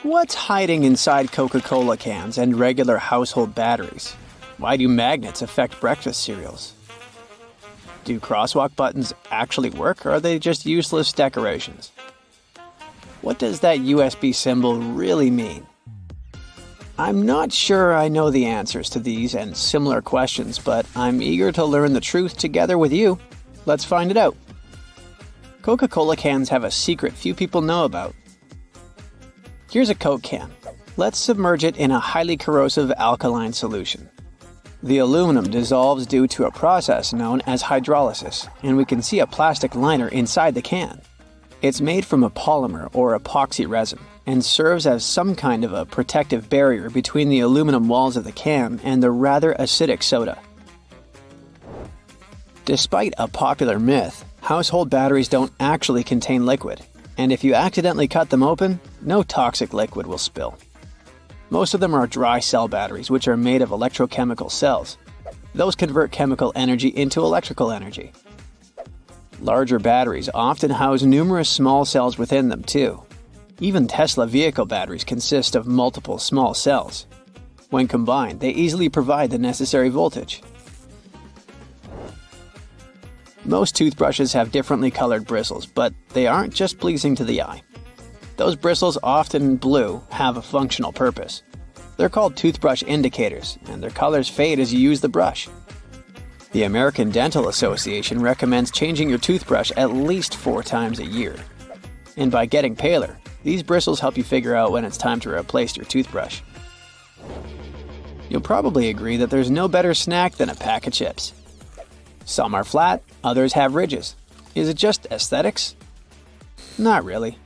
What's hiding inside Coca-Cola cans and regular household batteries? Why do magnets affect breakfast cereals? Do crosswalk buttons actually work, or are they just useless decorations? What does that USB symbol really mean? I'm not sure I know the answers to these and similar questions, but I'm eager to learn the truth together with you. Let's find it out. Coca-Cola cans have a secret few people know about. Here's a Coke can. Let's submerge it in a highly corrosive alkaline solution. The aluminum dissolves due to a process known as hydrolysis, and we can see a plastic liner inside the can. It's made from a polymer or epoxy resin and serves as some kind of a protective barrier between the aluminum walls of the can and the rather acidic soda. Despite a popular myth, household batteries don't actually contain liquid, and if you accidentally cut them open, no toxic liquid will spill. Most of them are dry cell batteries, which are made of electrochemical cells. Those convert chemical energy into electrical energy. Larger batteries often house numerous small cells within them too. Even Tesla vehicle batteries consist of multiple small cells. When combined, they easily provide the necessary voltage. Most toothbrushes have differently colored bristles, but they aren't just pleasing to the eye. Those bristles, often blue, have a functional purpose. They're called toothbrush indicators, and their colors fade as you use the brush. The American Dental Association recommends changing your toothbrush at least 4 times a year. And by getting paler, these bristles help you figure out when it's time to replace your toothbrush. You'll probably agree that there's no better snack than a pack of chips. Some are flat, others have ridges. Is it just aesthetics? Not really.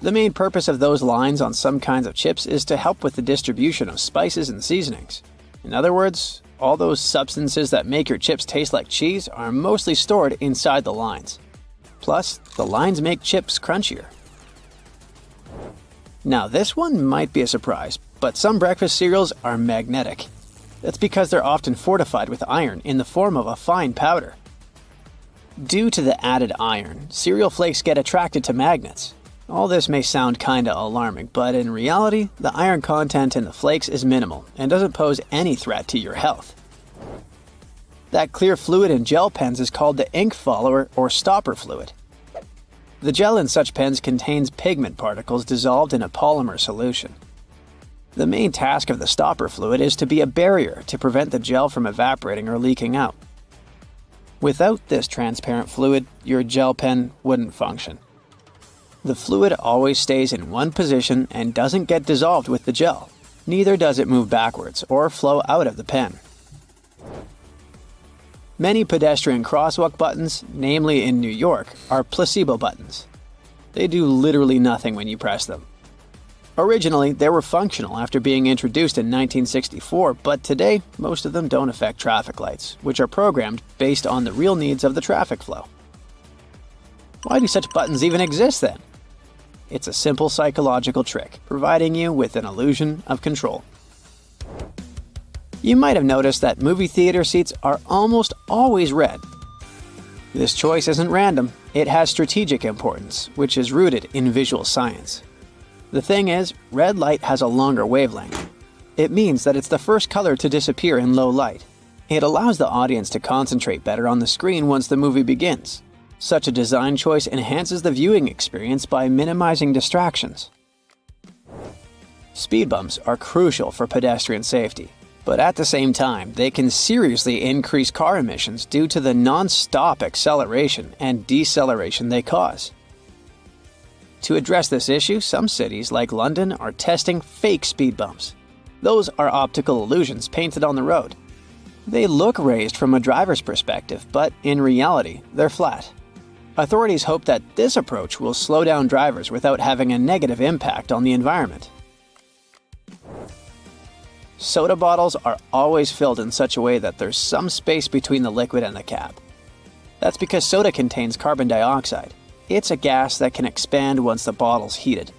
The main purpose of those lines on some kinds of chips is to help with the distribution of spices and seasonings. In other words, all those substances that make your chips taste like cheese are mostly stored inside the lines. Plus, the lines make chips crunchier. Now this one might be a surprise, but some breakfast cereals are magnetic. That's because they're often fortified with iron in the form of a fine powder. Due to the added iron, cereal flakes get attracted to magnets. All this may sound kinda alarming, but in reality, the iron content in the flakes is minimal and doesn't pose any threat to your health. That clear fluid in gel pens is called the ink follower or stopper fluid. The gel in such pens contains pigment particles dissolved in a polymer solution. The main task of the stopper fluid is to be a barrier to prevent the gel from evaporating or leaking out. Without this transparent fluid, your gel pen wouldn't function. The fluid always stays in one position and doesn't get dissolved with the gel. Neither does it move backwards or flow out of the pen. Many pedestrian crosswalk buttons, namely in New York, are placebo buttons. They do literally nothing when you press them. Originally, they were functional after being introduced in 1964, but today, most of them don't affect traffic lights, which are programmed based on the real needs of the traffic flow. Why do such buttons even exist then? It's a simple psychological trick, providing you with an illusion of control. You might have noticed that movie theater seats are almost always red. This choice isn't random, it has strategic importance, which is rooted in visual science. The thing is, red light has a longer wavelength. It means that it's the first color to disappear in low light. It allows the audience to concentrate better on the screen once the movie begins. Such a design choice enhances the viewing experience by minimizing distractions. Speed bumps are crucial for pedestrian safety, but at the same time, they can seriously increase car emissions due to the non-stop acceleration and deceleration they cause. To address this issue, some cities like London are testing fake speed bumps. Those are optical illusions painted on the road. They look raised from a driver's perspective, but in reality, they're flat. Authorities hope that this approach will slow down drivers without having a negative impact on the environment. Soda bottles are always filled in such a way that there's some space between the liquid and the cap. That's because soda contains carbon dioxide. It's a gas that can expand once the bottle's heated.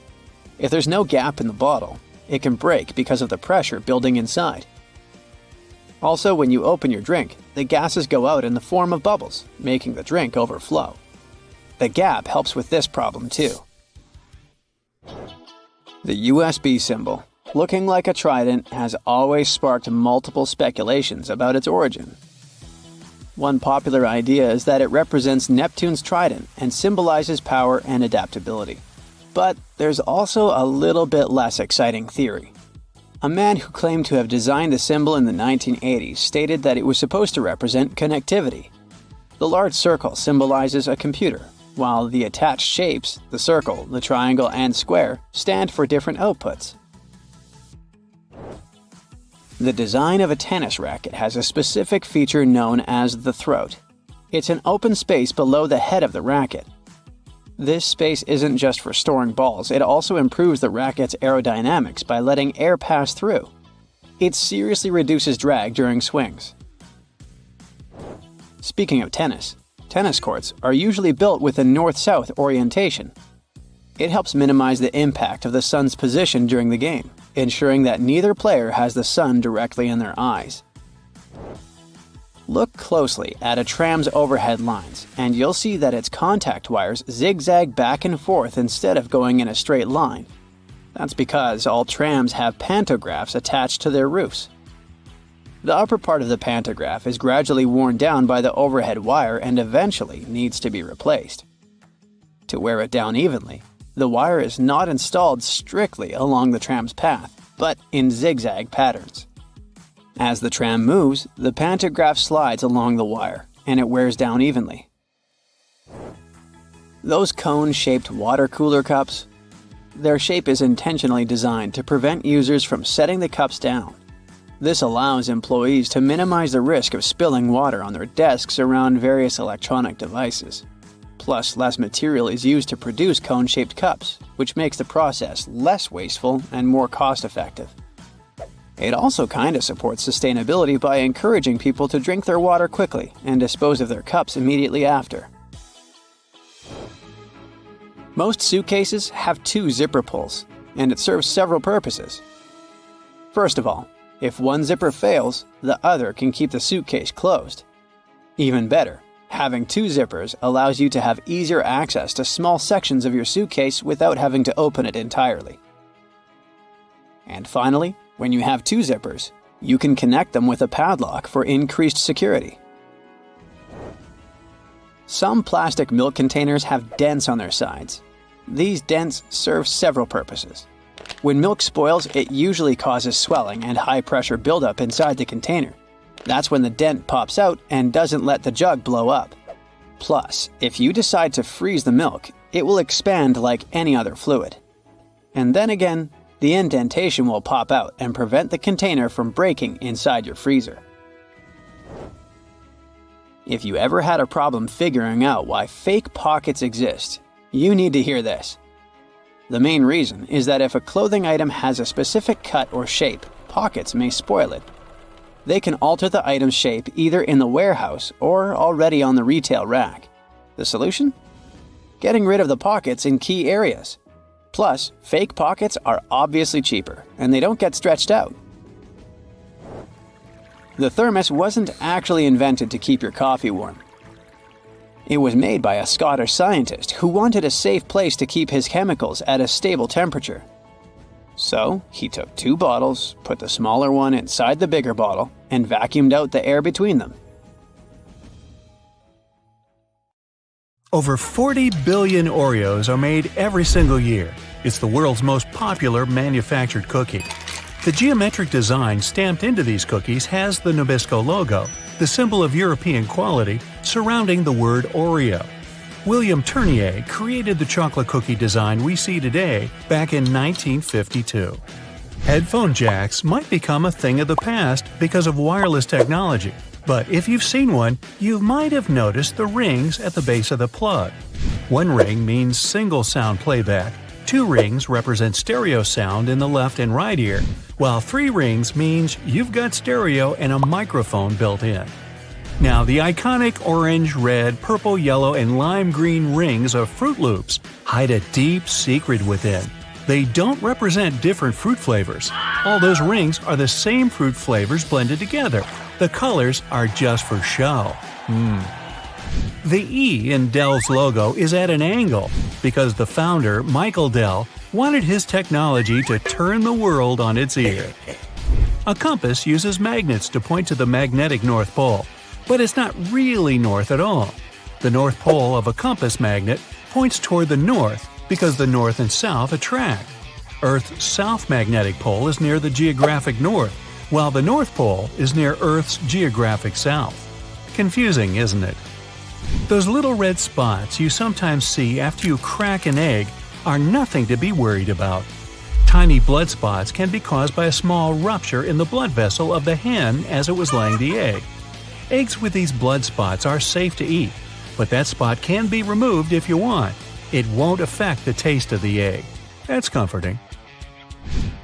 If there's no gap in the bottle, it can break because of the pressure building inside. Also, when you open your drink, the gases go out in the form of bubbles, making the drink overflow. The gap helps with this problem too. The USB symbol, looking like a trident, has always sparked multiple speculations about its origin. One popular idea is that it represents Neptune's trident and symbolizes power and adaptability. But there's also a little bit less exciting theory. A man who claimed to have designed the symbol in the 1980s stated that it was supposed to represent connectivity. The large circle symbolizes a computer, while the attached shapes, the circle, the triangle, and square, stand for different outputs. The design of a tennis racket has a specific feature known as the throat. It's an open space below the head of the racket. This space isn't just for storing balls, it also improves the racket's aerodynamics by letting air pass through. It seriously reduces drag during swings. Speaking of tennis courts are usually built with a north-south orientation. It helps minimize the impact of the sun's position during the game, ensuring that neither player has the sun directly in their eyes. Look closely at a tram's overhead lines, and you'll see that its contact wires zigzag back and forth instead of going in a straight line. That's because all trams have pantographs attached to their roofs. The upper part of the pantograph is gradually worn down by the overhead wire and eventually needs to be replaced. To wear it down evenly, the wire is not installed strictly along the tram's path, but in zigzag patterns. As the tram moves, the pantograph slides along the wire, and it wears down evenly. Those cone-shaped water cooler cups? Their shape is intentionally designed to prevent users from setting the cups down. This allows employees to minimize the risk of spilling water on their desks around various electronic devices. Plus, less material is used to produce cone-shaped cups, which makes the process less wasteful and more cost-effective. It also kinda supports sustainability by encouraging people to drink their water quickly and dispose of their cups immediately after. Most suitcases have 2 zipper pulls, and it serves several purposes. First of all, if one zipper fails, the other can keep the suitcase closed. Even better, having 2 zippers allows you to have easier access to small sections of your suitcase without having to open it entirely. And finally, when you have 2 zippers, you can connect them with a padlock for increased security. Some plastic milk containers have dents on their sides. These dents serve several purposes. When milk spoils, it usually causes swelling and high-pressure buildup inside the container. That's when the dent pops out and doesn't let the jug blow up. Plus, if you decide to freeze the milk, it will expand like any other fluid. And then again, the indentation will pop out and prevent the container from breaking inside your freezer. If you ever had a problem figuring out why fake pockets exist, you need to hear this. The main reason is that if a clothing item has a specific cut or shape, pockets may spoil it. They can alter the item's shape either in the warehouse or already on the retail rack. The solution? Getting rid of the pockets in key areas. Plus, fake pockets are obviously cheaper, and they don't get stretched out. The thermos wasn't actually invented to keep your coffee warm. It was made by a Scottish scientist who wanted a safe place to keep his chemicals at a stable temperature. So, he took 2 bottles, put the smaller one inside the bigger bottle, and vacuumed out the air between them. Over 40 billion Oreos are made every single year. It's the world's most popular manufactured cookie. The geometric design stamped into these cookies has the Nabisco logo, the symbol of European quality, surrounding the word Oreo. William Tournier created the chocolate cookie design we see today back in 1952. Headphone jacks might become a thing of the past because of wireless technology, but if you've seen one, you might have noticed the rings at the base of the plug. 1 ring means single sound playback, 2 rings represent stereo sound in the left and right ear, while 3 rings means you've got stereo and a microphone built in. Now, the iconic orange, red, purple, yellow, and lime green rings of Fruit Loops hide a deep secret within. They don't represent different fruit flavors. All those rings are the same fruit flavors blended together. The colors are just for show. The E in Dell's logo is at an angle because the founder, Michael Dell, wanted his technology to turn the world on its ear. A compass uses magnets to point to the magnetic North Pole, but it's not really north at all. The North Pole of a compass magnet points toward the north because the north and south attract. Earth's south magnetic pole is near the geographic north, while the North Pole is near Earth's geographic south. Confusing, isn't it? Those little red spots you sometimes see after you crack an egg are nothing to be worried about. Tiny blood spots can be caused by a small rupture in the blood vessel of the hen as it was laying the egg. Eggs with these blood spots are safe to eat, but that spot can be removed if you want. It won't affect the taste of the egg. That's comforting.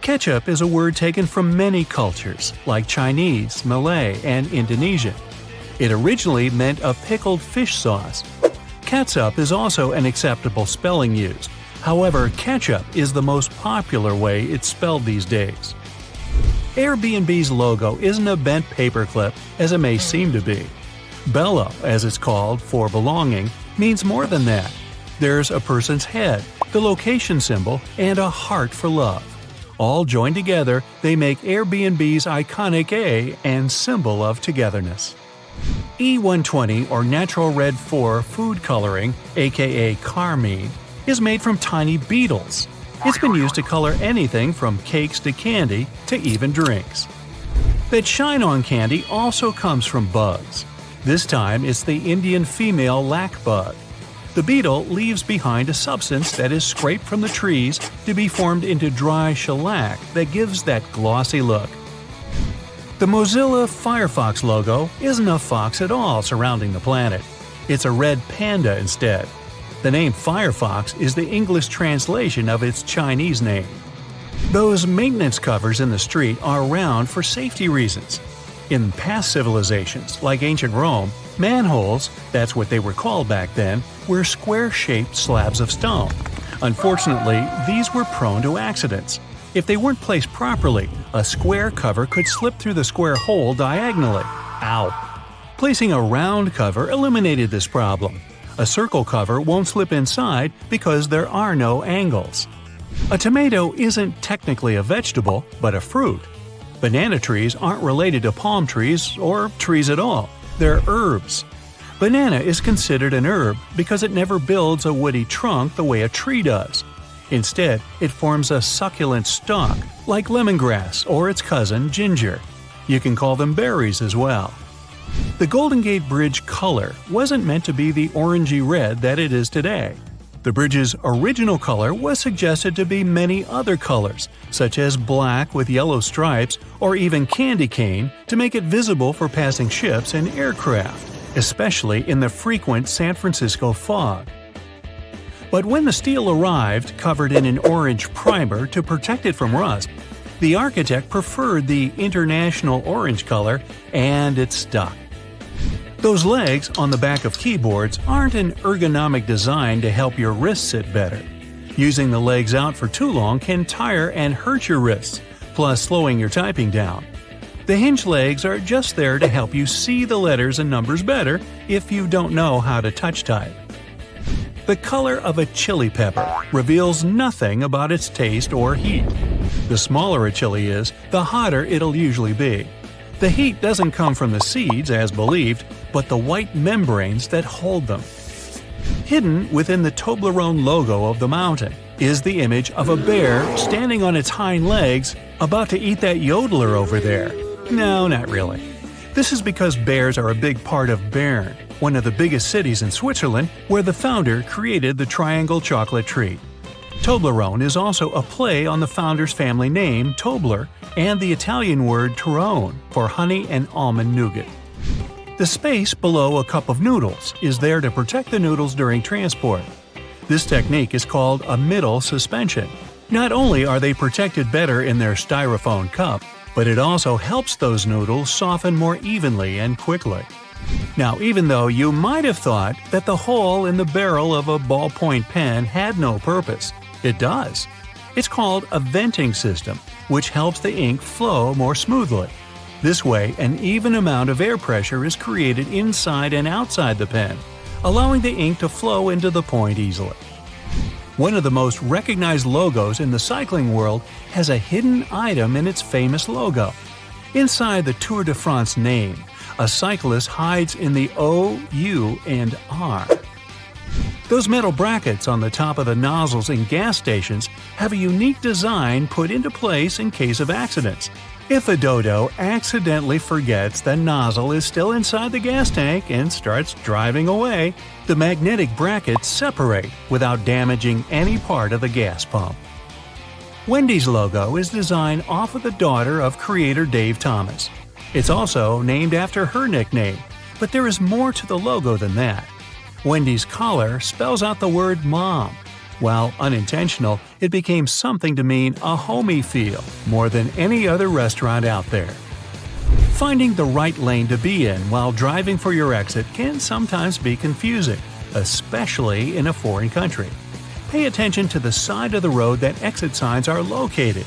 Ketchup is a word taken from many cultures, like Chinese, Malay, and Indonesian. It originally meant a pickled fish sauce. Catsup is also an acceptable spelling used. However, ketchup is the most popular way it's spelled these days. Airbnb's logo isn't a bent paperclip, as it may seem to be. Bello, as it's called, for belonging, means more than that. There's a person's head, the location symbol, and a heart for love. All joined together, they make Airbnb's iconic A and symbol of togetherness. E120 or Natural Red 4 food coloring, aka carmine, is made from tiny beetles. It's been used to color anything from cakes to candy to even drinks. That shine on candy also comes from bugs. This time it's the Indian female lac bug. The beetle leaves behind a substance that is scraped from the trees to be formed into dry shellac that gives that glossy look. The Mozilla Firefox logo isn't a fox at all surrounding the planet. It's a red panda instead. The name Firefox is the English translation of its Chinese name. Those maintenance covers in the street are around for safety reasons. In past civilizations, like ancient Rome, manholes, that's what they were called back then, were square-shaped slabs of stone. Unfortunately, these were prone to accidents. If they weren't placed properly, a square cover could slip through the square hole diagonally. Ow! Placing a round cover eliminated this problem. A circle cover won't slip inside because there are no angles. A tomato isn't technically a vegetable, but a fruit. Banana trees aren't related to palm trees or trees at all. They're herbs. Banana is considered an herb because it never builds a woody trunk the way a tree does. Instead, it forms a succulent stalk, like lemongrass or its cousin ginger. You can call them berries as well. The Golden Gate Bridge color wasn't meant to be the orangey red that it is today. The bridge's original color was suggested to be many other colors, such as black with yellow stripes or even candy cane, to make it visible for passing ships and aircraft, especially in the frequent San Francisco fog. But when the steel arrived, covered in an orange primer to protect it from rust, the architect preferred the international orange color, and it stuck. Those legs on the back of keyboards aren't an ergonomic design to help your wrists sit better. Using the legs out for too long can tire and hurt your wrists, plus slowing your typing down. The hinge legs are just there to help you see the letters and numbers better if you don't know how to touch type. The color of a chili pepper reveals nothing about its taste or heat. The smaller a chili is, the hotter it'll usually be. The heat doesn't come from the seeds, as believed, but the white membranes that hold them. Hidden within the Toblerone logo of the mountain is the image of a bear standing on its hind legs, about to eat that yodeler over there. No, not really. This is because bears are a big part of Bern, one of the biggest cities in Switzerland, where the founder created the triangle chocolate treat. Toblerone is also a play on the founder's family name, Tobler, and the Italian word Torrone for honey and almond nougat. The space below a cup of noodles is there to protect the noodles during transport. This technique is called a middle suspension. Not only are they protected better in their styrofoam cup, but it also helps those noodles soften more evenly and quickly. Now, even though you might have thought that the hole in the barrel of a ballpoint pen had no purpose, it does. It's called a venting system, which helps the ink flow more smoothly. This way, an even amount of air pressure is created inside and outside the pen, allowing the ink to flow into the point easily. One of the most recognized logos in the cycling world has a hidden item in its famous logo. Inside the Tour de France name, a cyclist hides in the O, U, and R. Those metal brackets on the top of the nozzles in gas stations have a unique design put into place in case of accidents. If a dodo accidentally forgets the nozzle is still inside the gas tank and starts driving away, the magnetic brackets separate without damaging any part of the gas pump. Wendy's logo is designed off of the daughter of creator Dave Thomas. It's also named after her nickname, but there is more to the logo than that. Wendy's collar spells out the word mom. While unintentional, it became something to mean a homey feel more than any other restaurant out there. Finding the right lane to be in while driving for your exit can sometimes be confusing, especially in a foreign country. Pay attention to the side of the road that exit signs are located.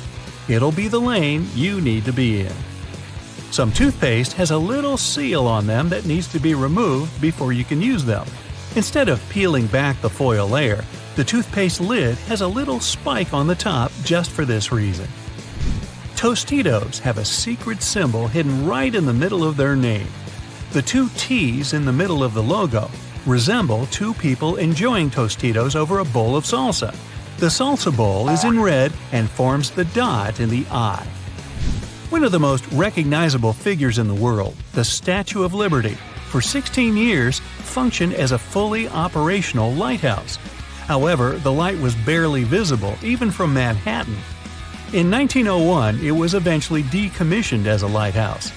It'll be the lane you need to be in. Some toothpaste has a little seal on them that needs to be removed before you can use them. Instead of peeling back the foil layer, the toothpaste lid has a little spike on the top just for this reason. Tostitos have a secret symbol hidden right in the middle of their name. The two T's in the middle of the logo resemble two people enjoying Tostitos over a bowl of salsa. The salsa bowl is in red and forms the dot in the eye. One of the most recognizable figures in the world, the Statue of Liberty, for 16 years functioned as a fully operational lighthouse. However, the light was barely visible even from Manhattan. In 1901, it was eventually decommissioned as a lighthouse.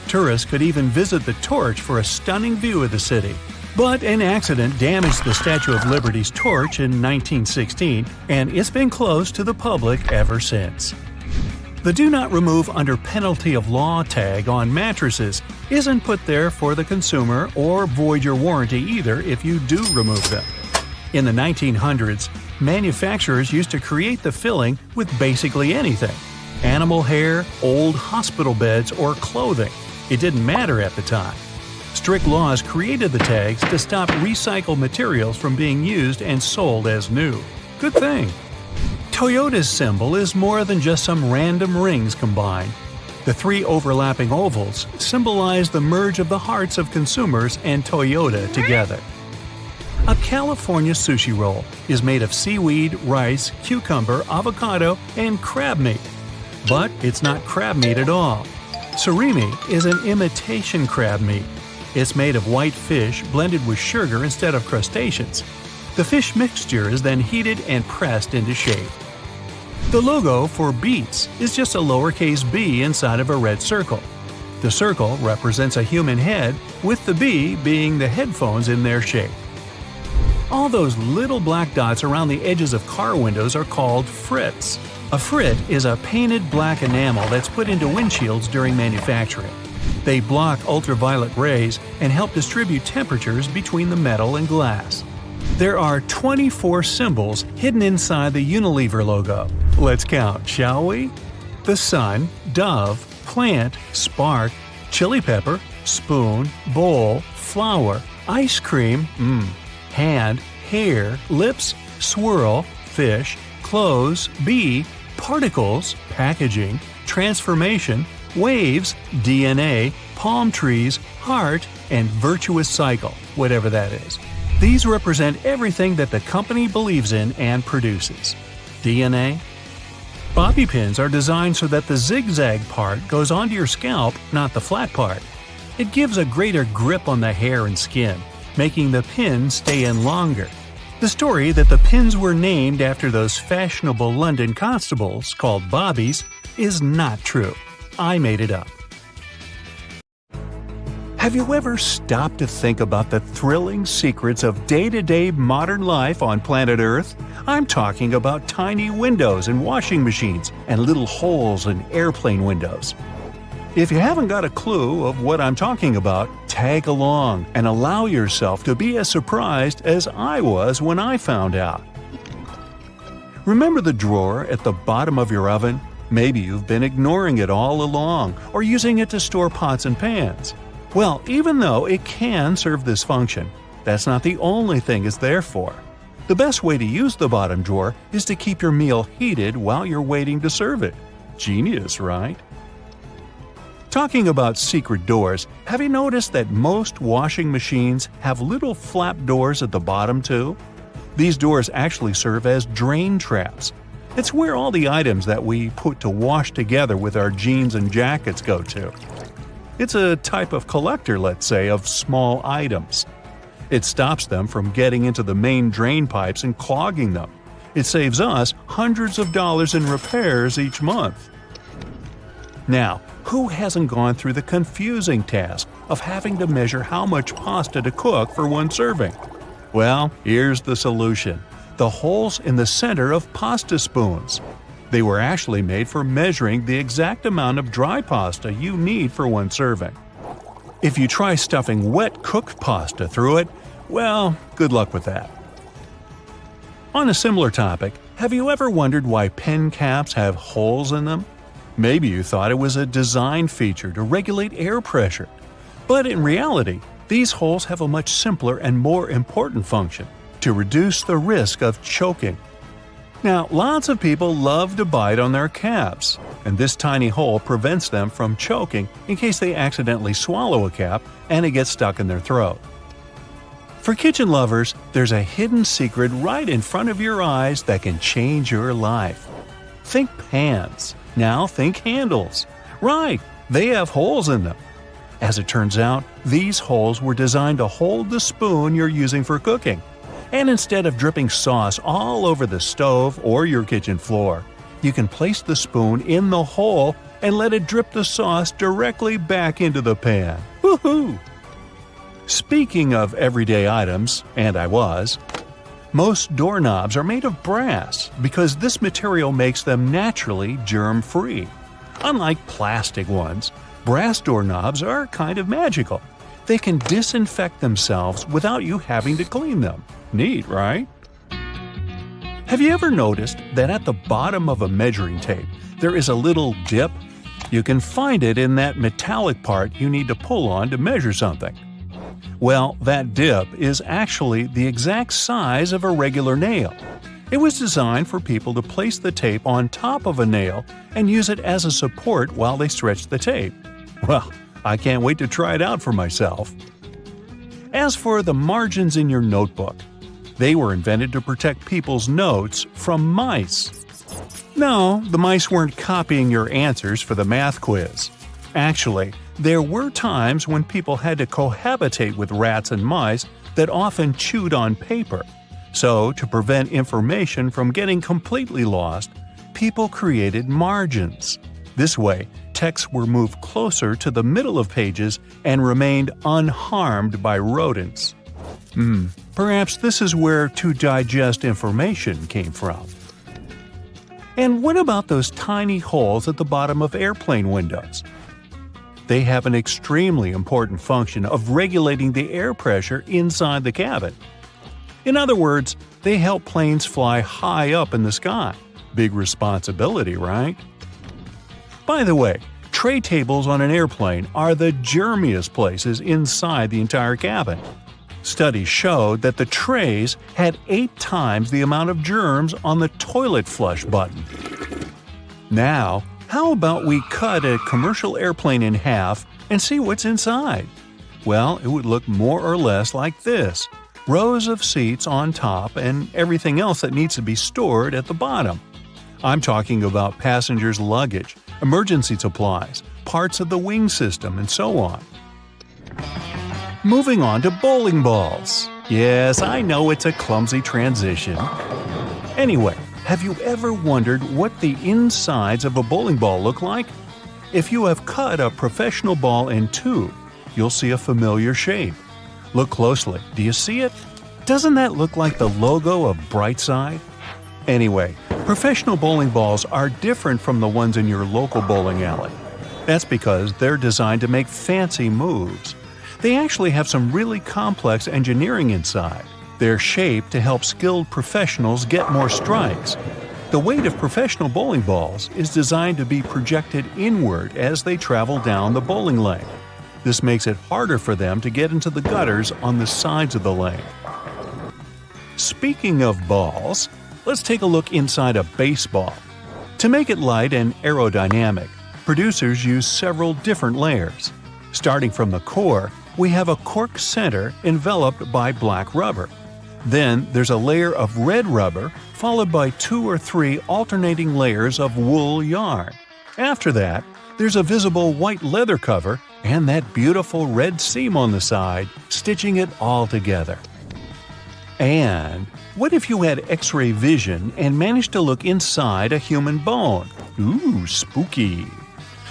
Tourists could even visit the torch for a stunning view of the city. But an accident damaged the Statue of Liberty's torch in 1916, and it's been closed to the public ever since. The Do Not Remove Under Penalty of Law tag on mattresses isn't put there for the consumer or void your warranty either if you do remove them. In the 1900s, manufacturers used to create the filling with basically anything: animal hair, old hospital beds, or clothing. It didn't matter at the time. Strict laws created the tags to stop recycled materials from being used and sold as new. Good thing. Toyota's symbol is more than just some random rings combined. The three overlapping ovals symbolize the merge of the hearts of consumers and Toyota together. A California sushi roll is made of seaweed, rice, cucumber, avocado, and crab meat. But it's not crab meat at all. Surimi is an imitation crab meat. It's made of white fish blended with sugar instead of crustaceans. The fish mixture is then heated and pressed into shape. The logo for Beats is just a lowercase b inside of a red circle. The circle represents a human head, with the b being the headphones in their shape. All those little black dots around the edges of car windows are called frits. A frit is a painted black enamel that's put into windshields during manufacturing. They block ultraviolet rays and help distribute temperatures between the metal and glass. There are 24 symbols hidden inside the Unilever logo. Let's count, shall we? The sun, dove, plant, spark, chili pepper, spoon, bowl, flower, ice cream, hand, hair, lips, swirl, fish, clothes, bee, particles, packaging, transformation, waves, DNA, palm trees, heart, and virtuous cycle, whatever that is. These represent everything that the company believes in and produces. DNA? Bobby pins are designed so that the zigzag part goes onto your scalp, not the flat part. It gives a greater grip on the hair and skin, making the pin stay in longer. The story that the pins were named after those fashionable London constables called Bobbies is not true. I made it up. Have you ever stopped to think about the thrilling secrets of day-to-day modern life on planet Earth? I'm talking about tiny windows in washing machines and little holes in airplane windows. If you haven't got a clue of what I'm talking about, tag along and allow yourself to be as surprised as I was when I found out. Remember the drawer at the bottom of your oven? Maybe you've been ignoring it all along or using it to store pots and pans. Well, even though it can serve this function, that's not the only thing it's there for. The best way to use the bottom drawer is to keep your meal heated while you're waiting to serve it. Genius, right? Talking about secret doors, have you noticed that most washing machines have little flap doors at the bottom too? These doors actually serve as drain traps. It's where all the items that we put to wash together with our jeans and jackets go to. It's a type of collector, let's say, of small items. It stops them from getting into the main drain pipes and clogging them. It saves us hundreds of dollars in repairs each month. Now, who hasn't gone through the confusing task of having to measure how much pasta to cook for one serving? Well, here's the solution: the holes in the center of pasta spoons. They were actually made for measuring the exact amount of dry pasta you need for one serving. If you try stuffing wet cooked pasta through it, well, good luck with that. On a similar topic, have you ever wondered why pen caps have holes in them? Maybe you thought it was a design feature to regulate air pressure. But in reality, these holes have a much simpler and more important function: to reduce the risk of choking. Now, lots of people love to bite on their caps, and this tiny hole prevents them from choking in case they accidentally swallow a cap and it gets stuck in their throat. For kitchen lovers, there's a hidden secret right in front of your eyes that can change your life. Think pans. Now think handles. Right, they have holes in them. As it turns out, these holes were designed to hold the spoon you're using for cooking. And instead of dripping sauce all over the stove or your kitchen floor, you can place the spoon in the hole and let it drip the sauce directly back into the pan. Woohoo! Speaking of everyday items, and most doorknobs are made of brass because this material makes them naturally germ-free. Unlike plastic ones, brass doorknobs are kind of magical. They can disinfect themselves without you having to clean them. Neat, right? Have you ever noticed that at the bottom of a measuring tape there is a little dip? You can find it in that metallic part you need to pull on to measure something. Well, that dip is actually the exact size of a regular nail. It was designed for people to place the tape on top of a nail and use it as a support while they stretch the tape. Well, I can't wait to try it out for myself. As for the margins in your notebook, they were invented to protect people's notes from mice. No, the mice weren't copying your answers for the math quiz. Actually, there were times when people had to cohabitate with rats and mice that often chewed on paper. So, to prevent information from getting completely lost, people created margins. This way, texts were moved closer to the middle of pages and remained unharmed by rodents. Perhaps this is where to digest information came from. And what about those tiny holes at the bottom of airplane windows? They have an extremely important function of regulating the air pressure inside the cabin. In other words, they help planes fly high up in the sky. Big responsibility, right? By the way, tray tables on an airplane are the germiest places inside the entire cabin. Studies showed that the trays had 8 times the amount of germs on the toilet flush button. Now, how about we cut a commercial airplane in half and see what's inside? Well, it would look more or less like this: rows of seats on top and everything else that needs to be stored at the bottom. I'm talking about passengers' luggage, emergency supplies, parts of the wing system, and so on. Moving on to bowling balls. Yes, I know it's a clumsy transition. Anyway, have you ever wondered what the insides of a bowling ball look like? If you have cut a professional ball in two, you'll see a familiar shape. Look closely. Do you see it? Doesn't that look like the logo of Brightside? Anyway, professional bowling balls are different from the ones in your local bowling alley. That's because they're designed to make fancy moves. They actually have some really complex engineering inside. They're shaped to help skilled professionals get more strikes. The weight of professional bowling balls is designed to be projected inward as they travel down the bowling lane. This makes it harder for them to get into the gutters on the sides of the lane. Speaking of balls, let's take a look inside a baseball. To make it light and aerodynamic, producers use several different layers. Starting from the core, we have a cork center enveloped by black rubber. Then there's a layer of red rubber, followed by 2 or 3 alternating layers of wool yarn. After that, there's a visible white leather cover and that beautiful red seam on the side, stitching it all together. And what if you had X-ray vision and managed to look inside a human bone? Ooh, spooky!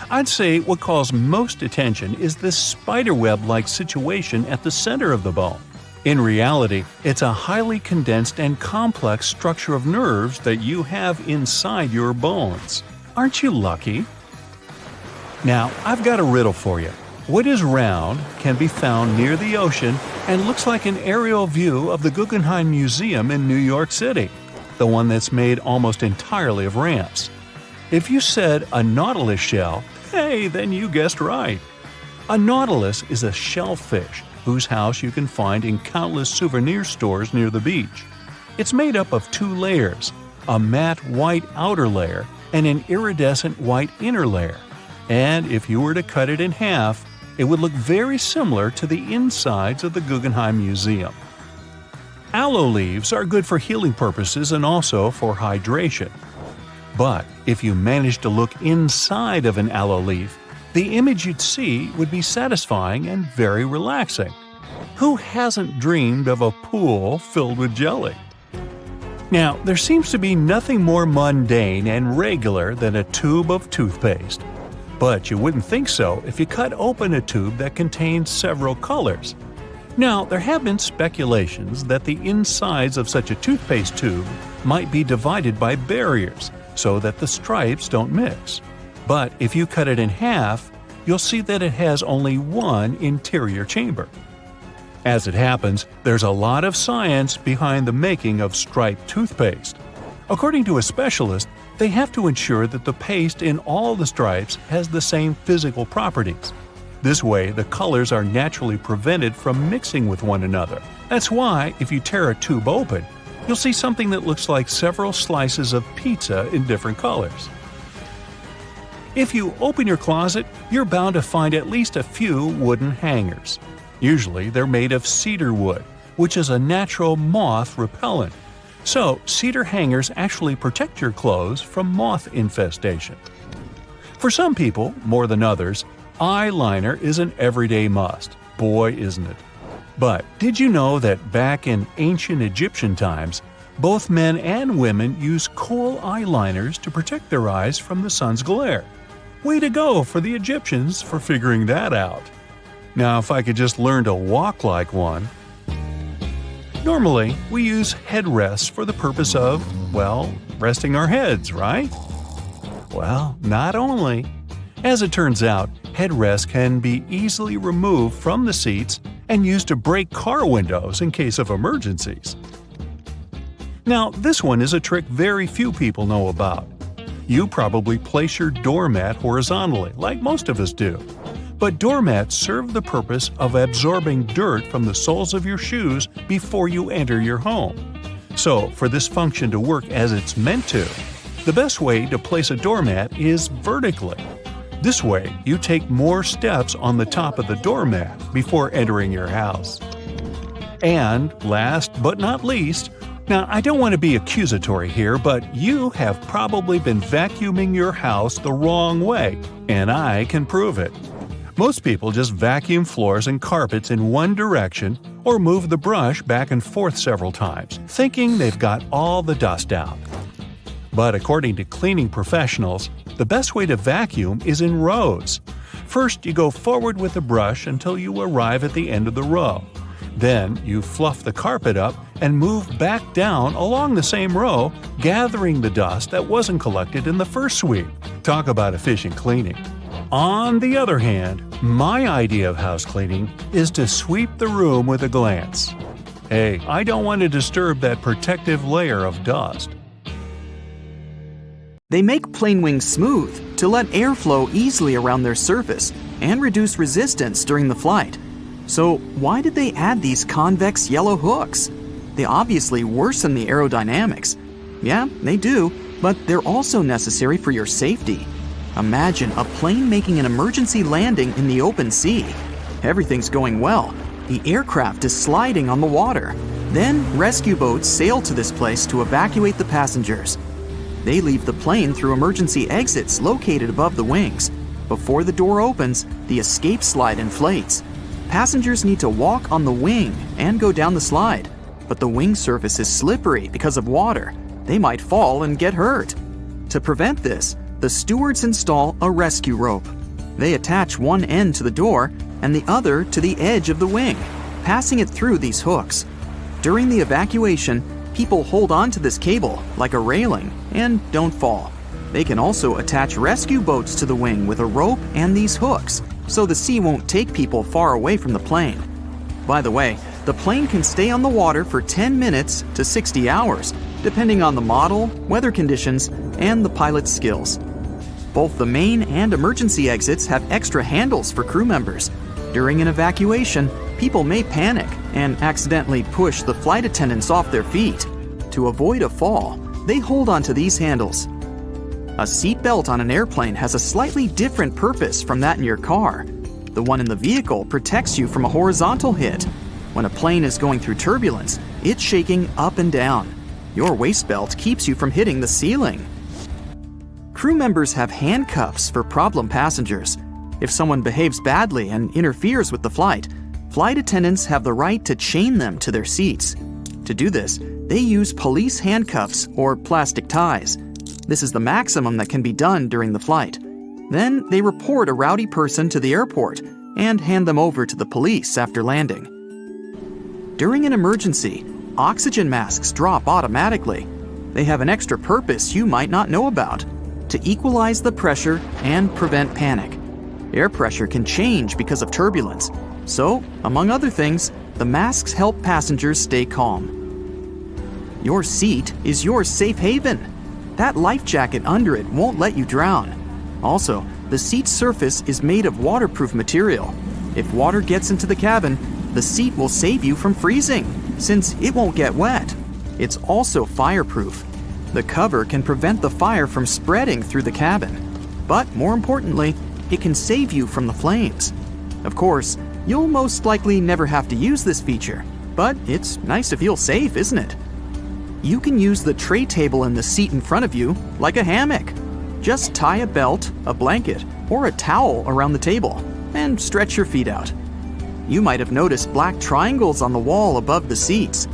I'd say what calls most attention is this spiderweb-like situation at the center of the bone. In reality, it's a highly condensed and complex structure of nerves that you have inside your bones. Aren't you lucky? Now, I've got a riddle for you. What is round, can be found near the ocean, and looks like an aerial view of the Guggenheim Museum in New York City, the one that's made almost entirely of ramps? If you said a nautilus shell, hey, then you guessed right. A nautilus is a shellfish whose house you can find in countless souvenir stores near the beach. It's made up of 2 layers, a matte white outer layer and an iridescent white inner layer. And if you were to cut it in half, it would look very similar to the insides of the Guggenheim Museum. Aloe leaves are good for healing purposes and also for hydration. But if you managed to look inside of an aloe leaf, the image you'd see would be satisfying and very relaxing. Who hasn't dreamed of a pool filled with jelly? Now, there seems to be nothing more mundane and regular than a tube of toothpaste. But you wouldn't think so if you cut open a tube that contains several colors. Now, there have been speculations that the insides of such a toothpaste tube might be divided by barriers so that the stripes don't mix. But if you cut it in half, you'll see that it has only one interior chamber. As it happens, there's a lot of science behind the making of striped toothpaste. According to a specialist, they have to ensure that the paste in all the stripes has the same physical properties. This way, the colors are naturally prevented from mixing with one another. That's why, if you tear a tube open, you'll see something that looks like several slices of pizza in different colors. If you open your closet, you're bound to find at least a few wooden hangers. Usually, they're made of cedar wood, which is a natural moth repellent. So, cedar hangers actually protect your clothes from moth infestation. For some people, more than others, eyeliner is an everyday must. Boy, isn't it. But did you know that back in ancient Egyptian times, both men and women used kohl eyeliners to protect their eyes from the sun's glare? Way to go for the Egyptians for figuring that out. Now, if I could just learn to walk like one. Normally, we use headrests for the purpose of, well, resting our heads, right? Well, not only. As it turns out, headrests can be easily removed from the seats and used to break car windows in case of emergencies. Now, this one is a trick very few people know about. You probably place your doormat horizontally, like most of us do. But doormats serve the purpose of absorbing dirt from the soles of your shoes before you enter your home. So, for this function to work as it's meant to, the best way to place a doormat is vertically. This way, you take more steps on the top of the doormat before entering your house. And last but not least, now I don't want to be accusatory here, but you have probably been vacuuming your house the wrong way, and I can prove it. Most people just vacuum floors and carpets in one direction or move the brush back and forth several times, thinking they've got all the dust out. But according to cleaning professionals, the best way to vacuum is in rows. First, you go forward with the brush until you arrive at the end of the row. Then, you fluff the carpet up and move back down along the same row, gathering the dust that wasn't collected in the first sweep. Talk about efficient cleaning. On the other hand, my idea of house cleaning is to sweep the room with a glance. Hey, I don't want to disturb that protective layer of dust. They make plane wings smooth to let air flow easily around their surface and reduce resistance during the flight. So why did they add these convex yellow hooks? they obviously worsen the aerodynamics. Yeah, they do, but they're also necessary for your safety. Imagine a plane making an emergency landing in the open sea. Everything's going well. The aircraft is sliding on the water. Then rescue boats sail to this place to evacuate the passengers. They leave the plane through emergency exits located above the wings. Before the door opens, the escape slide inflates. Passengers need to walk on the wing and go down the slide, but the wing surface is slippery because of water. They might fall and get hurt. To prevent this, the stewards install a rescue rope. They attach one end to the door and the other to the edge of the wing, passing it through these hooks. During the evacuation, people hold on to this cable like a railing and don't fall. They can also attach rescue boats to the wing with a rope and these hooks, so the sea won't take people far away from the plane. By the way, the plane can stay on the water for 10 minutes to 60 hours, depending on the model, weather conditions, and the pilot's skills. Both the main and emergency exits have extra handles for crew members. During an evacuation, people may panic and accidentally push the flight attendants off their feet. To avoid a fall, they hold onto these handles. A seat belt on an airplane has a slightly different purpose from that in your car. The one in the vehicle protects you from a horizontal hit. When a plane is going through turbulence, it's shaking up and down. Your waist belt keeps you from hitting the ceiling. Crew members have handcuffs for problem passengers. If someone behaves badly and interferes with the flight attendants have the right to chain them to their seats. To do this, they use police handcuffs or plastic ties. This is the maximum that can be done during the flight. Then they report a rowdy person to the airport and hand them over to the police after landing. During an emergency, oxygen masks drop automatically. They have an extra purpose you might not know about: to equalize the pressure and prevent panic. Air pressure can change because of turbulence. So, among other things, the masks help passengers stay calm. Your seat is your safe haven. That life jacket under it won't let you drown. Also, the seat's surface is made of waterproof material. If water gets into the cabin, the seat will save you from freezing, since it won't get wet. It's also fireproof. The cover can prevent the fire from spreading through the cabin. But more importantly, it can save you from the flames. Of course, you'll most likely never have to use this feature, but it's nice to feel safe, isn't it? You can use the tray table in the seat in front of you like a hammock. Just tie a belt, a blanket, or a towel around the table and stretch your feet out. You might have noticed black triangles on the wall above the seats.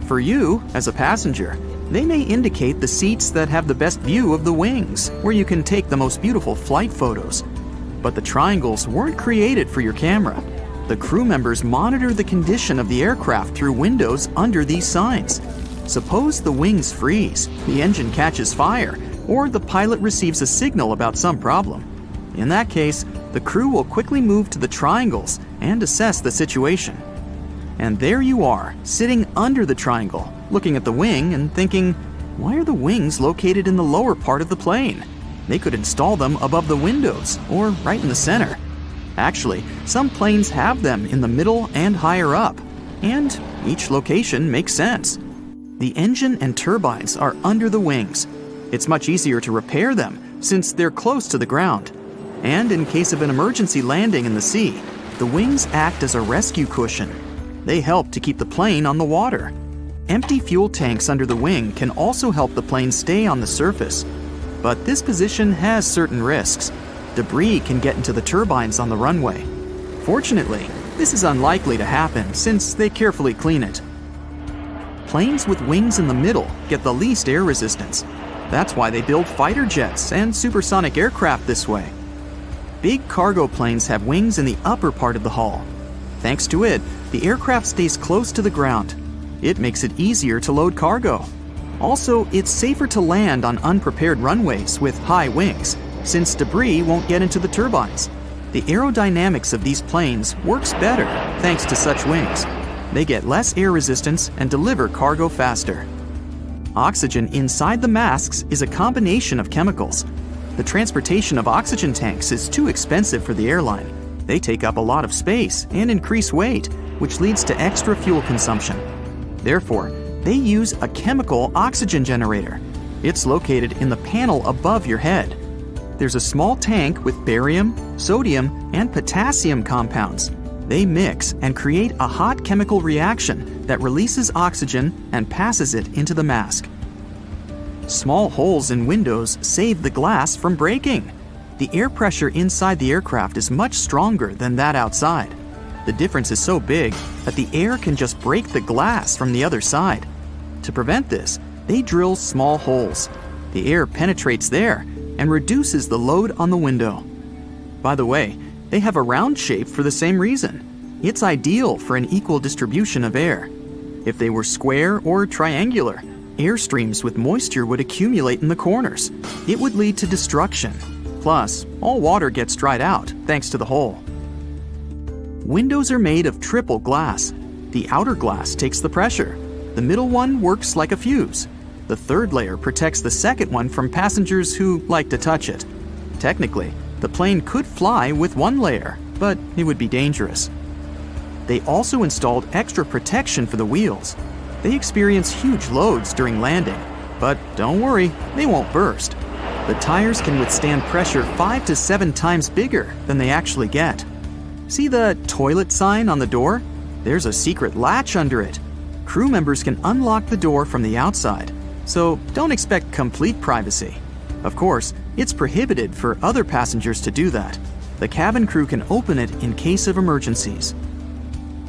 For you, as a passenger, they may indicate the seats that have the best view of the wings, where you can take the most beautiful flight photos. But the triangles weren't created for your camera. The crew members monitor the condition of the aircraft through windows under these signs. Suppose the wings freeze, the engine catches fire, or the pilot receives a signal about some problem. In that case, the crew will quickly move to the triangles and assess the situation. And there you are, sitting under the triangle, looking at the wing and thinking, why are the wings located in the lower part of the plane? They could install them above the windows or right in the center. Actually, some planes have them in the middle and higher up, and each location makes sense. The engine and turbines are under the wings. It's much easier to repair them since they're close to the ground. And in case of an emergency landing in the sea, the wings act as a rescue cushion. They help to keep the plane on the water. Empty fuel tanks under the wing can also help the plane stay on the surface. But this position has certain risks. Debris can get into the turbines on the runway. Fortunately, this is unlikely to happen since they carefully clean it. Planes with wings in the middle get the least air resistance. That's why they build fighter jets and supersonic aircraft this way. Big cargo planes have wings in the upper part of the hull. Thanks to it, the aircraft stays close to the ground. It makes it easier to load cargo. Also, it's safer to land on unprepared runways with high wings, since debris won't get into the turbines. The aerodynamics of these planes works better thanks to such wings. They get less air resistance and deliver cargo faster. Oxygen inside the masks is a combination of chemicals. The transportation of oxygen tanks is too expensive for the airline. They take up a lot of space and increase weight, which leads to extra fuel consumption. Therefore, They use a chemical oxygen generator. It's located in the panel above your head. There's a small tank with barium, sodium, and potassium compounds. They mix and create a hot chemical reaction that releases oxygen and passes it into the mask. Small holes in windows save the glass from breaking. The air pressure inside the aircraft is much stronger than that outside. The difference is so big that the air can just break the glass from the other side. To prevent this, they drill small holes. The air penetrates there and reduces the load on the window. By the way, they have a round shape for the same reason. It's ideal for an equal distribution of air. If they were square or triangular, air streams with moisture would accumulate in the corners. It would lead to destruction. Plus, all water gets dried out thanks to the hole. Windows are made of triple glass. The outer glass takes the pressure. The middle one works like a fuse. The third layer protects the second one from passengers who like to touch it. Technically, the plane could fly with one layer, but it would be dangerous. They also installed extra protection for the wheels. They experience huge loads during landing, but don't worry, they won't burst. The tires can withstand pressure 5 to 7 times bigger than they actually get. See the toilet sign on the door? There's a secret latch under it. Crew members can unlock the door from the outside, so don't expect complete privacy. Of course, it's prohibited for other passengers to do that. The cabin crew can open it in case of emergencies.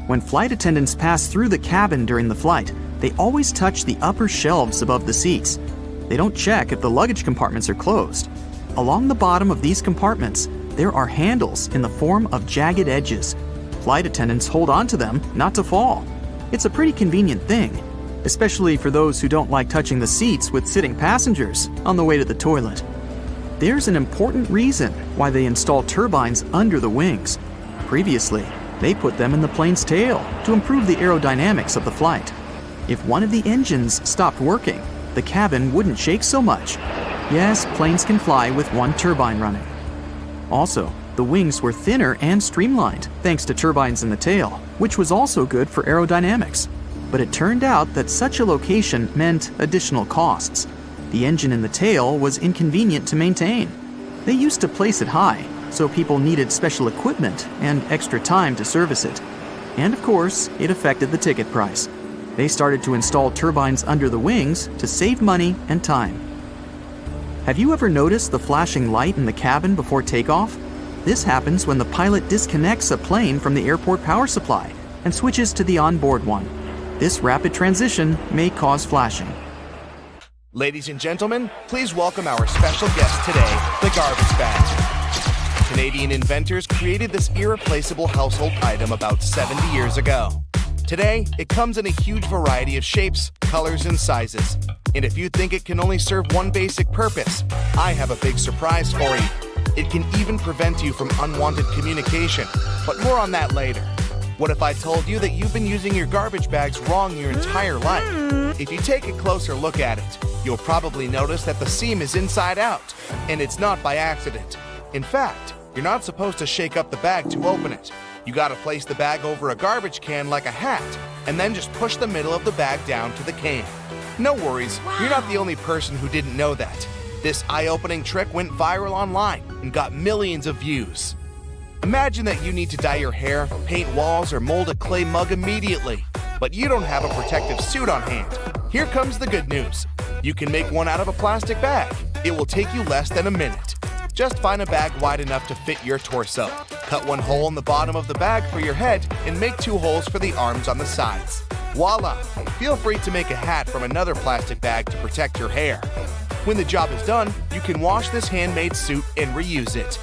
When flight attendants pass through the cabin during the flight, they always touch the upper shelves above the seats. They don't check if the luggage compartments are closed. Along the bottom of these compartments, there are handles in the form of jagged edges. Flight attendants hold on to them not to fall. It's a pretty convenient thing, especially for those who don't like touching the seats with sitting passengers on the way to the toilet. There's an important reason why they install turbines under the wings. Previously, they put them in the plane's tail to improve the aerodynamics of the flight. If one of the engines stopped working, the cabin wouldn't shake so much. Yes, planes can fly with one turbine running. Also, the wings were thinner and streamlined thanks to turbines in the tail, which was also good for aerodynamics. But it turned out that such a location meant additional costs. The engine in the tail was inconvenient to maintain. They used to place it high, so people needed special equipment and extra time to service it. And of course, it affected the ticket price. They started to install turbines under the wings to save money and time. Have you ever noticed the flashing light in the cabin before takeoff? This happens when the pilot disconnects a plane from the airport power supply and switches to the onboard one. This rapid transition may cause flashing. Ladies and gentlemen, please welcome our special guest today, the garbage bag. Canadian inventors created this irreplaceable household item about 70 years ago. Today, it comes in a huge variety of shapes, colors, and sizes. And if you think it can only serve one basic purpose, I have a big surprise for you. It can even prevent you from unwanted communication, but more on that later. What if I told you that you've been using your garbage bags wrong your entire life? If you take a closer look at it, you'll probably notice that the seam is inside out, and it's not by accident. In fact, you're not supposed to shake up the bag to open it. You gotta place the bag over a garbage can like a hat, and then just push the middle of the bag down to the can. No worries, you're not the only person who didn't know that. This eye-opening trick went viral online and got millions of views. Imagine that you need to dye your hair, paint walls, or mold a clay mug immediately, but you don't have a protective suit on hand. Here comes the good news. You can make one out of a plastic bag. It will take you less than a minute. Just find a bag wide enough to fit your torso. Cut one hole in the bottom of the bag for your head and make 2 holes for the arms on the sides. Voila! Feel free to make a hat from another plastic bag to protect your hair. When the job is done, you can wash this handmade suit and reuse it.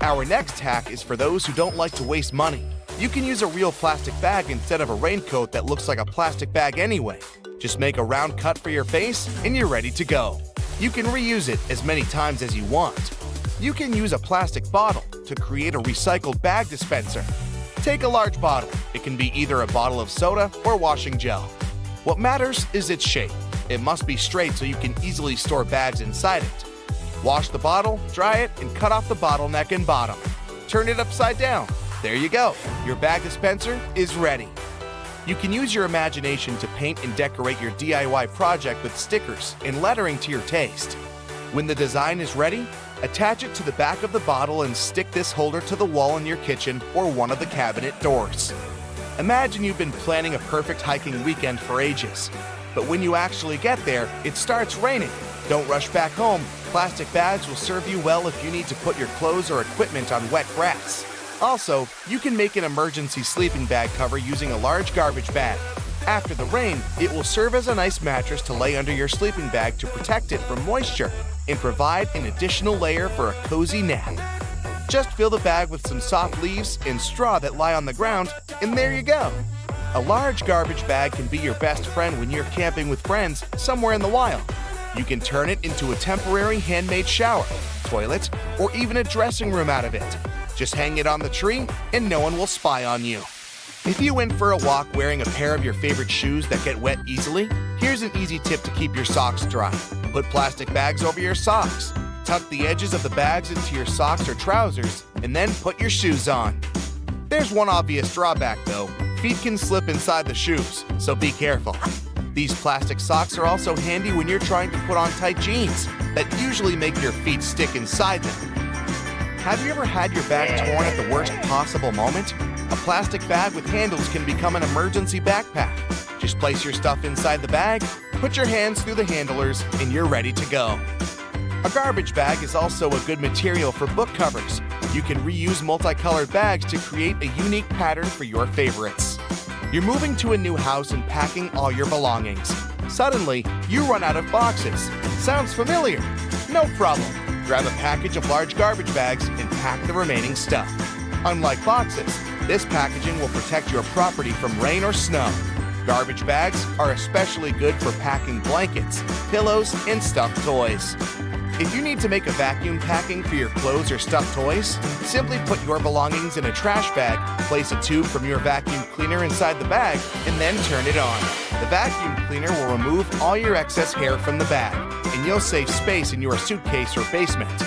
Our next hack is for those who don't like to waste money. You can use a real plastic bag instead of a raincoat that looks like a plastic bag anyway. Just make a round cut for your face and you're ready to go. You can reuse it as many times as you want. You can use a plastic bottle to create a recycled bag dispenser. Take a large bottle. It can be either a bottle of soda or washing gel. What matters is its shape. It must be straight so you can easily store bags inside it. Wash the bottle, dry it, and cut off the bottleneck and bottom. Turn it upside down. There you go. Your bag dispenser is ready. You can use your imagination to paint and decorate your DIY project with stickers and lettering to your taste. When the design is ready, attach it to the back of the bottle and stick this holder to the wall in your kitchen or one of the cabinet doors. Imagine you've been planning a perfect hiking weekend for ages. But when you actually get there, it starts raining. Don't rush back home. Plastic bags will serve you well if you need to put your clothes or equipment on wet grass. Also, you can make an emergency sleeping bag cover using a large garbage bag. After the rain, it will serve as a nice mattress to lay under your sleeping bag to protect it from moisture and provide an additional layer for a cozy nap. Just fill the bag with some soft leaves and straw that lie on the ground, and there you go. A large garbage bag can be your best friend when you're camping with friends somewhere in the wild. You can turn it into a temporary handmade shower, toilet, or even a dressing room out of it. Just hang it on the tree and no one will spy on you. If you went for a walk wearing a pair of your favorite shoes that get wet easily, here's an easy tip to keep your socks dry. Put plastic bags over your socks. Tuck the edges of the bags into your socks or trousers, and then put your shoes on. There's one obvious drawback though. Feet can slip inside the shoes, so be careful. These plastic socks are also handy when you're trying to put on tight jeans that usually make your feet stick inside them. Have you ever had your bag torn at the worst possible moment? A plastic bag with handles can become an emergency backpack. Just place your stuff inside the bag, put your hands through the handlers, and you're ready to go. A garbage bag is also a good material for book covers. You can reuse multicolored bags to create a unique pattern for your favorites. You're moving to a new house and packing all your belongings. Suddenly, you run out of boxes. Sounds familiar? No problem. Grab a package of large garbage bags and pack the remaining stuff. Unlike boxes, this packaging will protect your property from rain or snow. Garbage bags are especially good for packing blankets, pillows, and stuffed toys. If you need to make a vacuum packing for your clothes or stuffed toys, simply put your belongings in a trash bag, place a tube from your vacuum cleaner inside the bag, and then turn it on. The vacuum cleaner will remove all your excess hair from the bag, and you'll save space in your suitcase or basement.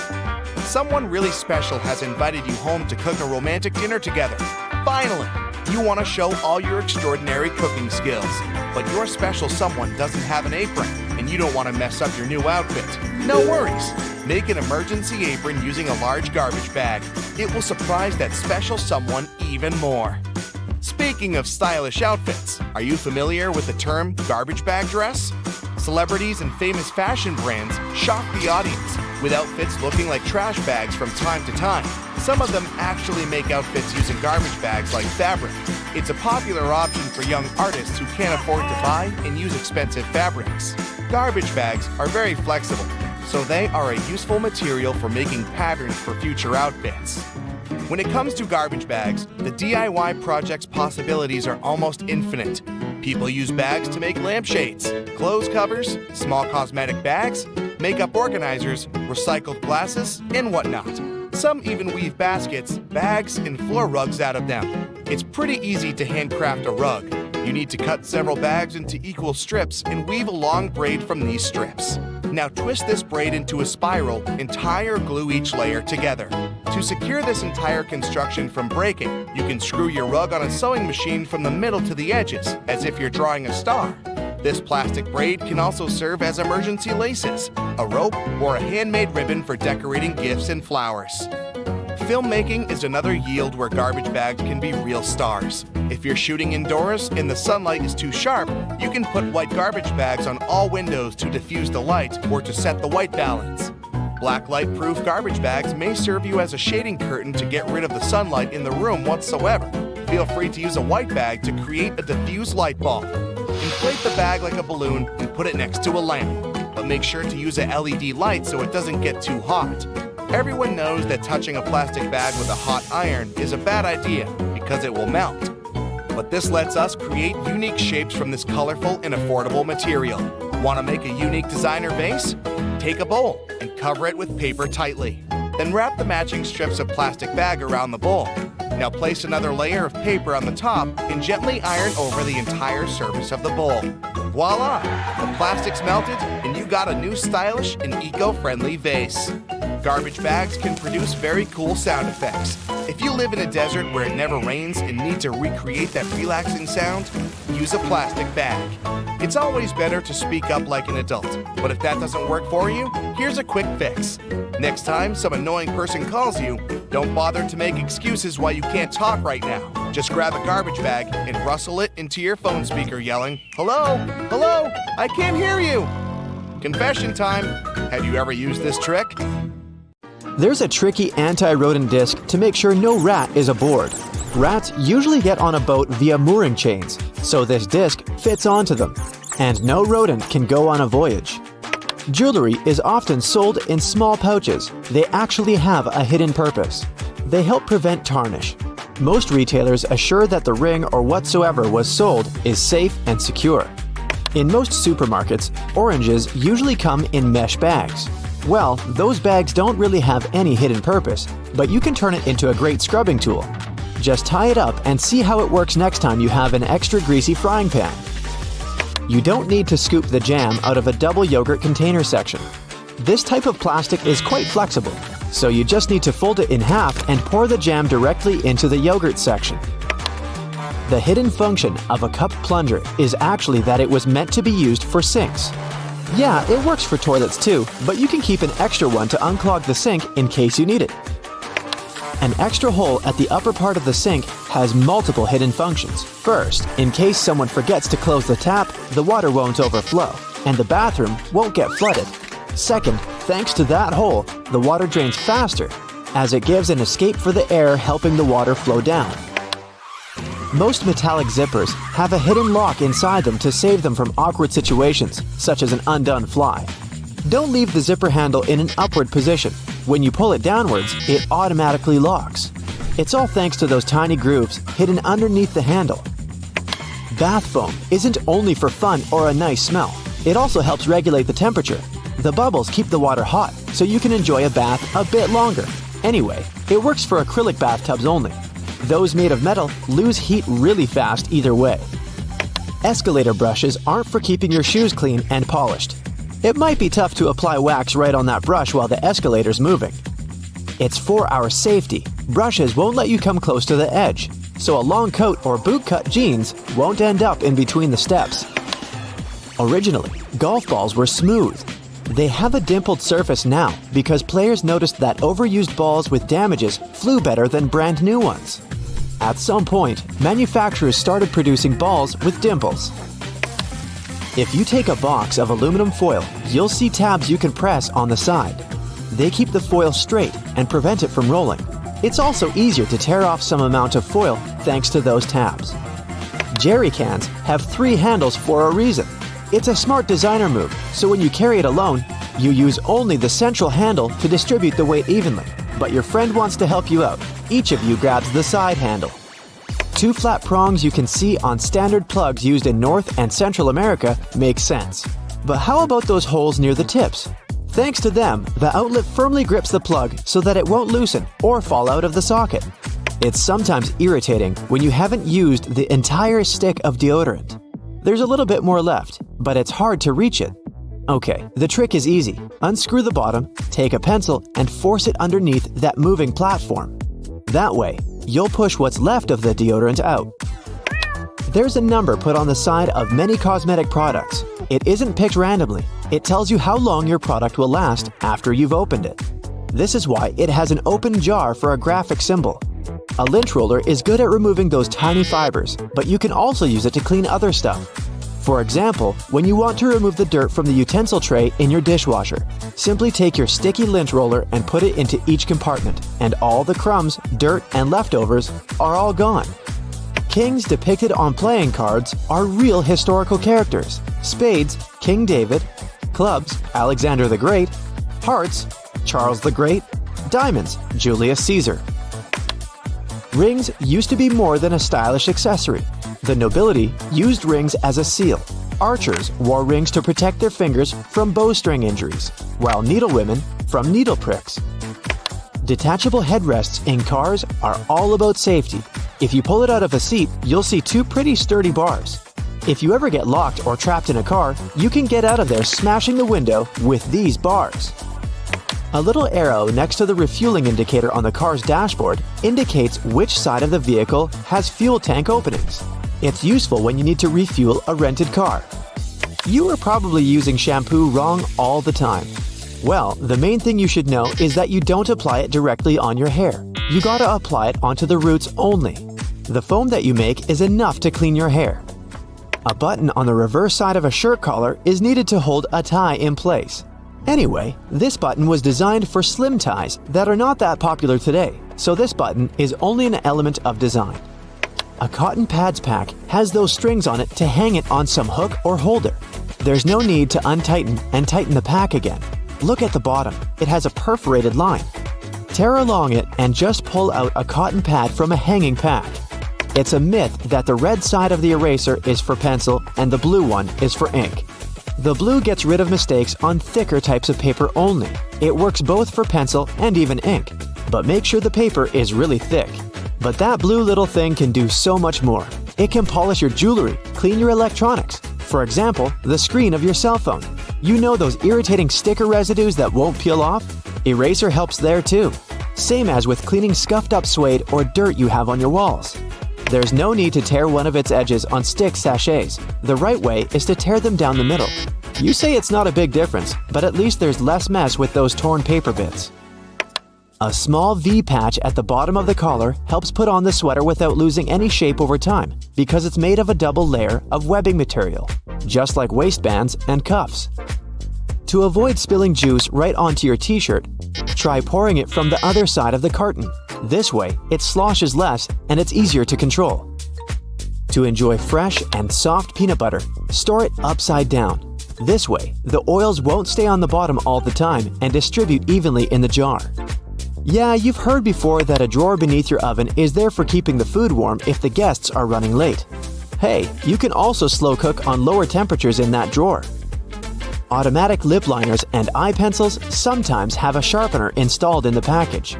Someone really special has invited you home to cook a romantic dinner together. Finally, you want to show all your extraordinary cooking skills, but your special someone doesn't have an apron, and you don't want to mess up your new outfit. No worries. Make an emergency apron using a large garbage bag. It will surprise that special someone even more. Speaking of stylish outfits, are you familiar with the term garbage bag dress? Celebrities and famous fashion brands shock the audience with outfits looking like trash bags from time to time. Some of them actually make outfits using garbage bags like fabric. It's a popular option for young artists who can't afford to buy and use expensive fabrics. Garbage bags are very flexible, so they are a useful material for making patterns for future outfits. When it comes to garbage bags, the DIY project's possibilities are almost infinite. People use bags to make lampshades, clothes covers, small cosmetic bags, makeup organizers, recycled glasses, and whatnot. Some even weave baskets, bags, and floor rugs out of them. It's pretty easy to handcraft a rug. You need to cut several bags into equal strips and weave a long braid from these strips. Now twist this braid into a spiral and tie or glue each layer together. To secure this entire construction from breaking, you can screw your rug on a sewing machine from the middle to the edges, as if you're drawing a star. This plastic braid can also serve as emergency laces, a rope, or a handmade ribbon for decorating gifts and flowers. Filmmaking is another yield where garbage bags can be real stars. If you're shooting indoors and the sunlight is too sharp, you can put white garbage bags on all windows to diffuse the light or to set the white balance. Blacklight-proof garbage bags may serve you as a shading curtain to get rid of the sunlight in the room whatsoever. Feel free to use a white bag to create a diffuse light bulb. Inflate the bag like a balloon and put it next to a lamp. But make sure to use a LED light so it doesn't get too hot. Everyone knows that touching a plastic bag with a hot iron is a bad idea because it will melt. But this lets us create unique shapes from this colorful and affordable material. Want to make a unique designer vase? Take a bowl and cover it with paper tightly. Then wrap the matching strips of plastic bag around the bowl. Now place another layer of paper on the top and gently iron over the entire surface of the bowl. Voila! The plastic's melted and you got a new stylish and eco-friendly vase. Garbage bags can produce very cool sound effects. If you live in a desert where it never rains and need to recreate that relaxing sound, use a plastic bag. It's always better to speak up like an adult, but if that doesn't work for you, here's a quick fix. Next time some annoying person calls you, don't bother to make excuses why you can't talk right now. Just grab a garbage bag and rustle it into your phone speaker yelling, "Hello? Hello? I can't hear you!" Confession time. Have you ever used this trick? There's a tricky anti-rodent disc to make sure no rat is aboard. Rats usually get on a boat via mooring chains, so this disc fits onto them, and no rodent can go on a voyage. Jewelry is often sold in small pouches. They actually have a hidden purpose. They help prevent tarnish. Most retailers assure that the ring or whatsoever was sold is safe and secure. In most supermarkets, oranges usually come in mesh bags. Well, those bags don't really have any hidden purpose, but you can turn it into a great scrubbing tool. Just tie it up and see how it works next time you have an extra greasy frying pan. You don't need to scoop the jam out of a double yogurt container section. This type of plastic is quite flexible, so you just need to fold it in half and pour the jam directly into the yogurt section. The hidden function of a cup plunger is actually that it was meant to be used for sinks. Yeah, it works for toilets too, but you can keep an extra one to unclog the sink in case you need it. An extra hole at the upper part of the sink has multiple hidden functions. First, in case someone forgets to close the tap, the water won't overflow, and the bathroom won't get flooded. Second, thanks to that hole, the water drains faster, as it gives an escape for the air, helping the water flow down. Most metallic zippers have a hidden lock inside them to save them from awkward situations, such as an undone fly. Don't leave the zipper handle in an upward position. When you pull it downwards, it automatically locks. It's all thanks to those tiny grooves hidden underneath the handle. Bath foam isn't only for fun or a nice smell. It also helps regulate the temperature. The bubbles keep the water hot, so you can enjoy a bath a bit longer. Anyway, it works for acrylic bathtubs only. Those made of metal lose heat really fast either way. Escalator brushes aren't for keeping your shoes clean and polished. It might be tough to apply wax right on that brush while the escalator's moving. It's for our safety. Brushes won't let you come close to the edge, so a long coat or bootcut jeans won't end up in between the steps. Originally, golf balls were smooth. They have a dimpled surface now because players noticed that overused balls with damages flew better than brand new ones. At some point, manufacturers started producing balls with dimples. If you take a box of aluminum foil, you'll see tabs you can press on the side. They keep the foil straight and prevent it from rolling. It's also easier to tear off some amount of foil thanks to those tabs. Jerry cans have 3 handles for a reason. It's a smart designer move, so when you carry it alone, you use only the central handle to distribute the weight evenly. But your friend wants to help you out. Each of you grabs the side handle. 2 flat prongs you can see on standard plugs used in North and Central America make sense. But how about those holes near the tips? Thanks to them, the outlet firmly grips the plug so that it won't loosen or fall out of the socket. It's sometimes irritating when you haven't used the entire stick of deodorant. There's a little bit more left, but it's hard to reach it. Okay, the trick is easy. Unscrew the bottom, take a pencil, and force it underneath that moving platform. That way, you'll push what's left of the deodorant out. There's a number put on the side of many cosmetic products. It isn't picked randomly. It tells you how long your product will last after you've opened it. This is why it has an open jar for a graphic symbol. A lint roller is good at removing those tiny fibers, but you can also use it to clean other stuff. For example, when you want to remove the dirt from the utensil tray in your dishwasher, simply take your sticky lint roller and put it into each compartment, and all the crumbs, dirt, and leftovers are all gone. Kings depicted on playing cards are real historical characters. Spades, King David. Clubs, Alexander the Great. Hearts, Charles the Great. Diamonds, Julius Caesar. Rings used to be more than a stylish accessory. The nobility used rings as a seal. Archers wore rings to protect their fingers from bowstring injuries, while needlewomen from needle pricks. Detachable headrests in cars are all about safety. If you pull it out of a seat, you'll see 2 pretty sturdy bars. If you ever get locked or trapped in a car, you can get out of there smashing the window with these bars. A little arrow next to the refueling indicator on the car's dashboard indicates which side of the vehicle has fuel tank openings. It's useful when you need to refuel a rented car. You are probably using shampoo wrong all the time. Well, the main thing you should know is that you don't apply it directly on your hair. You gotta apply it onto the roots only. The foam that you make is enough to clean your hair. A button on the reverse side of a shirt collar is needed to hold a tie in place. Anyway, this button was designed for slim ties that are not that popular today, so this button is only an element of design. A cotton pads pack has those strings on it to hang it on some hook or holder. There's no need to untighten and tighten the pack again. Look at the bottom, it has a perforated line. Tear along it and just pull out a cotton pad from a hanging pack. It's a myth that the red side of the eraser is for pencil and the blue one is for ink. The blue gets rid of mistakes on thicker types of paper only. It works both for pencil and even ink, but make sure the paper is really thick. But that blue little thing can do so much more. It can polish your jewelry, clean your electronics. For example, the screen of your cell phone. You know those irritating sticker residues that won't peel off? Eraser helps there too. Same as with cleaning scuffed up suede or dirt you have on your walls. There's no need to tear one of its edges on stick sachets. The right way is to tear them down the middle. You say it's not a big difference, but at least there's less mess with those torn paper bits. A small V patch at the bottom of the collar helps put on the sweater without losing any shape over time because it's made of a double layer of webbing material, just like waistbands and cuffs. To avoid spilling juice right onto your t-shirt, try pouring it from the other side of the carton. This way, it sloshes less and it's easier to control. To enjoy fresh and soft peanut butter, store it upside down. This way, the oils won't stay on the bottom all the time and distribute evenly in the jar. Yeah, you've heard before that a drawer beneath your oven is there for keeping the food warm if the guests are running late. Hey, you can also slow cook on lower temperatures in that drawer. Automatic lip liners and eye pencils sometimes have a sharpener installed in the package.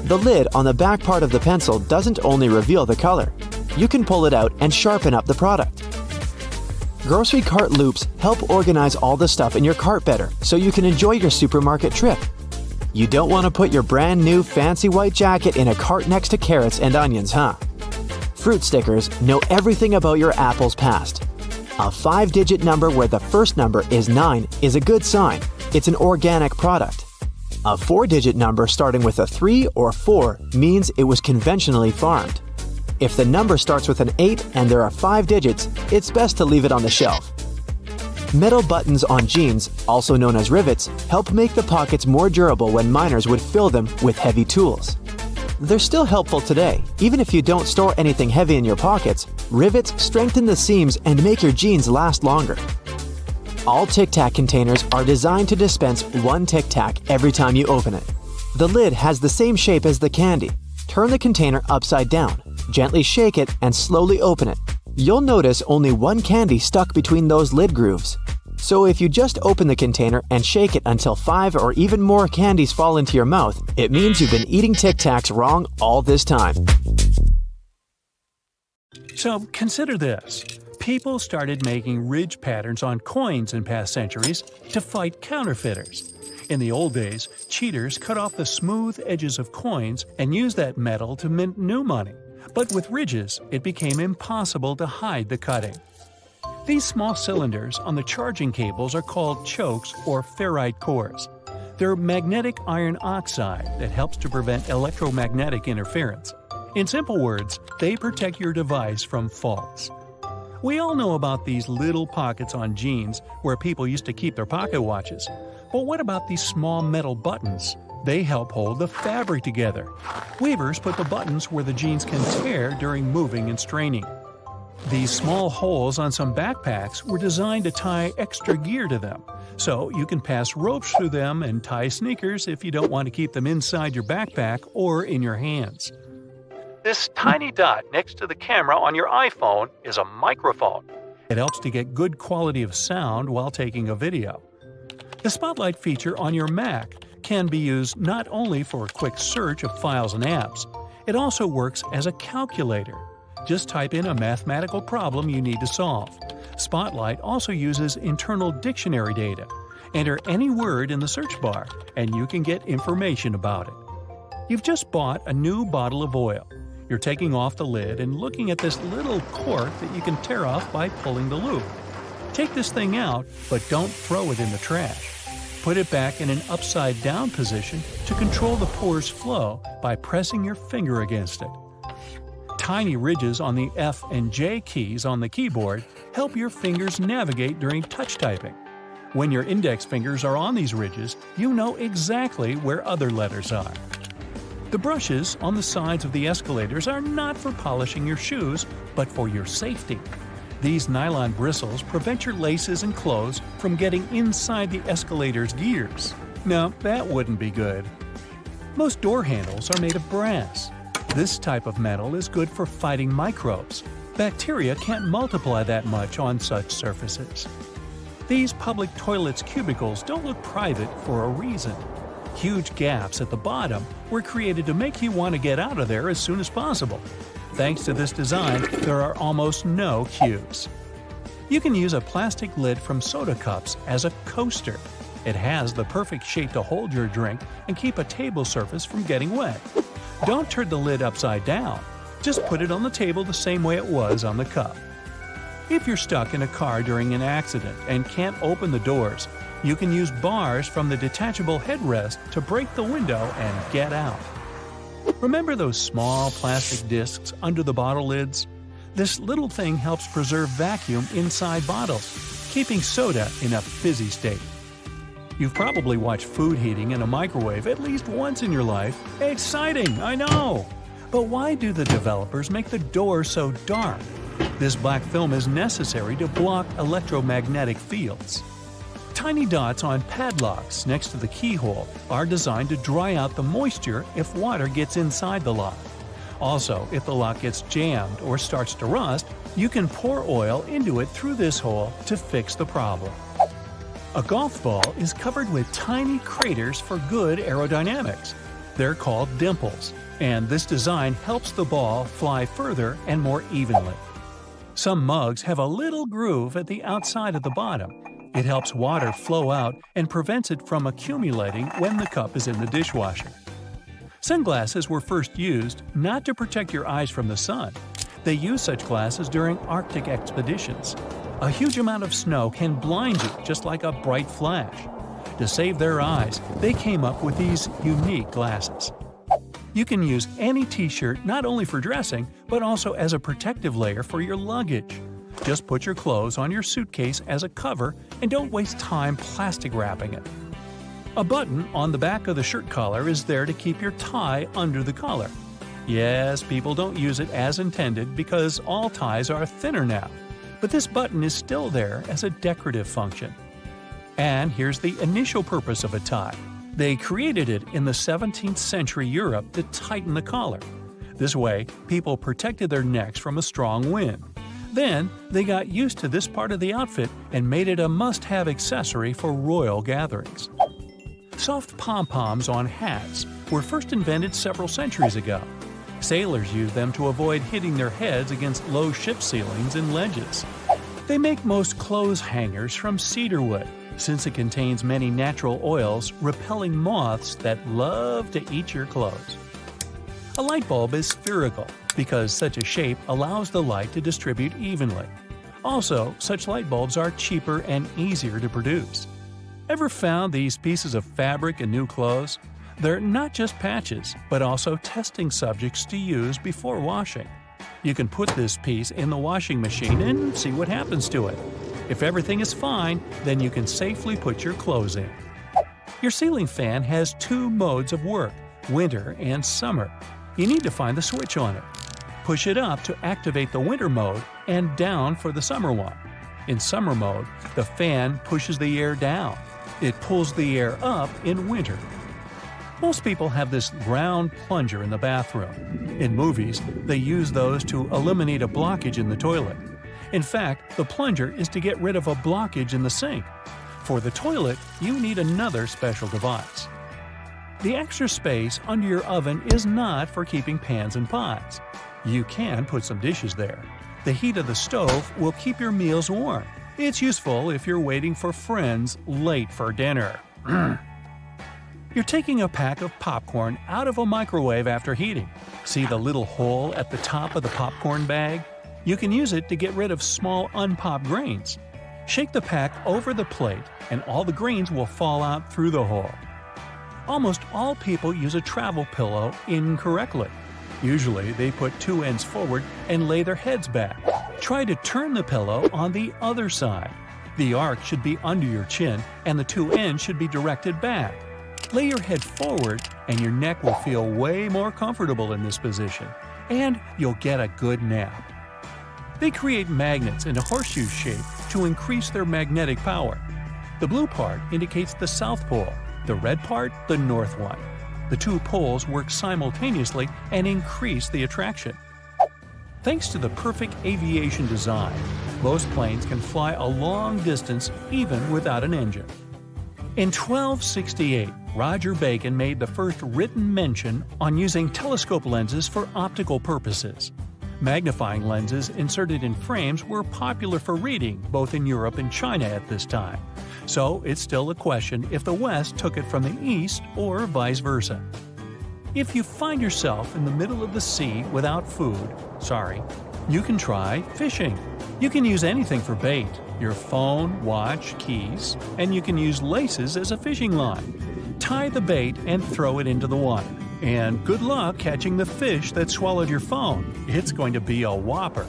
The lid on the back part of the pencil doesn't only reveal the color. You can pull it out and sharpen up the product. Grocery cart loops help organize all the stuff in your cart better so you can enjoy your supermarket trip. You don't want to put your brand new fancy white jacket in a cart next to carrots and onions, huh? Fruit stickers know everything about your apple's past. A 5-digit number where the first number is 9 is a good sign. It's an organic product. A 4-digit number starting with a 3 or 4 means it was conventionally farmed. If the number starts with an 8 and there are 5 digits, it's best to leave it on the shelf. Metal buttons on jeans, also known as rivets, help make the pockets more durable when miners would fill them with heavy tools. They're still helpful today. Even if you don't store anything heavy in your pockets, rivets strengthen the seams and make your jeans last longer. All Tic Tac containers are designed to dispense 1 Tic Tac every time you open it. The lid has the same shape as the candy. Turn the container upside down, gently shake it, and slowly open it. You'll notice only 1 candy stuck between those lid grooves. So if you just open the container and shake it until 5 or even more candies fall into your mouth, it means you've been eating Tic Tacs wrong all this time. So consider this. People started making ridge patterns on coins in past centuries to fight counterfeiters. In the old days, cheaters cut off the smooth edges of coins and used that metal to mint new money. But with ridges, it became impossible to hide the cutting. These small cylinders on the charging cables are called chokes or ferrite cores. They're magnetic iron oxide that helps to prevent electromagnetic interference. In simple words, they protect your device from faults. We all know about these little pockets on jeans where people used to keep their pocket watches. But what about these small metal buttons? They help hold the fabric together. Weavers put the buttons where the jeans can tear during moving and straining. These small holes on some backpacks were designed to tie extra gear to them, so you can pass ropes through them and tie sneakers if you don't want to keep them inside your backpack or in your hands. This tiny dot next to the camera on your iPhone is a microphone. It helps to get good quality of sound while taking a video. The Spotlight feature on your Mac can be used not only for a quick search of files and apps, it also works as a calculator. Just type in a mathematical problem you need to solve. Spotlight also uses internal dictionary data. Enter any word in the search bar, and you can get information about it. You've just bought a new bottle of oil. You're taking off the lid and looking at this little cork that you can tear off by pulling the loop. Take this thing out, but don't throw it in the trash. Put it back in an upside-down position to control the pour's flow by pressing your finger against it. Tiny ridges on the F and J keys on the keyboard help your fingers navigate during touch typing. When your index fingers are on these ridges, you know exactly where other letters are. The brushes on the sides of the escalators are not for polishing your shoes, but for your safety. These nylon bristles prevent your laces and clothes from getting inside the escalator's gears. No, that wouldn't be good. Most door handles are made of brass. This type of metal is good for fighting microbes. Bacteria can't multiply that much on such surfaces. These public toilets' cubicles don't look private for a reason. Huge gaps at the bottom were created to make you want to get out of there as soon as possible. Thanks to this design, there are almost no queues. You can use a plastic lid from soda cups as a coaster. It has the perfect shape to hold your drink and keep a table surface from getting wet. Don't turn the lid upside down. Just put it on the table the same way it was on the cup. If you're stuck in a car during an accident and can't open the doors, you can use bars from the detachable headrest to break the window and get out. Remember those small plastic discs under the bottle lids? This little thing helps preserve vacuum inside bottles, keeping soda in a fizzy state. You've probably watched food heating in a microwave at least once in your life. Exciting, I know! But why do the developers make the door so dark? This black film is necessary to block electromagnetic fields. Tiny dots on padlocks next to the keyhole are designed to dry out the moisture if water gets inside the lock. Also, if the lock gets jammed or starts to rust, you can pour oil into it through this hole to fix the problem. A golf ball is covered with tiny craters for good aerodynamics. They're called dimples, and this design helps the ball fly further and more evenly. Some mugs have a little groove at the outside of the bottom. It helps water flow out and prevents it from accumulating when the cup is in the dishwasher. Sunglasses were first used not to protect your eyes from the sun. They used such glasses during Arctic expeditions. A huge amount of snow can blind you just like a bright flash. To save their eyes, they came up with these unique glasses. You can use any t-shirt not only for dressing, but also as a protective layer for your luggage. Just put your clothes on your suitcase as a cover and don't waste time plastic wrapping it. A button on the back of the shirt collar is there to keep your tie under the collar. Yes, people don't use it as intended because all ties are thinner now, but this button is still there as a decorative function. And here's the initial purpose of a tie. They created it in the 17th century Europe to tighten the collar. This way, people protected their necks from a strong wind. Then, they got used to this part of the outfit and made it a must-have accessory for royal gatherings. Soft pom-poms on hats were first invented several centuries ago. Sailors used them to avoid hitting their heads against low ship ceilings and ledges. They make most clothes hangers from cedar wood, since it contains many natural oils repelling moths that love to eat your clothes. A light bulb is spherical because such a shape allows the light to distribute evenly. Also, such light bulbs are cheaper and easier to produce. Ever found these pieces of fabric in new clothes? They're not just patches, but also testing subjects to use before washing. You can put this piece in the washing machine and see what happens to it. If everything is fine, then you can safely put your clothes in. Your ceiling fan has two modes of work, winter and summer. You need to find the switch on it. Push it up to activate the winter mode and down for the summer one. In summer mode, the fan pushes the air down. It pulls the air up in winter. Most people have this round plunger in the bathroom. In movies, they use those to eliminate a blockage in the toilet. In fact, the plunger is to get rid of a blockage in the sink. For the toilet, you need another special device. The extra space under your oven is not for keeping pans and pots. You can put some dishes there. The heat of the stove will keep your meals warm. It's useful if you're waiting for friends late for dinner. You're taking a pack of popcorn out of a microwave after heating. See the little hole at the top of the popcorn bag? You can use it to get rid of small unpopped grains. Shake the pack over the plate and all the grains will fall out through the hole. Almost all people use a travel pillow incorrectly. Usually they put two ends forward and lay their heads back. Try to turn the pillow on the other side. The arc should be under your chin and the two ends should be directed back. Lay your head forward and your neck will feel way more comfortable in this position, and you'll get a good nap. They create magnets in a horseshoe shape to increase their magnetic power. The blue part indicates the south pole, the red part the north one. The two poles work simultaneously and increase the attraction. Thanks to the perfect aviation design, most planes can fly a long distance even without an engine. In 1268, Roger Bacon made the first written mention on using telescope lenses for optical purposes. Magnifying lenses inserted in frames were popular for reading both in Europe and China at this time, so it's still a question if the West took it from the East or vice versa. If you find yourself in the middle of the sea without food, you can try fishing. You can use anything for bait, your phone, watch, keys, and you can use laces as a fishing line. Tie the bait and throw it into the water. And good luck catching the fish that swallowed your phone. It's going to be a whopper.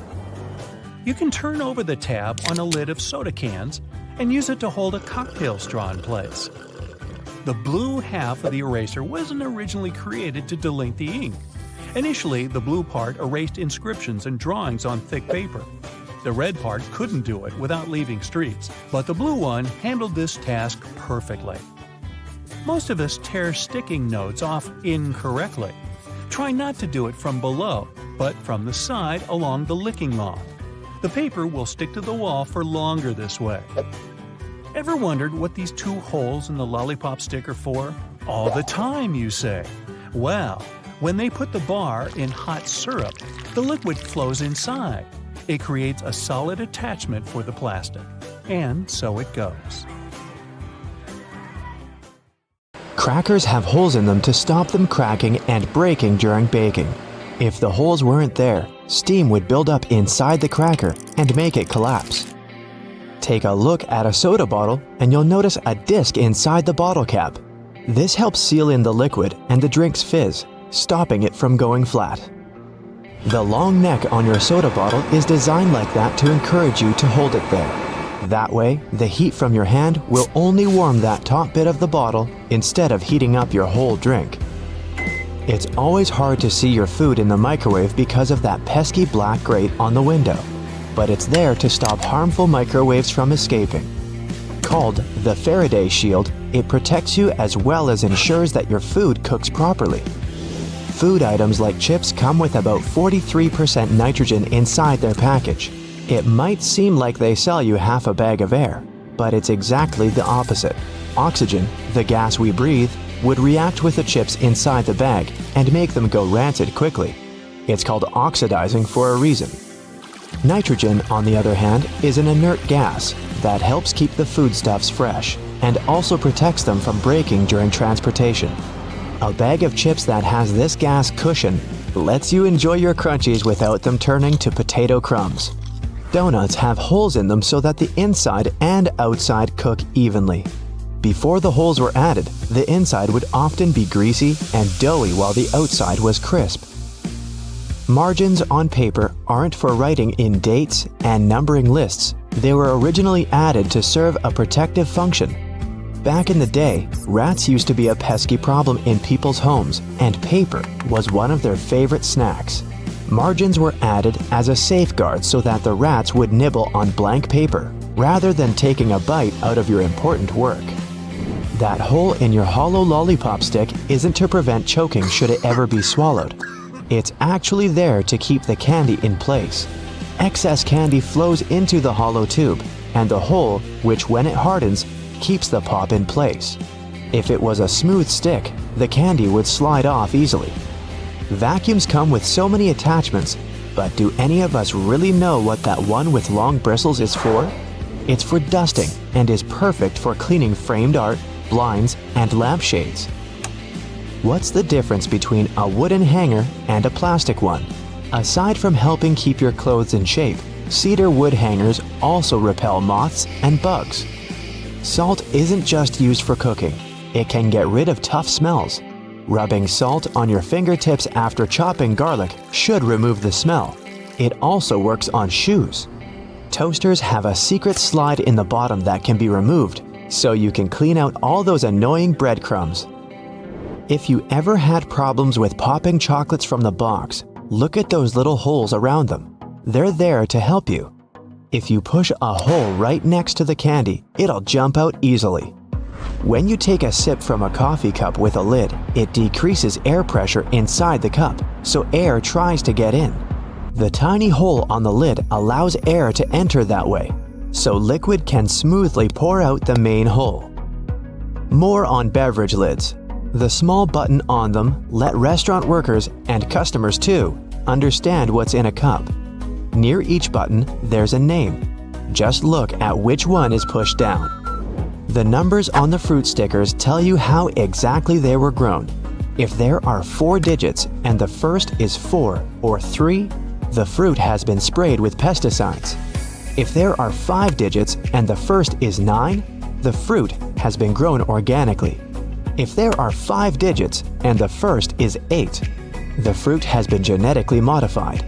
You can turn over the tab on a lid of soda cans and use it to hold a cocktail straw in place. The blue half of the eraser wasn't originally created to delink the ink. Initially, the blue part erased inscriptions and drawings on thick paper. The red part couldn't do it without leaving streaks, but the blue one handled this task perfectly. Most of us tear sticking notes off incorrectly. Try not to do it from below, but from the side along the licking log. The paper will stick to the wall for longer this way. Ever wondered what these two holes in the lollipop stick are for? All the time, you say. Well, when they put the bar in hot syrup, the liquid flows inside. It creates a solid attachment for the plastic. And so it goes. Crackers have holes in them to stop them cracking and breaking during baking. If the holes weren't there, steam would build up inside the cracker and make it collapse. Take a look at a soda bottle and you'll notice a disc inside the bottle cap. This helps seal in the liquid and the drink's fizz, stopping it from going flat. The long neck on your soda bottle is designed like that to encourage you to hold it there. That way, the heat from your hand will only warm that top bit of the bottle instead of heating up your whole drink. It's always hard to see your food in the microwave because of that pesky black grate on the window, but it's there to stop harmful microwaves from escaping. Called the Faraday shield, it protects you as well as ensures that your food cooks properly. Food items like chips come with about 43% nitrogen inside their package. It might seem like they sell you half a bag of air, but it's exactly the opposite. Oxygen, the gas we breathe, would react with the chips inside the bag and make them go rancid quickly. It's called oxidizing for a reason. Nitrogen, on the other hand, is an inert gas that helps keep the foodstuffs fresh and also protects them from breaking during transportation. A bag of chips that has this gas cushion lets you enjoy your crunchies without them turning to potato crumbs. Donuts have holes in them so that the inside and outside cook evenly. Before the holes were added, the inside would often be greasy and doughy while the outside was crisp. Margins on paper aren't for writing in dates and numbering lists. They were originally added to serve a protective function. Back in the day, rats used to be a pesky problem in people's homes, and paper was one of their favorite snacks. Margins were added as a safeguard so that the rats would nibble on blank paper, rather than taking a bite out of your important work. That hole in your hollow lollipop stick isn't to prevent choking should it ever be swallowed. It's actually there to keep the candy in place. Excess candy flows into the hollow tube, and the hole, which when it hardens, keeps the pop in place. If it was a smooth stick, the candy would slide off easily. Vacuums come with so many attachments, but do any of us really know what that one with long bristles is for? It's for dusting and is perfect for cleaning framed art, blinds, and lampshades. What's the difference between a wooden hanger and a plastic one? Aside from helping keep your clothes in shape, cedar wood hangers also repel moths and bugs. Salt isn't just used for cooking. It can get rid of tough smells. Rubbing salt on your fingertips after chopping garlic should remove the smell. It also works on shoes. Toasters have a secret slide in the bottom that can be removed, so you can clean out all those annoying breadcrumbs. If you ever had problems with popping chocolates from the box, look at those little holes around them. They're there to help you. If you push a hole right next to the candy, it'll jump out easily. When you take a sip from a coffee cup with a lid, it decreases air pressure inside the cup, so air tries to get in. The tiny hole on the lid allows air to enter that way, so liquid can smoothly pour out the main hole. More on beverage lids. The small button on them let restaurant workers, and customers too, understand what's in a cup. Near each button, there's a name. Just look at which one is pushed down. The numbers on the fruit stickers tell you how exactly they were grown. If there are 4 digits and the first is 4 or 3, the fruit has been sprayed with pesticides. If there are 5 digits and the first is 9, the fruit has been grown organically. If there are 5 digits and the first is 8, the fruit has been genetically modified.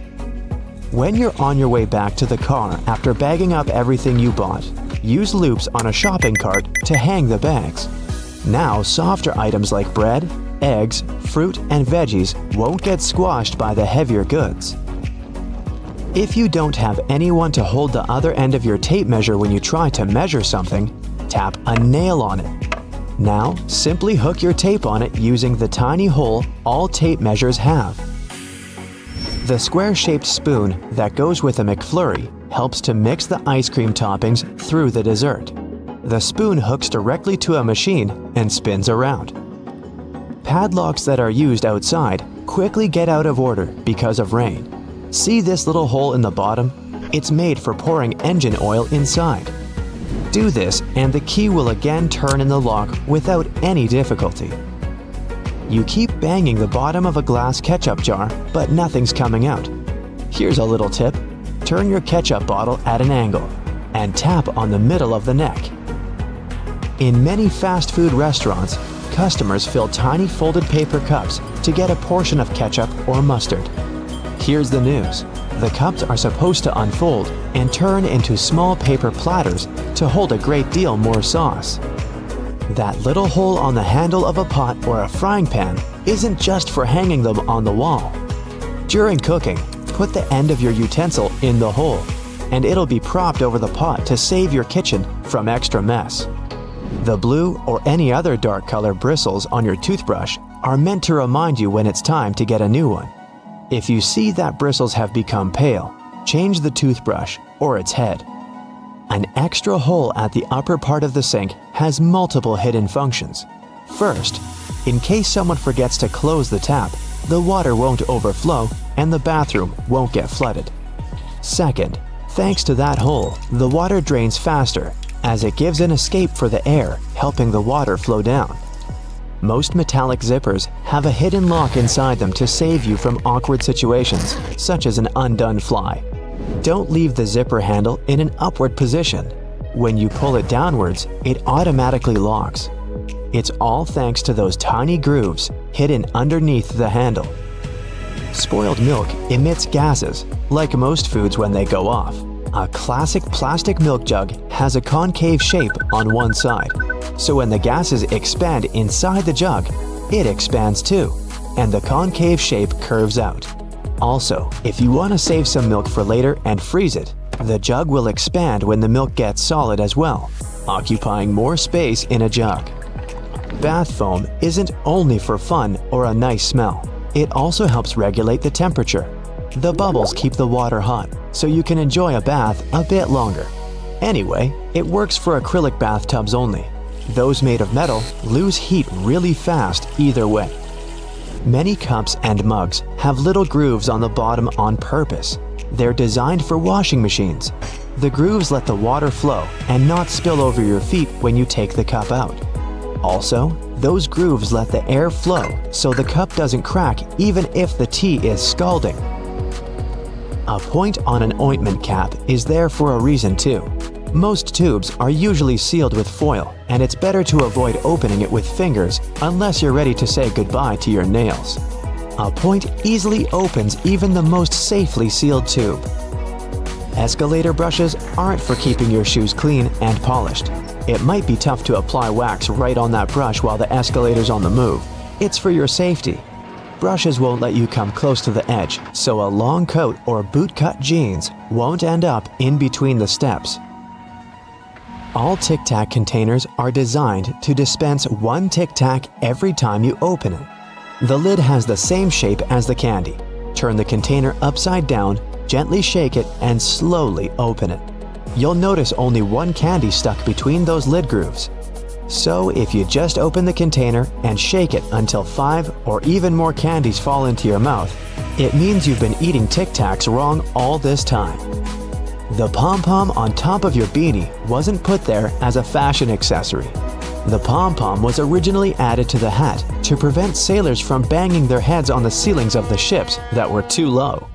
When you're on your way back to the car after bagging up everything you bought, use loops on a shopping cart to hang the bags. Now, softer items like bread, eggs, fruit, and veggies won't get squashed by the heavier goods. If you don't have anyone to hold the other end of your tape measure when you try to measure something, tap a nail on it. Now, simply hook your tape on it using the tiny hole all tape measures have. The square-shaped spoon that goes with a McFlurry helps to mix the ice cream toppings through the dessert. The spoon hooks directly to a machine and spins around. Padlocks that are used outside quickly get out of order because of rain. See this little hole in the bottom? It's made for pouring engine oil inside. Do this and the key will again turn in the lock without any difficulty. You keep banging the bottom of a glass ketchup jar, but nothing's coming out. Here's a little tip. Turn your ketchup bottle at an angle and tap on the middle of the neck. In many fast food restaurants, customers fill tiny folded paper cups to get a portion of ketchup or mustard. Here's the news. The cups are supposed to unfold and turn into small paper platters to hold a great deal more sauce. That little hole on the handle of a pot or a frying pan isn't just for hanging them on the wall. During cooking, put the end of your utensil in the hole, and it'll be propped over the pot to save your kitchen from extra mess. The blue or any other dark color bristles on your toothbrush are meant to remind you when it's time to get a new one. If you see that bristles have become pale, change the toothbrush or its head. An extra hole at the upper part of the sink has multiple hidden functions. First, in case someone forgets to close the tap, the water won't overflow and the bathroom won't get flooded. Second, thanks to that hole, the water drains faster as it gives an escape for the air, helping the water flow down. Most metallic zippers have a hidden lock inside them to save you from awkward situations, such as an undone fly. Don't leave the zipper handle in an upward position. When you pull it downwards, it automatically locks. It's all thanks to those tiny grooves hidden underneath the handle. Spoiled milk emits gases, like most foods when they go off. A classic plastic milk jug has a concave shape on one side, so when the gases expand inside the jug, it expands too, and the concave shape curves out. Also, if you want to save some milk for later and freeze it, the jug will expand when the milk gets solid as well, occupying more space in a jug. Bath foam isn't only for fun or a nice smell. It also helps regulate the temperature. The bubbles keep the water hot, so you can enjoy a bath a bit longer. Anyway, it works for acrylic bathtubs only. Those made of metal lose heat really fast either way. Many cups and mugs have little grooves on the bottom on purpose. They're designed for washing machines. The grooves let the water flow and not spill over your feet when you take the cup out. Also, those grooves let the air flow so the cup doesn't crack even if the tea is scalding. A point on an ointment cap is there for a reason too. Most tubes are usually sealed with foil, and it's better to avoid opening it with fingers unless you're ready to say goodbye to your nails. A point easily opens even the most safely sealed tube. Escalator brushes aren't for keeping your shoes clean and polished. It might be tough to apply wax right on that brush while the escalator's on the move. It's for your safety. Brushes won't let you come close to the edge, so a long coat or bootcut jeans won't end up in between the steps. All Tic Tac containers are designed to dispense one Tic Tac every time you open it. The lid has the same shape as the candy. Turn the container upside down, gently shake it, and slowly open it. You'll notice only one candy stuck between those lid grooves. So if you just open the container and shake it until 5 or even more candies fall into your mouth, it means you've been eating Tic Tacs wrong all this time. The pom-pom on top of your beanie wasn't put there as a fashion accessory. The pom-pom was originally added to the hat to prevent sailors from banging their heads on the ceilings of the ships that were too low.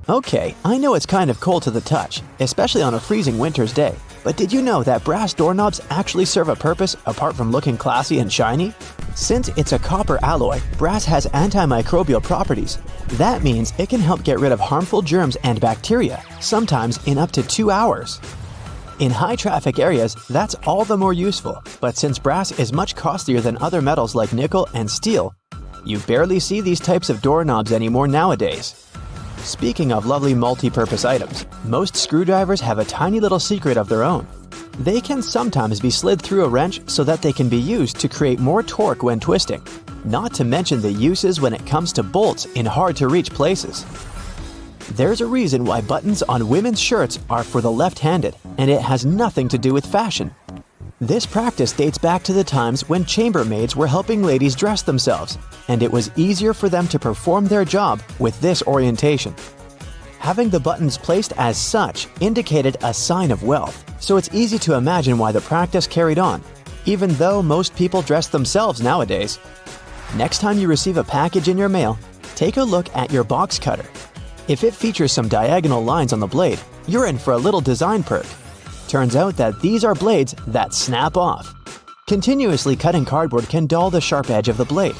Okay, I know it's kind of cold to the touch, especially on a freezing winter's day, but did you know that brass doorknobs actually serve a purpose apart from looking classy and shiny? Since it's a copper alloy, brass has antimicrobial properties. That means it can help get rid of harmful germs and bacteria, sometimes in up to 2 hours. In high-traffic areas, that's all the more useful, but since brass is much costlier than other metals like nickel and steel, you barely see these types of doorknobs anymore nowadays. Speaking of lovely multi-purpose items, most screwdrivers have a tiny little secret of their own. They can sometimes be slid through a wrench so that they can be used to create more torque when twisting, not to mention the uses when it comes to bolts in hard-to-reach places. There's a reason why buttons on women's shirts are for the left-handed, and it has nothing to do with fashion. This practice dates back to the times when chambermaids were helping ladies dress themselves, and it was easier for them to perform their job with this orientation. Having the buttons placed as such indicated a sign of wealth, so it's easy to imagine why the practice carried on, even though most people dress themselves nowadays. Next time you receive a package in your mail, take a look at your box cutter. If it features some diagonal lines on the blade, you're in for a little design perk. Turns out that these are blades that snap off. Continuously cutting cardboard can dull the sharp edge of the blade.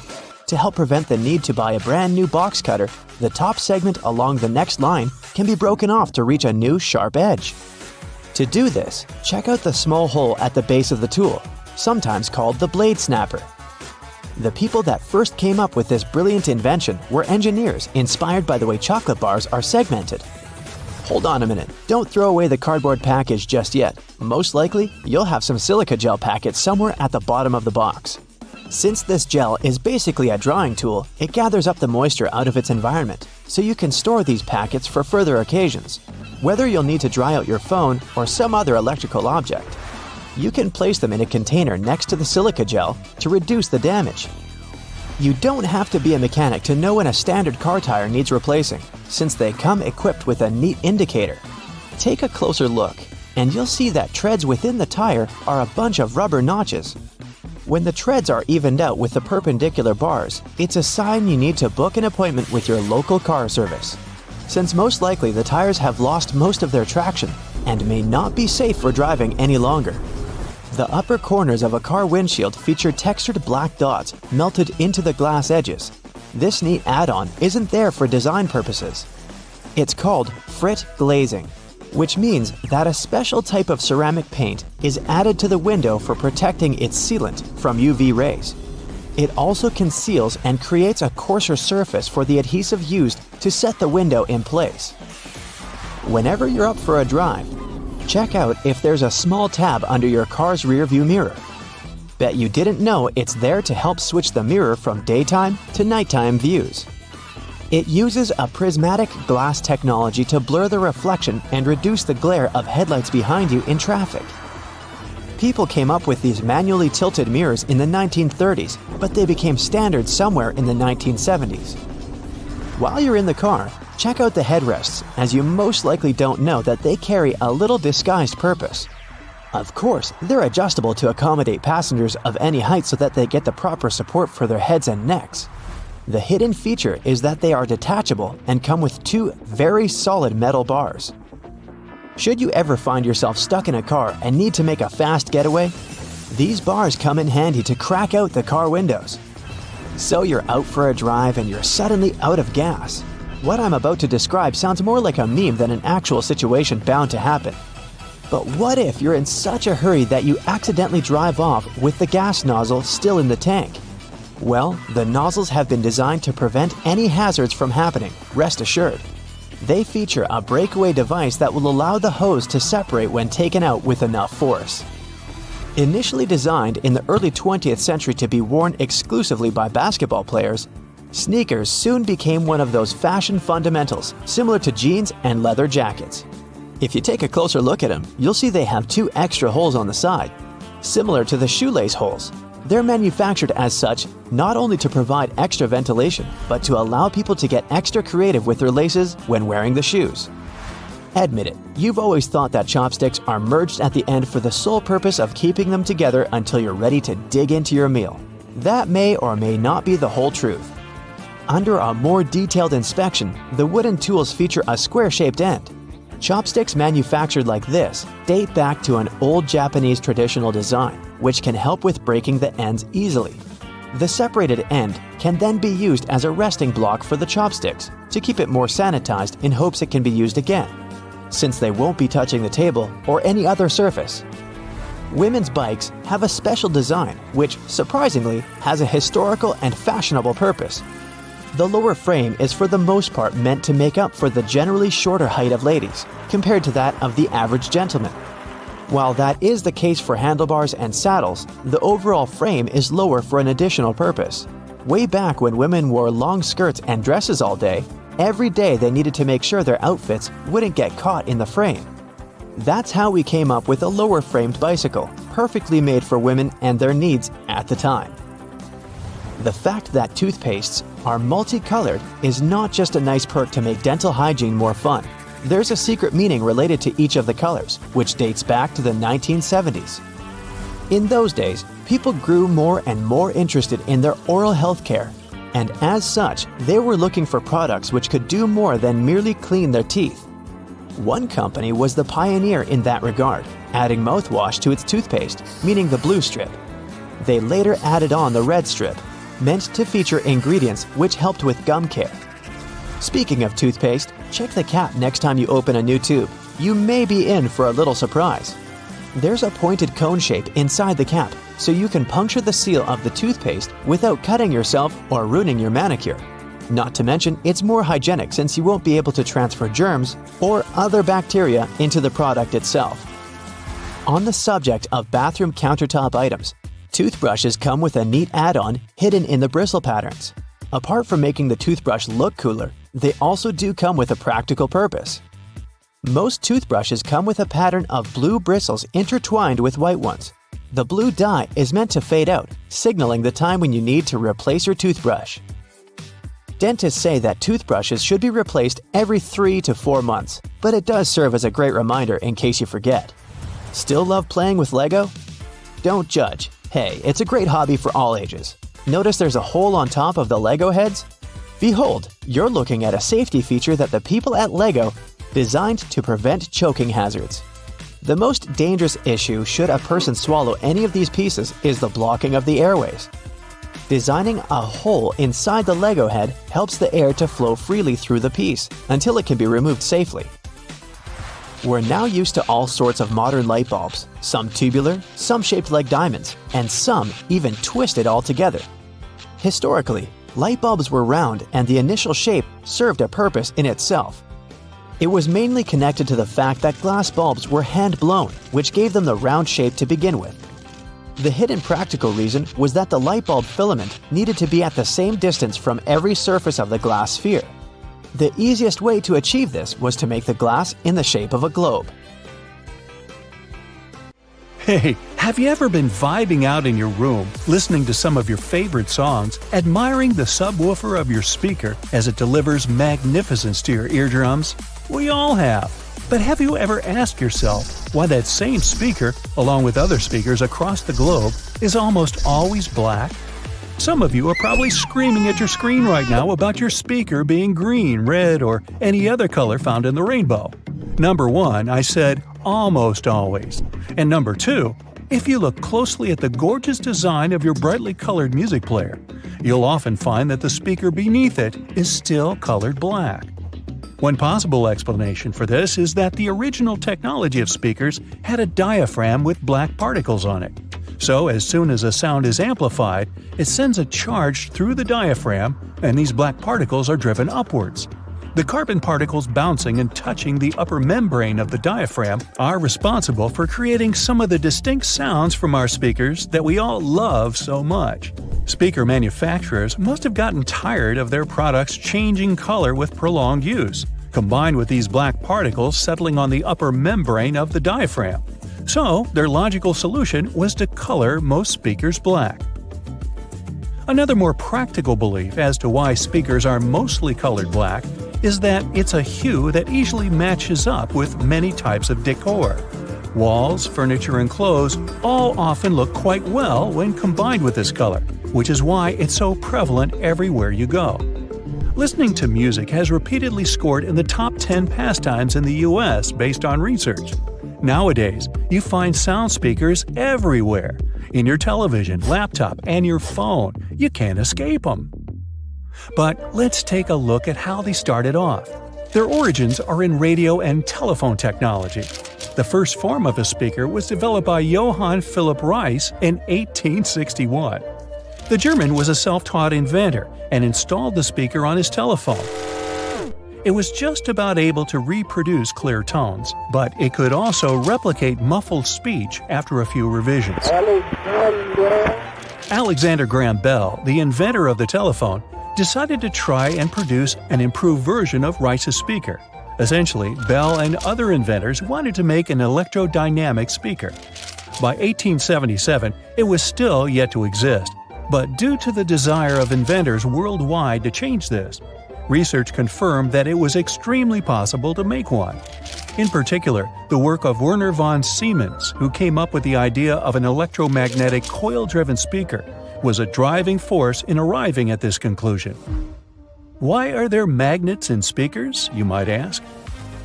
To help prevent the need to buy a brand new box cutter, the top segment along the next line can be broken off to reach a new sharp edge. To do this, check out the small hole at the base of the tool, sometimes called the blade snapper. The people that first came up with this brilliant invention were engineers inspired by the way chocolate bars are segmented. Hold on a minute, don't throw away the cardboard package just yet. Most likely, you'll have some silica gel packets somewhere at the bottom of the box. Since this gel is basically a drawing tool, it gathers up the moisture out of its environment, so you can store these packets for further occasions. Whether you'll need to dry out your phone or some other electrical object, you can place them in a container next to the silica gel to reduce the damage. You don't have to be a mechanic to know when a standard car tire needs replacing, since they come equipped with a neat indicator. Take a closer look, and you'll see that treads within the tire are a bunch of rubber notches. When the treads are evened out with the perpendicular bars, it's a sign you need to book an appointment with your local car service, since most likely the tires have lost most of their traction and may not be safe for driving any longer. The upper corners of a car windshield feature textured black dots melted into the glass edges. This neat add-on isn't there for design purposes. It's called frit glazing, which means that a special type of ceramic paint is added to the window for protecting its sealant from UV rays. It also conceals and creates a coarser surface for the adhesive used to set the window in place. Whenever you're up for a drive, check out if there's a small tab under your car's rearview mirror. Bet you didn't know it's there to help switch the mirror from daytime to nighttime views. It uses a prismatic glass technology to blur the reflection and reduce the glare of headlights behind you in traffic. People came up with these manually tilted mirrors in the 1930s, but they became standard somewhere in the 1970s. While you're in the car, Check out the headrests, as you most likely don't know that they carry a little disguised purpose. Of course, they're adjustable to accommodate passengers of any height so that they get the proper support for their heads and necks. The hidden feature is that they are detachable and come with two very solid metal bars. Should you ever find yourself stuck in a car and need to make a fast getaway, these bars come in handy to crack out the car windows. So you're out for a drive and you're suddenly out of gas. What I'm about to describe sounds more like a meme than an actual situation bound to happen. But what if you're in such a hurry that you accidentally drive off with the gas nozzle still in the tank? Well, the nozzles have been designed to prevent any hazards from happening, rest assured. They feature a breakaway device that will allow the hose to separate when taken out with enough force. Initially designed in the early 20th century to be worn exclusively by basketball players, sneakers soon became one of those fashion fundamentals, similar to jeans and leather jackets. If you take a closer look at them, you'll see they have two extra holes on the side, similar to the shoelace holes. They're manufactured as such not only to provide extra ventilation, but to allow people to get extra creative with their laces when wearing the shoes. Admit it, you've always thought that chopsticks are merged at the end for the sole purpose of keeping them together until you're ready to dig into your meal. That may or may not be the whole truth. Under a more detailed inspection, the wooden tools feature a square-shaped end. Chopsticks manufactured like this date back to an old Japanese traditional design, which can help with breaking the ends easily. The separated end can then be used as a resting block for the chopsticks to keep it more sanitized in hopes it can be used again, since they won't be touching the table or any other surface. Women's bikes have a special design which, surprisingly, has a historical and fashionable purpose. The lower frame is for the most part meant to make up for the generally shorter height of ladies, compared to that of the average gentleman. While that is the case for handlebars and saddles, the overall frame is lower for an additional purpose. Way back when women wore long skirts and dresses all day, every day they needed to make sure their outfits wouldn't get caught in the frame. That's how we came up with a lower framed bicycle, perfectly made for women and their needs at the time. The fact that toothpastes are multicolored is not just a nice perk to make dental hygiene more fun. There's a secret meaning related to each of the colors, which dates back to the 1970s. In those days, people grew more and more interested in their oral health care, and as such, they were looking for products which could do more than merely clean their teeth. One company was the pioneer in that regard, adding mouthwash to its toothpaste, meaning the blue strip. They later added on the red strip, meant to feature ingredients which helped with gum care. Speaking of toothpaste, check the cap next time you open a new tube. You may be in for a little surprise. There's a pointed cone shape inside the cap, so you can puncture the seal of the toothpaste without cutting yourself or ruining your manicure. Not to mention, it's more hygienic since you won't be able to transfer germs or other bacteria into the product itself. On the subject of bathroom countertop items, toothbrushes come with a neat add-on hidden in the bristle patterns. Apart from making the toothbrush look cooler, they also do come with a practical purpose. Most toothbrushes come with a pattern of blue bristles intertwined with white ones. The blue dye is meant to fade out, signaling the time when you need to replace your toothbrush. Dentists say that toothbrushes should be replaced every 3 to 4 months, but it does serve as a great reminder in case you forget. Still love playing with Lego? Don't judge. Hey, it's a great hobby for all ages. Notice there's a hole on top of the Lego heads? Behold, you're looking at a safety feature that the people at Lego designed to prevent choking hazards. The most dangerous issue should a person swallow any of these pieces is the blocking of the airways. Designing a hole inside the Lego head helps the air to flow freely through the piece until it can be removed safely. We're now used to all sorts of modern light bulbs, some tubular, some shaped like diamonds, and some even twisted altogether. Historically, light bulbs were round and the initial shape served a purpose in itself. It was mainly connected to the fact that glass bulbs were hand-blown, which gave them the round shape to begin with. The hidden practical reason was that the light bulb filament needed to be at the same distance from every surface of the glass sphere. The easiest way to achieve this was to make the glass in the shape of a globe. Hey, Have you ever been vibing out in your room, listening to some of your favorite songs, admiring the subwoofer of your speaker as it delivers magnificence to your eardrums? We all have. But have you ever asked yourself why that same speaker, along with other speakers across the globe, is almost always black? Some of you are probably screaming at your screen right now about your speaker being green, red, or any other color found in the rainbow. Number 1, I said almost always. And number 2, if you look closely at the gorgeous design of your brightly colored music player, you'll often find that the speaker beneath it is still colored black. One possible explanation for this is that the original technology of speakers had a diaphragm with black particles on it. So as soon as a sound is amplified, it sends a charge through the diaphragm, and these black particles are driven upwards. The carbon particles bouncing and touching the upper membrane of the diaphragm are responsible for creating some of the distinct sounds from our speakers that we all love so much. Speaker manufacturers must have gotten tired of their products changing color with prolonged use, combined with these black particles settling on the upper membrane of the diaphragm. So, their logical solution was to color most speakers black. Another more practical belief as to why speakers are mostly colored black is that it's a hue that easily matches up with many types of decor. Walls, furniture, and clothes all often look quite well when combined with this color, which is why it's so prevalent everywhere you go. Listening to music has repeatedly scored in the top 10 pastimes in the US based on research. Nowadays, you find sound speakers everywhere. In your television, laptop, and your phone. You can't escape them. But let's take a look at how they started off. Their origins are in radio and telephone technology. The first form of a speaker was developed by Johann Philipp Reis in 1861. The German was a self-taught inventor and installed the speaker on his telephone. It was just about able to reproduce clear tones, but it could also replicate muffled speech after a few revisions. Alexander Graham Bell, the inventor of the telephone, decided to try and produce an improved version of Reis's speaker. Essentially, Bell and other inventors wanted to make an electrodynamic speaker. By 1877, it was still yet to exist, but due to the desire of inventors worldwide to change this, research confirmed that it was extremely possible to make one. In particular, the work of Werner von Siemens, who came up with the idea of an electromagnetic coil-driven speaker, was a driving force in arriving at this conclusion. Why are there magnets in speakers, you might ask?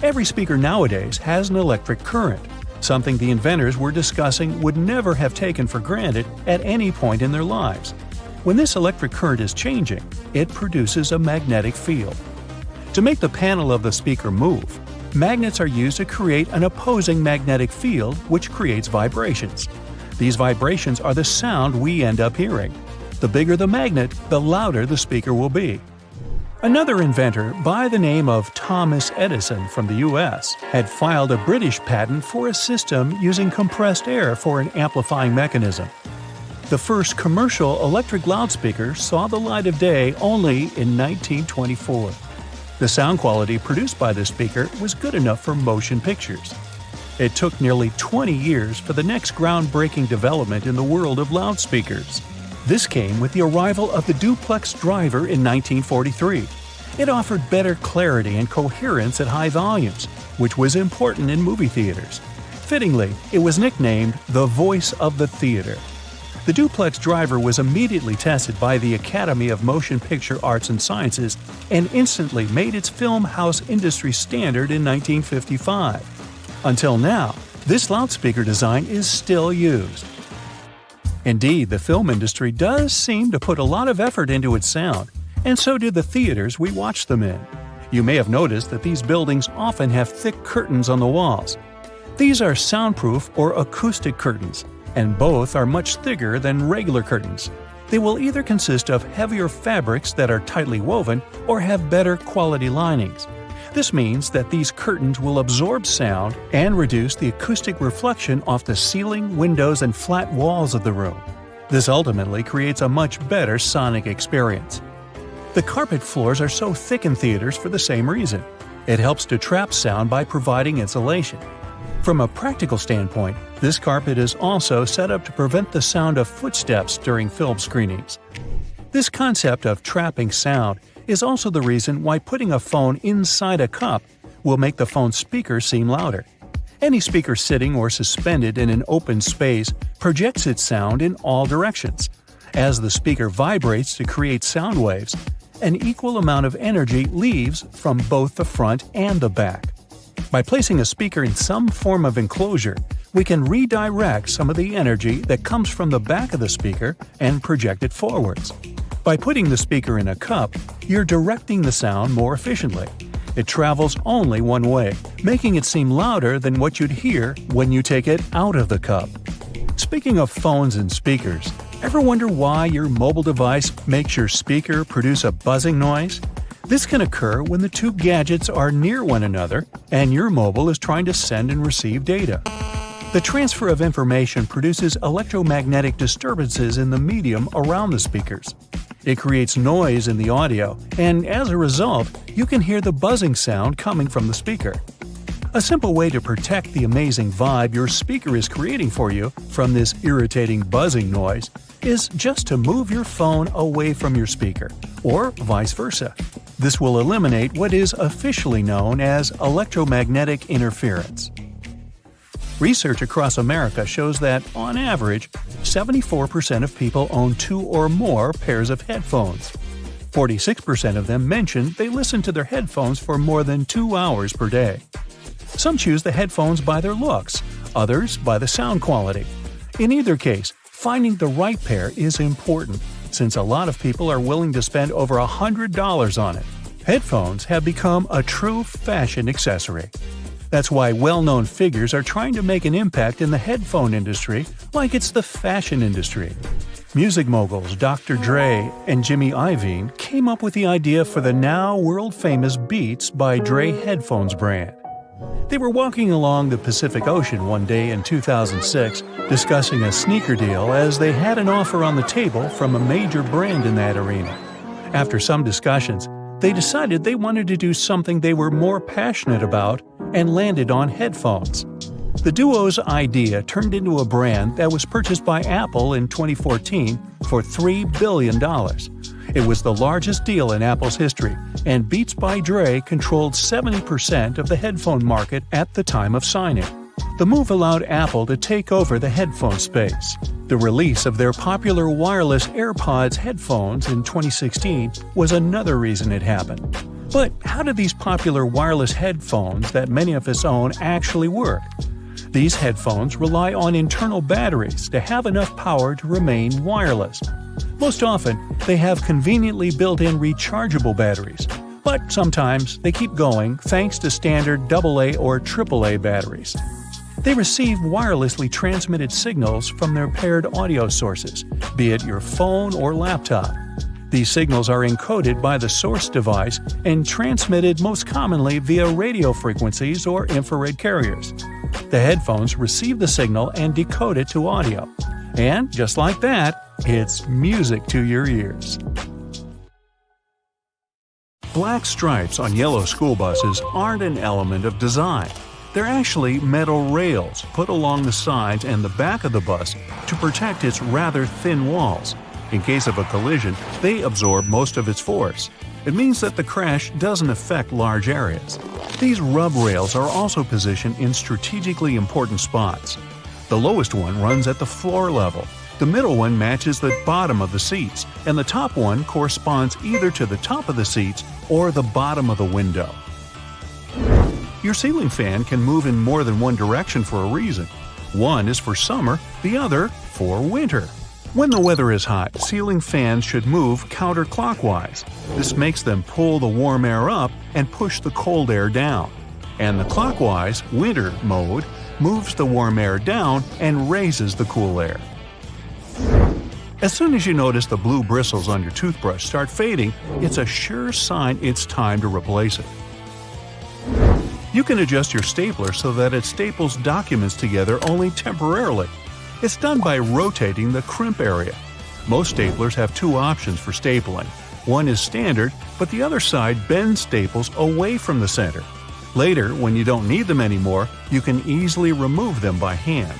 Every speaker nowadays has an electric current, something the inventors were discussing would never have taken for granted at any point in their lives. When this electric current is changing, it produces a magnetic field. To make the panel of the speaker move, magnets are used to create an opposing magnetic field which creates vibrations. These vibrations are the sound we end up hearing. The bigger the magnet, the louder the speaker will be. Another inventor by the name of Thomas Edison from the US had filed a British patent for a system using compressed air for an amplifying mechanism. The first commercial electric loudspeaker saw the light of day only in 1924. The sound quality produced by this speaker was good enough for motion pictures. It took nearly 20 years for the next groundbreaking development in the world of loudspeakers. This came with the arrival of the duplex driver in 1943. It offered better clarity and coherence at high volumes, which was important in movie theaters. Fittingly, it was nicknamed the voice of the theater. The duplex driver was immediately tested by the Academy of Motion Picture Arts and Sciences and instantly made its film house industry standard in 1955. Until now, this loudspeaker design is still used. Indeed, the film industry does seem to put a lot of effort into its sound, and so do the theaters we watch them in. You may have noticed that these buildings often have thick curtains on the walls. These are soundproof or acoustic curtains, and both are much thicker than regular curtains. They will either consist of heavier fabrics that are tightly woven or have better quality linings. This means that these curtains will absorb sound and reduce the acoustic reflection off the ceiling, windows, and flat walls of the room. This ultimately creates a much better sonic experience. The carpet floors are so thick in theaters for the same reason. It helps to trap sound by providing insulation. From a practical standpoint, this carpet is also set up to prevent the sound of footsteps during film screenings. This concept of trapping sound is also the reason why putting a phone inside a cup will make the phone's speaker seem louder. Any speaker sitting or suspended in an open space projects its sound in all directions. As the speaker vibrates to create sound waves, an equal amount of energy leaves from both the front and the back. By placing a speaker in some form of enclosure, we can redirect some of the energy that comes from the back of the speaker and project it forwards. By putting the speaker in a cup, you're directing the sound more efficiently. It travels only one way, making it seem louder than what you'd hear when you take it out of the cup. Speaking of phones and speakers, ever wonder why your mobile device makes your speaker produce a buzzing noise? This can occur when the two gadgets are near one another and your mobile is trying to send and receive data. The transfer of information produces electromagnetic disturbances in the medium around the speakers. It creates noise in the audio, and as a result, you can hear the buzzing sound coming from the speaker. A simple way to protect the amazing vibe your speaker is creating for you from this irritating buzzing noise is just to move your phone away from your speaker, or vice versa. This will eliminate what is officially known as electromagnetic interference. Research across America shows that, on average, 74% of people own 2 or more pairs of headphones. 46% of them mentioned they listen to their headphones for more than 2 hours per day. Some choose the headphones by their looks, others by the sound quality. In either case, finding the right pair is important, since a lot of people are willing to spend over $100 on it. Headphones have become a true fashion accessory. That's why well-known figures are trying to make an impact in the headphone industry like it's the fashion industry. Music moguls Dr. Dre and Jimmy Iovine came up with the idea for the now world-famous Beats by Dre headphones brand. They were walking along the Pacific Ocean one day in 2006 discussing a sneaker deal as they had an offer on the table from a major brand in that arena. After some discussions, they decided they wanted to do something they were more passionate about and landed on headphones. The duo's idea turned into a brand that was purchased by Apple in 2014 for $3 billion. It was the largest deal in Apple's history, and Beats by Dre controlled 70% of the headphone market at the time of signing. The move allowed Apple to take over the headphone space. The release of their popular wireless AirPods headphones in 2016 was another reason it happened. But how do these popular wireless headphones that many of us own actually work? These headphones rely on internal batteries to have enough power to remain wireless. Most often, they have conveniently built-in rechargeable batteries, but sometimes they keep going thanks to standard AA or AAA batteries. They receive wirelessly transmitted signals from their paired audio sources, be it your phone or laptop. These signals are encoded by the source device and transmitted most commonly via radio frequencies or infrared carriers. The headphones receive the signal and decode it to audio. And just like that, it's music to your ears. Black stripes on yellow school buses aren't an element of design. They're actually metal rails put along the sides and the back of the bus to protect its rather thin walls. In case of a collision, they absorb most of its force. It means that the crash doesn't affect large areas. These rub rails are also positioned in strategically important spots. The lowest one runs at the floor level, the middle one matches the bottom of the seats, and the top one corresponds either to the top of the seats or the bottom of the window. Your ceiling fan can move in more than one direction for a reason. One is for summer, the other for winter. When the weather is hot, ceiling fans should move counterclockwise. This makes them pull the warm air up and push the cold air down. And the clockwise, winter mode, moves the warm air down and raises the cool air. As soon as you notice the blue bristles on your toothbrush start fading, it's a sure sign it's time to replace it. You can adjust your stapler so that it staples documents together only temporarily. It's done by rotating the crimp area. Most staplers have two options for stapling. One is standard, but the other side bends staples away from the center. Later, when you don't need them anymore, you can easily remove them by hand.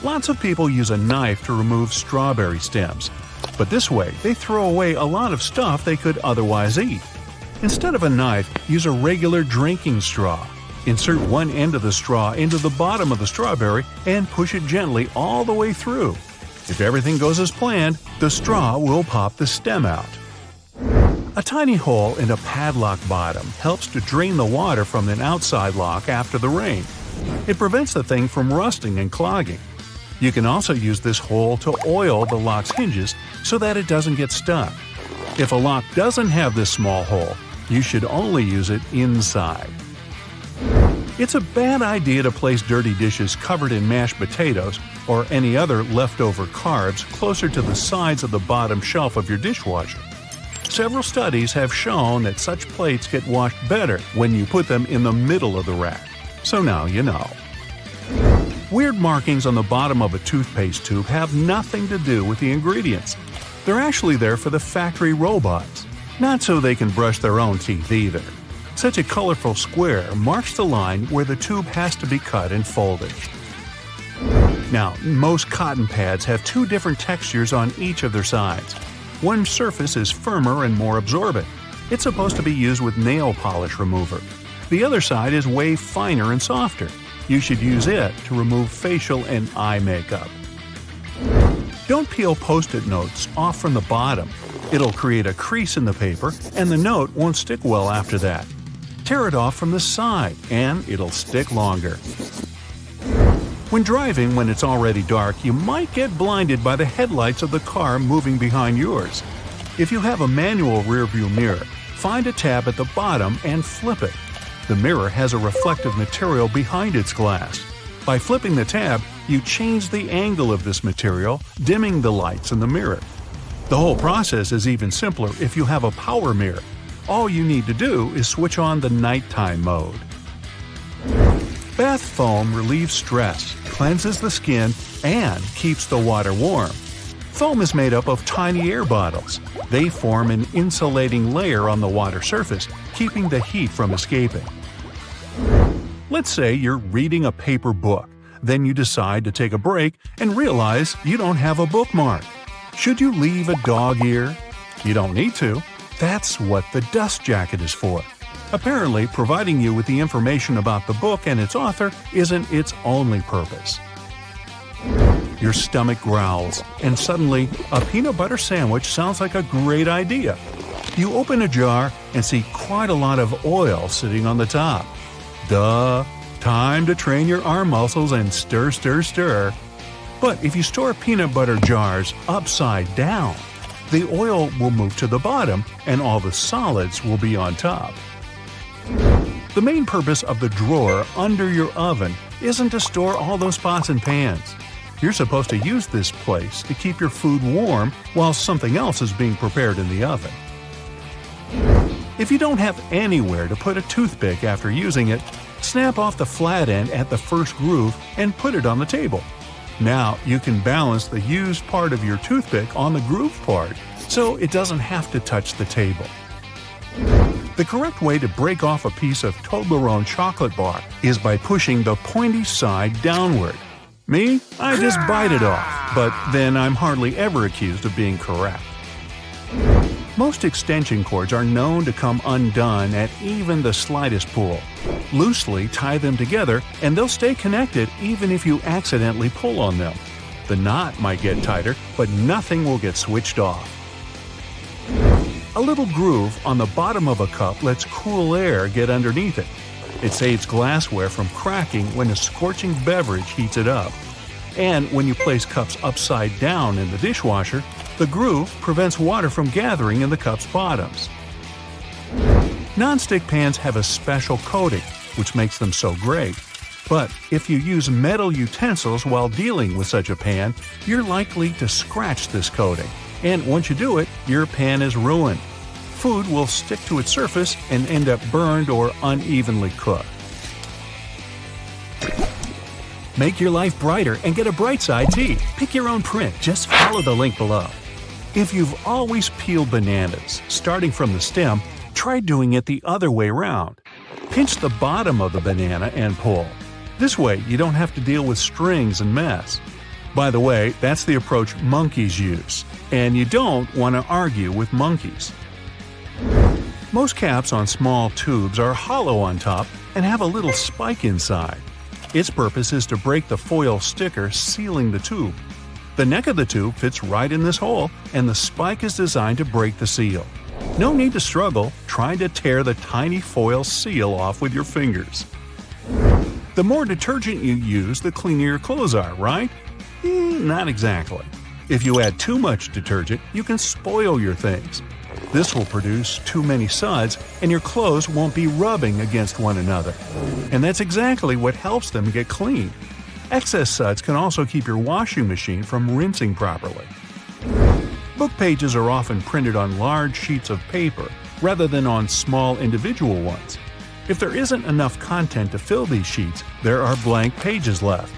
Lots of people use a knife to remove strawberry stems, but this way they throw away a lot of stuff they could otherwise eat. Instead of a knife, use a regular drinking straw. Insert one end of the straw into the bottom of the strawberry and push it gently all the way through. If everything goes as planned, the straw will pop the stem out. A tiny hole in a padlock bottom helps to drain the water from an outside lock after the rain. It prevents the thing from rusting and clogging. You can also use this hole to oil the lock's hinges so that it doesn't get stuck. If a lock doesn't have this small hole, you should only use it inside. It's a bad idea to place dirty dishes covered in mashed potatoes or any other leftover carbs closer to the sides of the bottom shelf of your dishwasher. Several studies have shown that such plates get washed better when you put them in the middle of the rack. So now you know. Weird markings on the bottom of a toothpaste tube have nothing to do with the ingredients. They're actually there for the factory robots, not so they can brush their own teeth either. Such a colorful square marks the line where the tube has to be cut and folded. Now, most cotton pads have two different textures on each of their sides. One surface is firmer and more absorbent. It's supposed to be used with nail polish remover. The other side is way finer and softer. You should use it to remove facial and eye makeup. Don't peel Post-it notes off from the bottom. It'll create a crease in the paper and the note won't stick well after that. Tear it off from the side and it'll stick longer. When driving when it's already dark, you might get blinded by the headlights of the car moving behind yours. If you have a manual rearview mirror, find a tab at the bottom and flip it. The mirror has a reflective material behind its glass. By flipping the tab, you change the angle of this material, dimming the lights in the mirror. The whole process is even simpler if you have a power mirror. All you need to do is switch on the nighttime mode. Bath foam relieves stress, cleanses the skin, and keeps the water warm. Foam is made up of tiny air bottles. They form an insulating layer on the water surface, keeping the heat from escaping. Let's say you're reading a paper book. Then you decide to take a break and realize you don't have a bookmark. Should you leave a dog ear? You don't need to. That's what the dust jacket is for. Apparently, providing you with the information about the book and its author isn't its only purpose. Your stomach growls, and suddenly, a peanut butter sandwich sounds like a great idea. You open a jar and see quite a lot of oil sitting on the top. Duh! Time to train your arm muscles and stir, stir, stir. But if you store peanut butter jars upside down, the oil will move to the bottom and all the solids will be on top. The main purpose of the drawer under your oven isn't to store all those pots and pans. You're supposed to use this place to keep your food warm while something else is being prepared in the oven. If you don't have anywhere to put a toothpick after using it, snap off the flat end at the first groove and put it on the table. Now you can balance the used part of your toothpick on the groove part, so it doesn't have to touch the table. The correct way to break off a piece of Toblerone chocolate bar is by pushing the pointy side downward. Me? I just bite it off, but then I'm hardly ever accused of being correct. Most extension cords are known to come undone at even the slightest pull. Loosely tie them together and they'll stay connected even if you accidentally pull on them. The knot might get tighter, but nothing will get switched off. A little groove on the bottom of a cup lets cool air get underneath it. It saves glassware from cracking when a scorching beverage heats it up. And when you place cups upside down in the dishwasher, the groove prevents water from gathering in the cup's bottoms. Non-stick pans have a special coating, which makes them so great. But if you use metal utensils while dealing with such a pan, you're likely to scratch this coating. And once you do it, your pan is ruined. Food will stick to its surface and end up burned or unevenly cooked. Make your life brighter and get a bright side tea. Pick your own print. Just follow the link below. If you've always peeled bananas, starting from the stem, try doing it the other way around. Pinch the bottom of the banana and pull. This way, you don't have to deal with strings and mess. By the way, that's the approach monkeys use, and you don't want to argue with monkeys. Most caps on small tubes are hollow on top and have a little spike inside. Its purpose is to break the foil sticker sealing the tube. The neck of the tube fits right in this hole, and the spike is designed to break the seal. No need to struggle trying to tear the tiny foil seal off with your fingers. The more detergent you use, the cleaner your clothes are, right? Not exactly. If you add too much detergent, you can spoil your things. This will produce too many suds, and your clothes won't be rubbing against one another. And that's exactly what helps them get clean. Excess suds can also keep your washing machine from rinsing properly. Book pages are often printed on large sheets of paper rather than on small individual ones. If there isn't enough content to fill these sheets, there are blank pages left.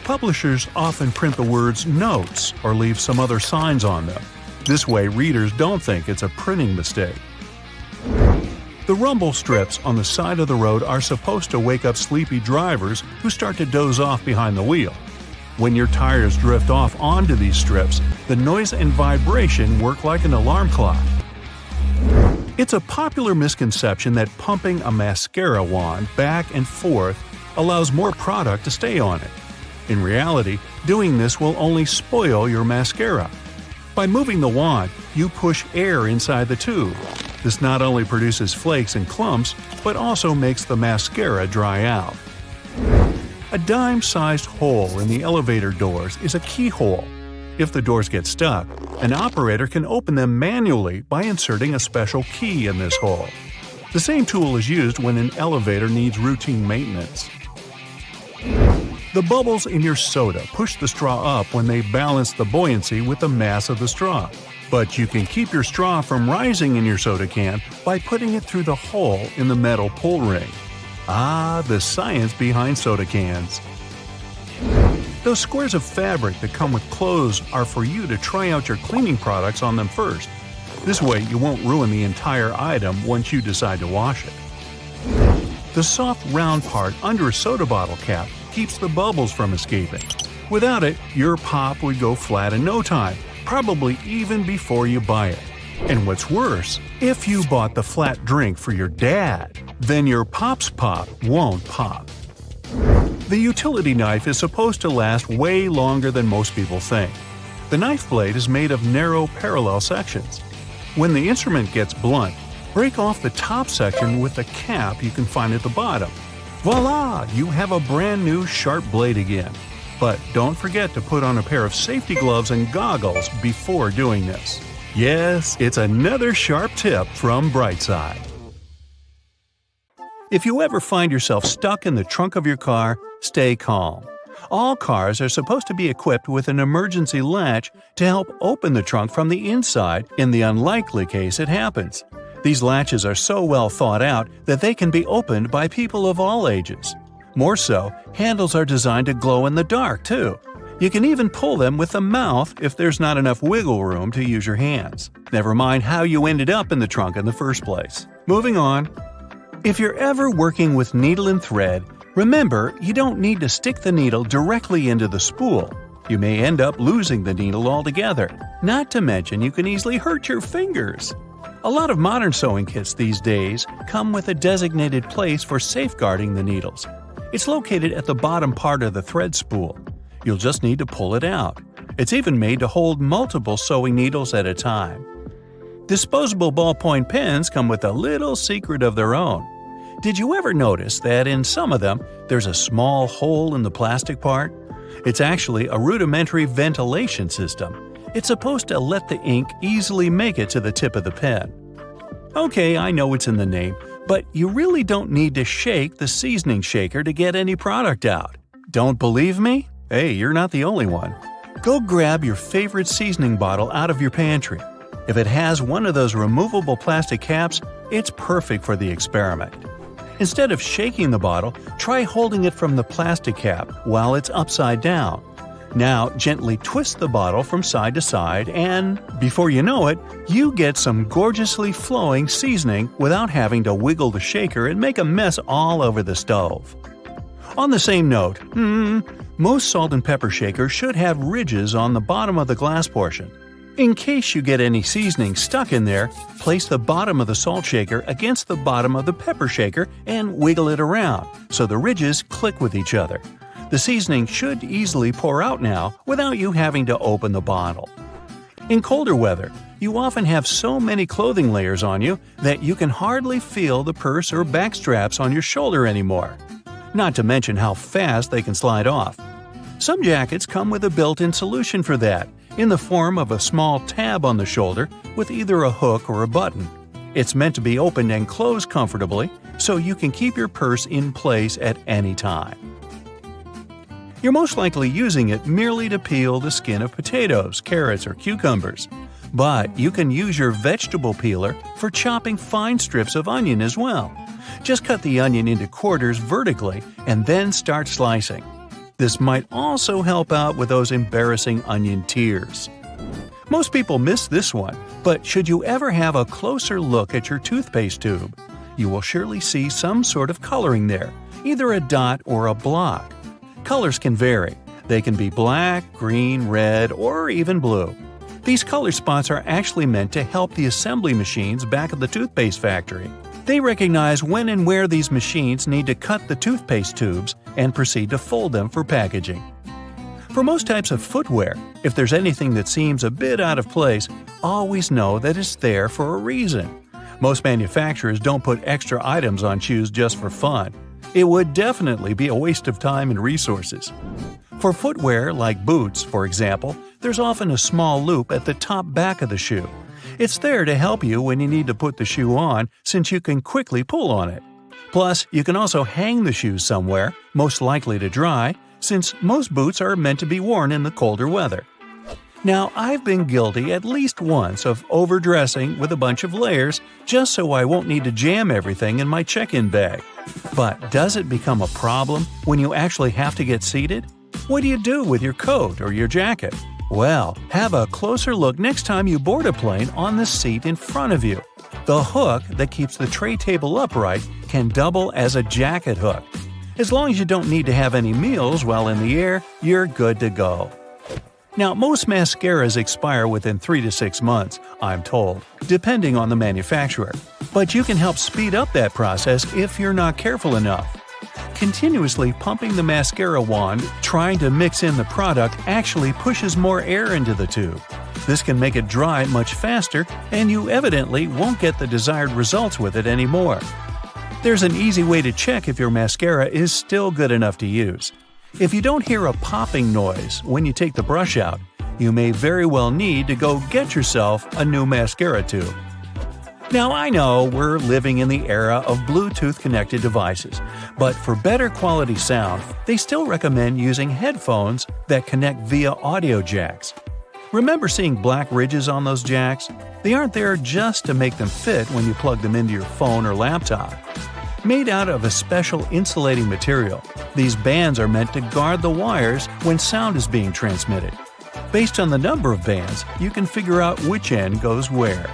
Publishers often print the words "notes" or leave some other signs on them. This way, readers don't think it's a printing mistake. The rumble strips on the side of the road are supposed to wake up sleepy drivers who start to doze off behind the wheel. When your tires drift off onto these strips, the noise and vibration work like an alarm clock. It's a popular misconception that pumping a mascara wand back and forth allows more product to stay on it. In reality, doing this will only spoil your mascara. By moving the wand, you push air inside the tube. This not only produces flakes and clumps, but also makes the mascara dry out. A dime-sized hole in the elevator doors is a keyhole. If the doors get stuck, an operator can open them manually by inserting a special key in this hole. The same tool is used when an elevator needs routine maintenance. The bubbles in your soda push the straw up when they balance the buoyancy with the mass of the straw. But you can keep your straw from rising in your soda can by putting it through the hole in the metal pull ring. Ah, the science behind soda cans. Those squares of fabric that come with clothes are for you to try out your cleaning products on them first. This way you won't ruin the entire item once you decide to wash it. The soft round part under a soda bottle cap keeps the bubbles from escaping. Without it, your pop would go flat in no time, probably even before you buy it. And what's worse, if you bought the flat drink for your dad, then your pop's pop won't pop. The utility knife is supposed to last way longer than most people think. The knife blade is made of narrow parallel sections. When the instrument gets blunt, break off the top section with the cap you can find at the bottom. Voila! You have a brand new sharp blade again. But don't forget to put on a pair of safety gloves and goggles before doing this. Yes, it's another sharp tip from Brightside. If you ever find yourself stuck in the trunk of your car, stay calm. All cars are supposed to be equipped with an emergency latch to help open the trunk from the inside in the unlikely case it happens. These latches are so well thought out that they can be opened by people of all ages. More so, handles are designed to glow in the dark, too. You can even pull them with the mouth if there's not enough wiggle room to use your hands. Never mind how you ended up in the trunk in the first place. Moving on. If you're ever working with needle and thread, remember you don't need to stick the needle directly into the spool. You may end up losing the needle altogether. Not to mention you can easily hurt your fingers. A lot of modern sewing kits these days come with a designated place for safeguarding the needles. It's located at the bottom part of the thread spool. You'll just need to pull it out. It's even made to hold multiple sewing needles at a time. Disposable ballpoint pens come with a little secret of their own. Did you ever notice that in some of them there's a small hole in the plastic part? It's actually a rudimentary ventilation system. It's supposed to let the ink easily make it to the tip of the pen. Okay, I know it's in the name, but you really don't need to shake the seasoning shaker to get any product out. Don't believe me? Hey, you're not the only one. Go grab your favorite seasoning bottle out of your pantry. If it has one of those removable plastic caps, it's perfect for the experiment. Instead of shaking the bottle, try holding it from the plastic cap while it's upside down. Now gently twist the bottle from side to side and, before you know it, you get some gorgeously flowing seasoning without having to wiggle the shaker and make a mess all over the stove. On the same note, most salt and pepper shakers should have ridges on the bottom of the glass portion. In case you get any seasoning stuck in there, place the bottom of the salt shaker against the bottom of the pepper shaker and wiggle it around so the ridges click with each other. The seasoning should easily pour out now without you having to open the bottle. In colder weather, you often have so many clothing layers on you that you can hardly feel the purse or back straps on your shoulder anymore. Not to mention how fast they can slide off. Some jackets come with a built-in solution for that, in the form of a small tab on the shoulder with either a hook or a button. It's meant to be opened and closed comfortably, so you can keep your purse in place at any time. You're most likely using it merely to peel the skin of potatoes, carrots, or cucumbers. But you can use your vegetable peeler for chopping fine strips of onion as well. Just cut the onion into quarters vertically and then start slicing. This might also help out with those embarrassing onion tears. Most people miss this one, but should you ever have a closer look at your toothpaste tube, you will surely see some sort of coloring there, either a dot or a block. Colors can vary. They can be black, green, red, or even blue. These color spots are actually meant to help the assembly machines back at the toothpaste factory. They recognize when and where these machines need to cut the toothpaste tubes and proceed to fold them for packaging. For most types of footwear, if there's anything that seems a bit out of place, always know that it's there for a reason. Most manufacturers don't put extra items on shoes just for fun. It would definitely be a waste of time and resources. For footwear like boots, for example, there's often a small loop at the top back of the shoe. It's there to help you when you need to put the shoe on, since you can quickly pull on it. Plus, you can also hang the shoes somewhere, most likely to dry, since most boots are meant to be worn in the colder weather. Now, I've been guilty at least once of overdressing with a bunch of layers just so I won't need to jam everything in my check-in bag. But does it become a problem when you actually have to get seated? What do you do with your coat or your jacket? Well, have a closer look next time you board a plane on the seat in front of you. The hook that keeps the tray table upright can double as a jacket hook. As long as you don't need to have any meals while in the air, you're good to go. Now, most mascaras expire within 3 to 6 months, I'm told, depending on the manufacturer. But you can help speed up that process if you're not careful enough. Continuously pumping the mascara wand, trying to mix in the product, actually pushes more air into the tube. This can make it dry much faster, and you evidently won't get the desired results with it anymore. There's an easy way to check if your mascara is still good enough to use. If you don't hear a popping noise when you take the brush out, you may very well need to go get yourself a new mascara tube. Now, I know we're living in the era of Bluetooth-connected devices, but for better quality sound, they still recommend using headphones that connect via audio jacks. Remember seeing black ridges on those jacks? They aren't there just to make them fit when you plug them into your phone or laptop. Made out of a special insulating material, these bands are meant to guard the wires when sound is being transmitted. Based on the number of bands, you can figure out which end goes where.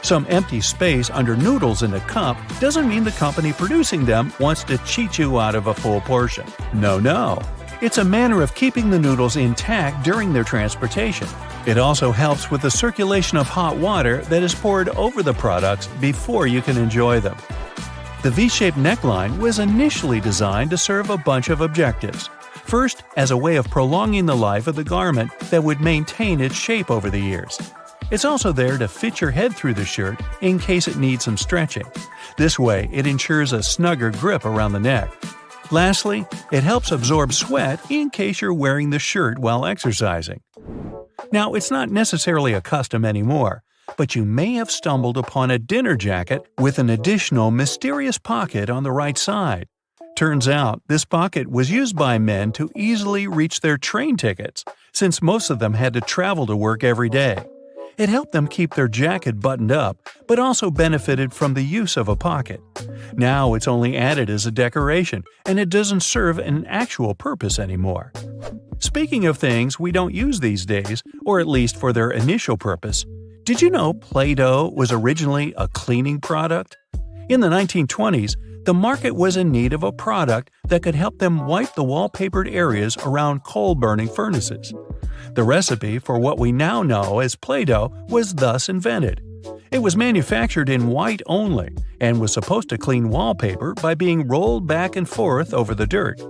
Some empty space under noodles in a cup doesn't mean the company producing them wants to cheat you out of a full portion. No. It's a manner of keeping the noodles intact during their transportation. It also helps with the circulation of hot water that is poured over the products before you can enjoy them. The V-shaped neckline was initially designed to serve a bunch of objectives. First, as a way of prolonging the life of the garment that would maintain its shape over the years. It's also there to fit your head through the shirt in case it needs some stretching. This way, it ensures a snugger grip around the neck. Lastly, it helps absorb sweat in case you're wearing the shirt while exercising. Now, it's not necessarily a custom anymore, but you may have stumbled upon a dinner jacket with an additional mysterious pocket on the right side. Turns out, this pocket was used by men to easily reach their train tickets, since most of them had to travel to work every day. It helped them keep their jacket buttoned up, but also benefited from the use of a pocket. Now it's only added as a decoration, and it doesn't serve an actual purpose anymore. Speaking of things we don't use these days, or at least for their initial purpose, did you know Play-Doh was originally a cleaning product? In the 1920s, the market was in need of a product that could help them wipe the wallpapered areas around coal-burning furnaces. The recipe for what we now know as Play-Doh was thus invented. It was manufactured in white only and was supposed to clean wallpaper by being rolled back and forth over the dirt.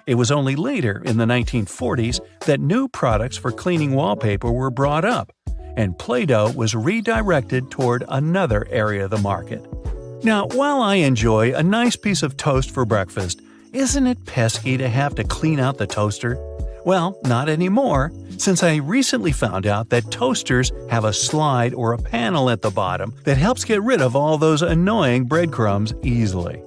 It was only later, in the 1940s, that new products for cleaning wallpaper were brought up, and Play-Doh was redirected toward another area of the market. Now, while I enjoy a nice piece of toast for breakfast, isn't it pesky to have to clean out the toaster? Well, not anymore, since I recently found out that toasters have a slide or a panel at the bottom that helps get rid of all those annoying breadcrumbs easily.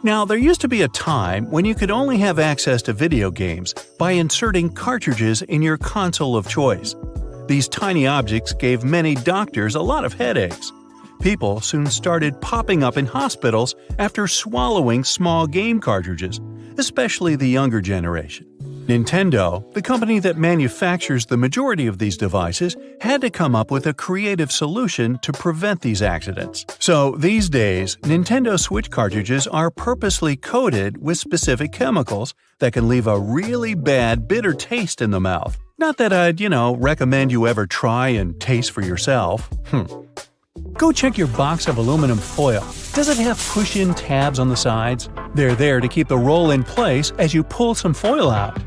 Now, there used to be a time when you could only have access to video games by inserting cartridges in your console of choice. These tiny objects gave many doctors a lot of headaches. People soon started popping up in hospitals after swallowing small game cartridges, especially the younger generation. Nintendo, the company that manufactures the majority of these devices, had to come up with a creative solution to prevent these accidents. So these days, Nintendo Switch cartridges are purposely coated with specific chemicals that can leave a really bad, bitter taste in the mouth. Not that I'd, recommend you ever try and taste for yourself. Go check your box of aluminum foil. Does it have push-in tabs on the sides? They're there to keep the roll in place as you pull some foil out.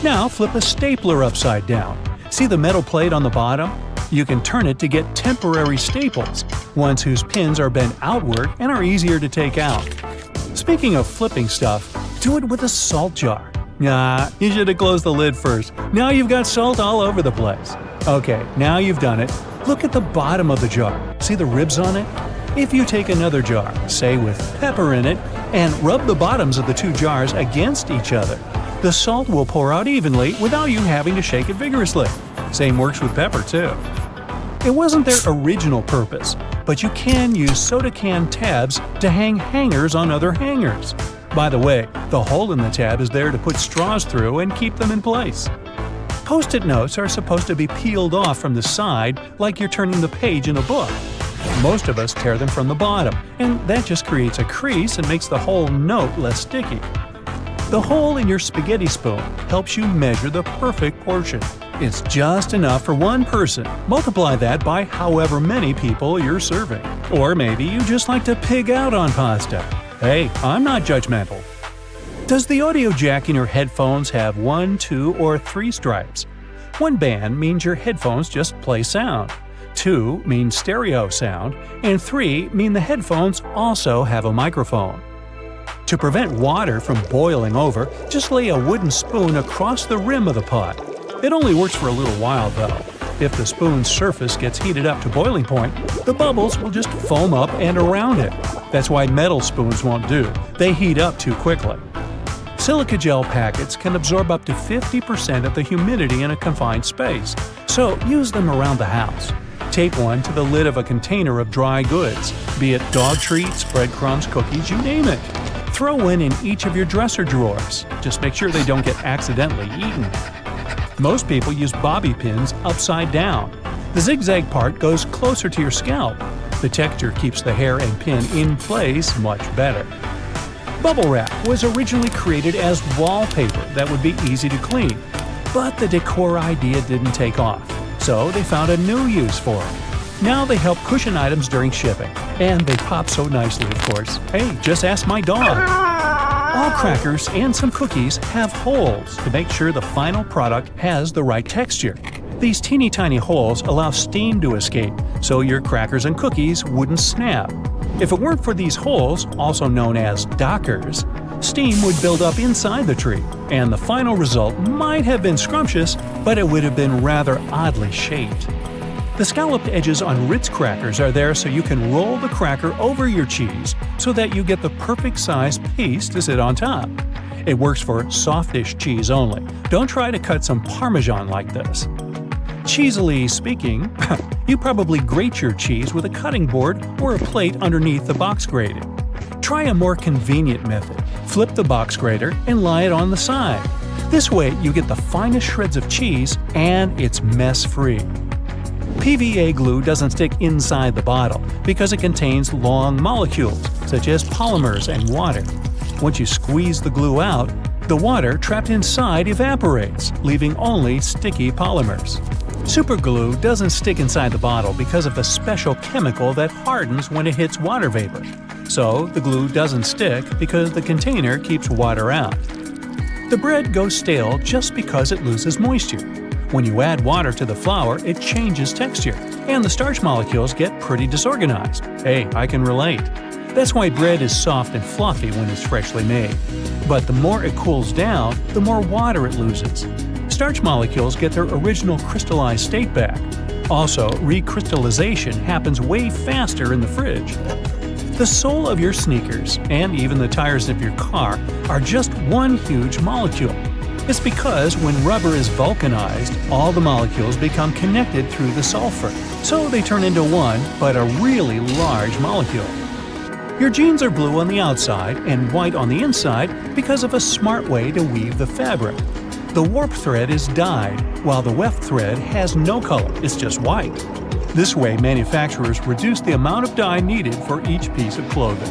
Now flip a stapler upside down. See the metal plate on the bottom? You can turn it to get temporary staples, ones whose pins are bent outward and are easier to take out. Speaking of flipping stuff, do it with a salt jar. Nah, you should have closed the lid first. Now you've got salt all over the place. Okay, now you've done it. Look at the bottom of the jar. See the ribs on it? If you take another jar, say with pepper in it, and rub the bottoms of the two jars against each other, the salt will pour out evenly without you having to shake it vigorously. Same works with pepper, too. It wasn't their original purpose, but you can use soda can tabs to hang hangers on other hangers. By the way, the hole in the tab is there to put straws through and keep them in place. Post-it notes are supposed to be peeled off from the side like you're turning the page in a book. Most of us tear them from the bottom, and that just creates a crease and makes the whole note less sticky. The hole in your spaghetti spoon helps you measure the perfect portion. It's just enough for one person. Multiply that by however many people you're serving. Or maybe you just like to pig out on pasta. Hey, I'm not judgmental. Does the audio jack in your headphones have 1, 2, or 3 stripes? 1 band means your headphones just play sound. 2 means stereo sound, and 3 mean the headphones also have a microphone. To prevent water from boiling over, just lay a wooden spoon across the rim of the pot. It only works for a little while though. If the spoon's surface gets heated up to boiling point, the bubbles will just foam up and around it. That's why metal spoons won't do. They heat up too quickly. Silica gel packets can absorb up to 50% of the humidity in a confined space, so use them around the house. Tape one to the lid of a container of dry goods, be it dog treats, breadcrumbs, cookies, you name it. Throw one in each of your dresser drawers. Just make sure they don't get accidentally eaten. Most people use bobby pins upside down. The zigzag part goes closer to your scalp. The texture keeps the hair and pin in place much better. Bubble wrap was originally created as wallpaper that would be easy to clean, but the decor idea didn't take off, so they found a new use for it. Now they help cushion items during shipping, and they pop so nicely, of course. Hey, just ask my dog. All crackers and some cookies have holes to make sure the final product has the right texture. These teeny tiny holes allow steam to escape, so your crackers and cookies wouldn't snap. If it weren't for these holes, also known as dockers, steam would build up inside the treat, and the final result might have been scrumptious, but it would have been rather oddly shaped. The scalloped edges on Ritz crackers are there so you can roll the cracker over your cheese so that you get the perfect size piece to sit on top. It works for softish cheese only. Don't try to cut some Parmesan like this. Cheesily speaking, you probably grate your cheese with a cutting board or a plate underneath the box grater. Try a more convenient method. Flip the box grater and lie it on the side. This way you get the finest shreds of cheese and it's mess-free. PVA glue doesn't stick inside the bottle because it contains long molecules, such as polymers and water. Once you squeeze the glue out, the water trapped inside evaporates, leaving only sticky polymers. Superglue doesn't stick inside the bottle because of a special chemical that hardens when it hits water vapor. So the glue doesn't stick because the container keeps water out. The bread goes stale just because it loses moisture. When you add water to the flour, it changes texture, and the starch molecules get pretty disorganized. Hey, I can relate. That's why bread is soft and fluffy when it's freshly made. But the more it cools down, the more water it loses. Starch molecules get their original crystallized state back. Also, recrystallization happens way faster in the fridge. The sole of your sneakers, and even the tires of your car, are just one huge molecule. It's because when rubber is vulcanized, all the molecules become connected through the sulfur, so they turn into one, but a really large molecule. Your jeans are blue on the outside and white on the inside because of a smart way to weave the fabric. The warp thread is dyed, while the weft thread has no color, it's just white. This way, manufacturers reduce the amount of dye needed for each piece of clothing.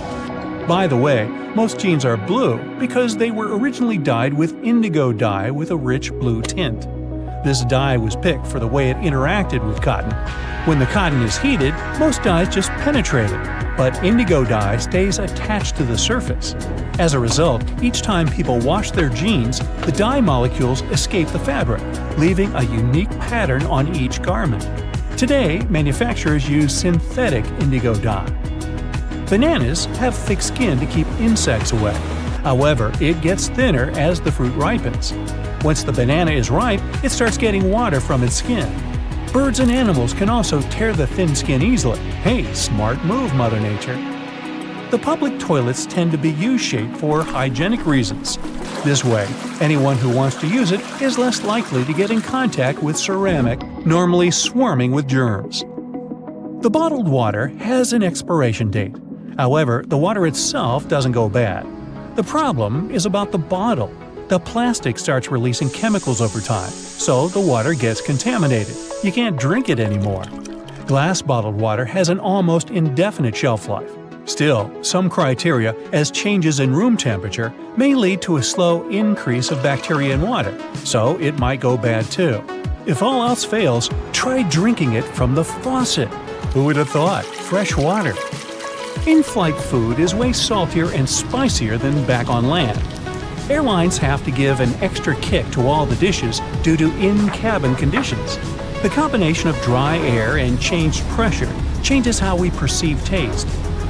By the way, most jeans are blue because they were originally dyed with indigo dye with a rich blue tint. This dye was picked for the way it interacted with cotton. When the cotton is heated, most dyes just penetrate it, but indigo dye stays attached to the surface. As a result, each time people wash their jeans, the dye molecules escape the fabric, leaving a unique pattern on each garment. Today, manufacturers use synthetic indigo dye. Bananas have thick skin to keep insects away. However, it gets thinner as the fruit ripens. Once the banana is ripe, it starts getting water from its skin. Birds and animals can also tear the thin skin easily. Hey, smart move, Mother Nature. The public toilets tend to be U-shaped for hygienic reasons. This way, anyone who wants to use it is less likely to get in contact with ceramic, normally swarming with germs. The bottled water has an expiration date. However, the water itself doesn't go bad. The problem is about the bottle. The plastic starts releasing chemicals over time, so the water gets contaminated. You can't drink it anymore. Glass bottled water has an almost indefinite shelf life. Still, some criteria, as changes in room temperature, may lead to a slow increase of bacteria in water, so it might go bad too. If all else fails, try drinking it from the faucet. Who would have thought? Fresh water. In-flight food is way saltier and spicier than back on land. Airlines have to give an extra kick to all the dishes due to in-cabin conditions. The combination of dry air and changed pressure changes how we perceive taste.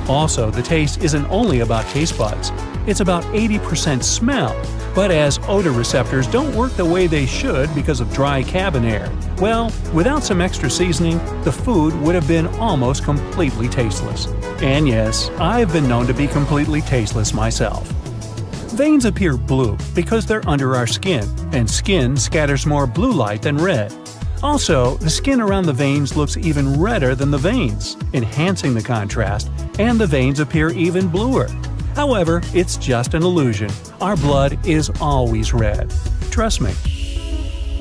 Also, the taste isn't only about taste buds. It's about 80% smell. But as odor receptors don't work the way they should because of dry cabin air, well, without some extra seasoning, the food would have been almost completely tasteless. And yes, I've been known to be completely tasteless myself. Veins appear blue because they're under our skin, and skin scatters more blue light than red. Also, the skin around the veins looks even redder than the veins, enhancing the contrast, and the veins appear even bluer. However, it's just an illusion. Our blood is always red. Trust me.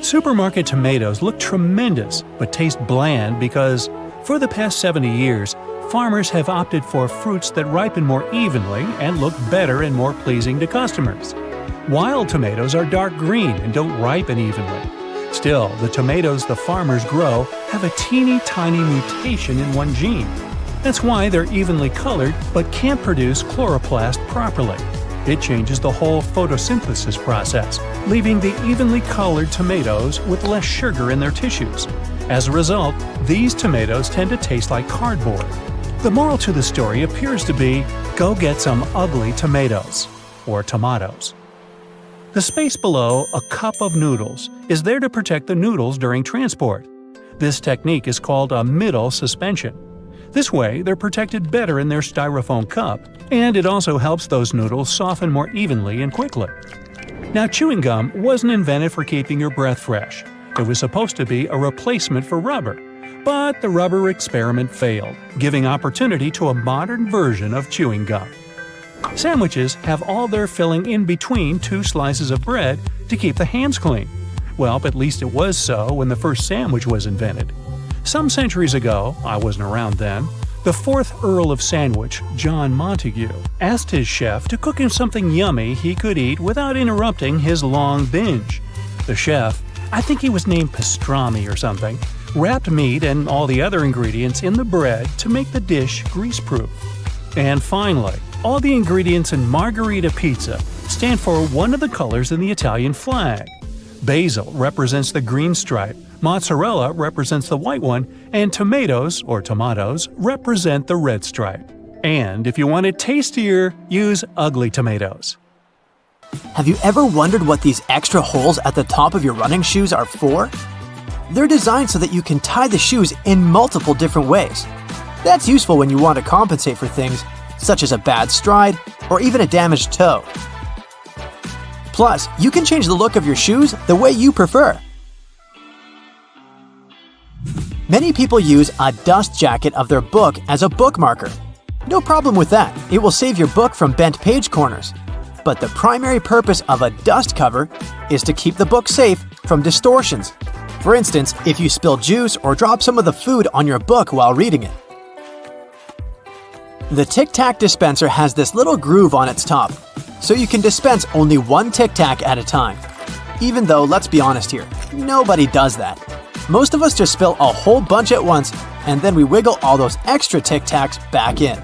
Supermarket tomatoes look tremendous, but taste bland because, for the past 70 years, farmers have opted for fruits that ripen more evenly and look better and more pleasing to customers. Wild tomatoes are dark green and don't ripen evenly. Still, the tomatoes the farmers grow have a teeny tiny mutation in one gene. That's why they're evenly colored but can't produce chloroplast properly. It changes the whole photosynthesis process, leaving the evenly colored tomatoes with less sugar in their tissues. As a result, these tomatoes tend to taste like cardboard. The moral to the story appears to be, go get some ugly tomatoes, or tomatoes. The space below a cup of noodles is there to protect the noodles during transport. This technique is called a middle suspension. This way, they're protected better in their styrofoam cup, and it also helps those noodles soften more evenly and quickly. Now, chewing gum wasn't invented for keeping your breath fresh. It was supposed to be a replacement for rubber, but the rubber experiment failed, giving opportunity to a modern version of chewing gum. Sandwiches have all their filling in between two slices of bread to keep the hands clean. Well, at least it was so when the first sandwich was invented. Some centuries ago, I wasn't around then, the 4th Earl of Sandwich, John Montagu, asked his chef to cook him something yummy he could eat without interrupting his long binge. The chef, I think he was named Pastrami or something, wrapped meat and all the other ingredients in the bread to make the dish grease-proof. And finally, all the ingredients in margherita pizza stand for one of the colors in the Italian flag. Basil represents the green stripe, mozzarella represents the white one, and tomatoes, or tomatoes, represent the red stripe. And if you want it tastier, use ugly tomatoes. Have you ever wondered what these extra holes at the top of your running shoes are for? They're designed so that you can tie the shoes in multiple different ways. That's useful when you want to compensate for things such as a bad stride or even a damaged toe. Plus, you can change the look of your shoes the way you prefer. Many people use a dust jacket of their book as a bookmarker. No problem with that, it will save your book from bent page corners. But the primary purpose of a dust cover is to keep the book safe from distortions. For instance, if you spill juice or drop some of the food on your book while reading it. The Tic Tac dispenser has this little groove on its top, so you can dispense only one Tic Tac at a time. Even though, let's be honest here, nobody does that. Most of us just spill a whole bunch at once, and then we wiggle all those extra Tic Tacs back in.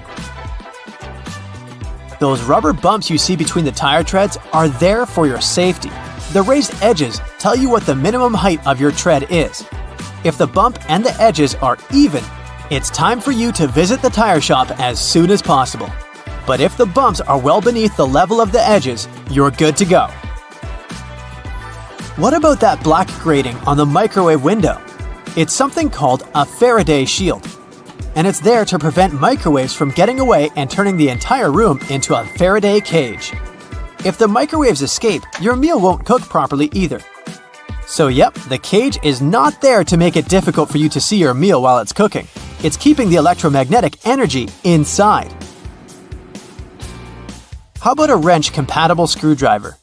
Those rubber bumps you see between the tire treads are there for your safety. The raised edges tell you what the minimum height of your tread is. If the bump and the edges are even, it's time for you to visit the tire shop as soon as possible. But if the bumps are well beneath the level of the edges, you're good to go. What about that black grating on the microwave window? It's something called a Faraday shield, and it's there to prevent microwaves from getting away and turning the entire room into a Faraday cage. If the microwaves escape, your meal won't cook properly either. So yep, the cage is not there to make it difficult for you to see your meal while it's cooking. It's keeping the electromagnetic energy inside. How about a wrench-compatible screwdriver?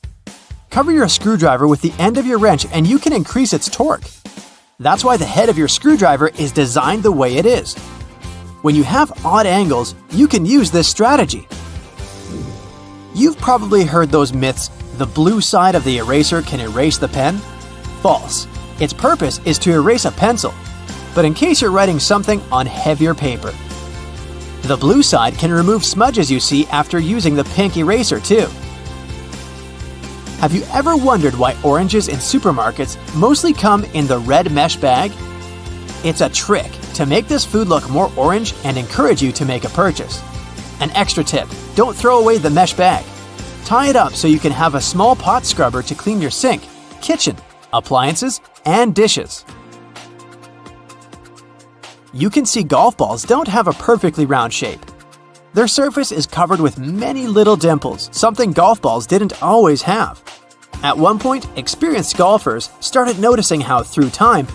Cover your screwdriver with the end of your wrench and you can increase its torque. That's why the head of your screwdriver is designed the way it is. When you have odd angles, you can use this strategy. You've probably heard those myths, the blue side of the eraser can erase the pen? False. Its purpose is to erase a pencil, but in case you're writing something on heavier paper. The blue side can remove smudges you see after using the pink eraser too. Have you ever wondered why oranges in supermarkets mostly come in the red mesh bag? It's a trick to make this food look more orange and encourage you to make a purchase. An extra tip, don't throw away the mesh bag. Tie it up so you can have a small pot scrubber to clean your sink, kitchen, appliances, and dishes. You can see golf balls don't have a perfectly round shape. Their surface is covered with many little dimples, something golf balls didn't always have. At one point, experienced golfers started noticing how, through time,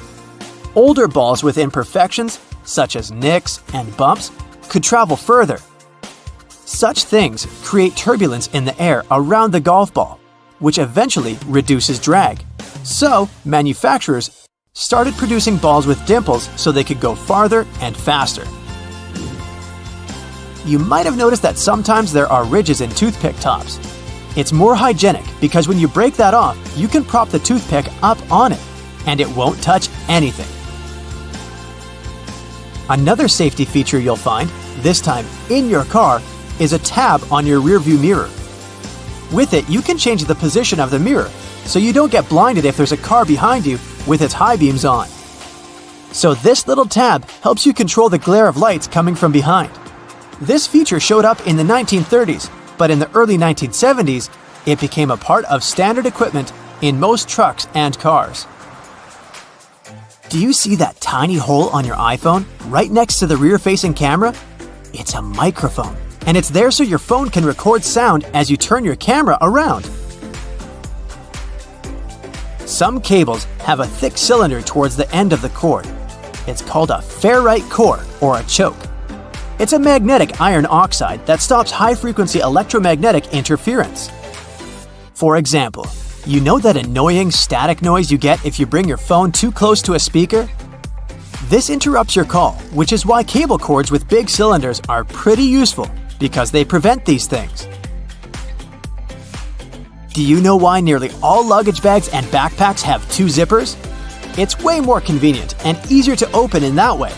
older balls with imperfections, such as nicks and bumps, could travel further. Such things create turbulence in the air around the golf ball, which eventually reduces drag. So, manufacturers started producing balls with dimples so they could go farther and faster. You might have noticed that sometimes there are ridges in toothpick tops. It's more hygienic because when you break that off, you can prop the toothpick up on it, and it won't touch anything. Another safety feature you'll find, this time in your car, is a tab on your rearview mirror. With it, you can change the position of the mirror so you don't get blinded if there's a car behind you with its high beams on. So this little tab helps you control the glare of lights coming from behind. This feature showed up in the 1930s, but in the early 1970s, it became a part of standard equipment in most trucks and cars. Do you see that tiny hole on your iPhone right next to the rear-facing camera? It's a microphone, and it's there so your phone can record sound as you turn your camera around. Some cables have a thick cylinder towards the end of the cord. It's called a ferrite core or a choke. It's a magnetic iron oxide that stops high-frequency electromagnetic interference. For example, you know that annoying static noise you get if you bring your phone too close to a speaker? This interrupts your call, which is why cable cords with big cylinders are pretty useful because they prevent these things. Do you know why nearly all luggage bags and backpacks have 2 zippers? It's way more convenient and easier to open in that way.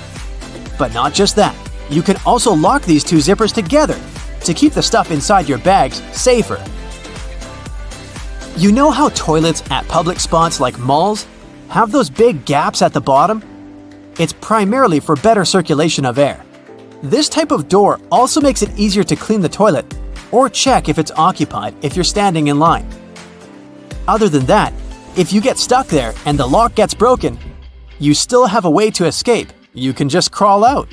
But not just that, you can also lock these 2 zippers together to keep the stuff inside your bags safer. You know how toilets at public spots like malls have those big gaps at the bottom? It's primarily for better circulation of air. This type of door also makes it easier to clean the toilet or check if it's occupied if you're standing in line. Other than that, if you get stuck there and the lock gets broken, you still have a way to escape. You can just crawl out.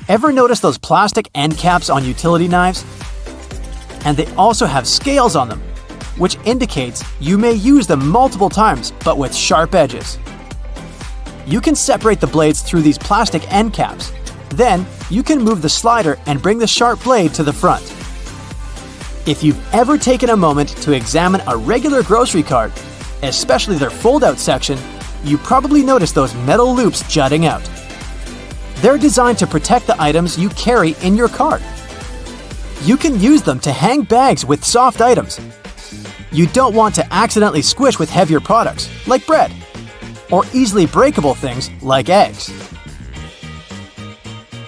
Ever notice those plastic end caps on utility knives? And they also have scales on them, which indicates you may use them multiple times but with sharp edges. You can separate the blades through these plastic end caps. Then, you can move the slider and bring the sharp blade to the front. If you've ever taken a moment to examine a regular grocery cart, especially their fold-out section, you probably noticed those metal loops jutting out. They're designed to protect the items you carry in your cart. You can use them to hang bags with soft items. You don't want to accidentally squish with heavier products, like bread, or easily breakable things like eggs.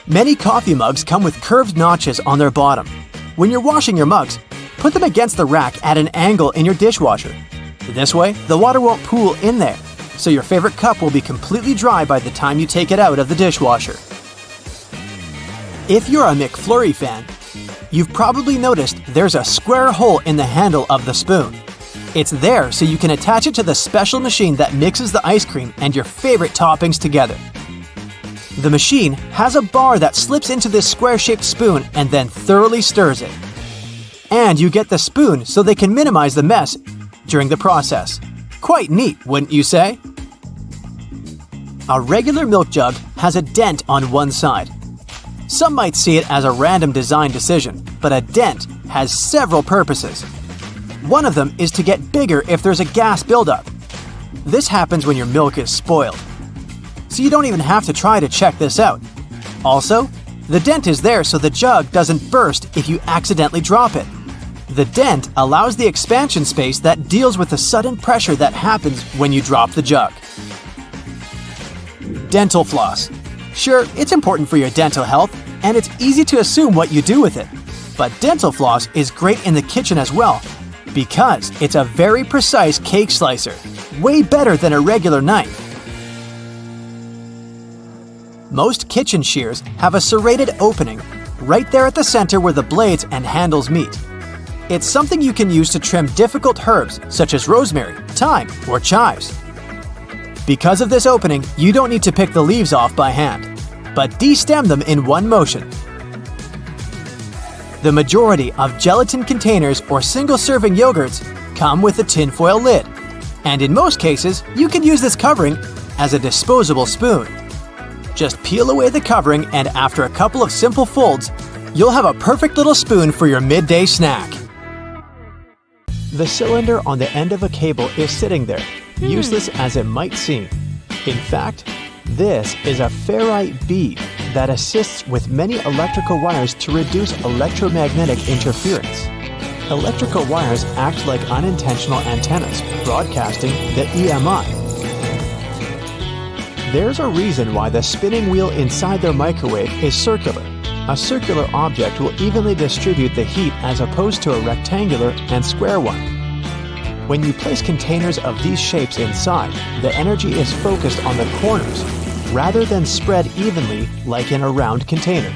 Many coffee mugs come with curved notches on their bottom. When you're washing your mugs, put them against the rack at an angle in your dishwasher. This way, the water won't pool in there, so your favorite cup will be completely dry by the time you take it out of the dishwasher. If you're a McFlurry fan, you've probably noticed there's a square hole in the handle of the spoon. It's there so you can attach it to the special machine that mixes the ice cream and your favorite toppings together. The machine has a bar that slips into this square-shaped spoon and then thoroughly stirs it. And you get the spoon so they can minimize the mess during the process. Quite neat, wouldn't you say? A regular milk jug has a dent on one side. Some might see it as a random design decision, but a dent has several purposes. One of them is to get bigger if there's a gas buildup. This happens when your milk is spoiled. So you don't even have to try to check this out. Also, the dent is there so the jug doesn't burst if you accidentally drop it. The dent allows the expansion space that deals with the sudden pressure that happens when you drop the jug. Dental floss. Sure, it's important for your dental health, and it's easy to assume what you do with it. But dental floss is great in the kitchen as well, because it's a very precise cake slicer, way better than a regular knife. Most kitchen shears have a serrated opening right there at the center where the blades and handles meet. It's something you can use to trim difficult herbs such as rosemary, thyme, or chives. Because of this opening, you don't need to pick the leaves off by hand, but de-stem them in one motion. The majority of gelatin containers or single-serving yogurts come with a tinfoil lid, and in most cases, you can use this covering as a disposable spoon. Just peel away the covering, and after a couple of simple folds, you'll have a perfect little spoon for your midday snack. The cylinder on the end of a cable is sitting there, useless as it might seem. In fact, this is a ferrite bead that assists with many electrical wires to reduce electromagnetic interference. Electrical wires act like unintentional antennas, broadcasting the EMI. There's a reason why the spinning wheel inside their microwave is circular. A circular object will evenly distribute the heat as opposed to a rectangular and square one. When you place containers of these shapes inside, the energy is focused on the corners, rather than spread evenly like in a round container.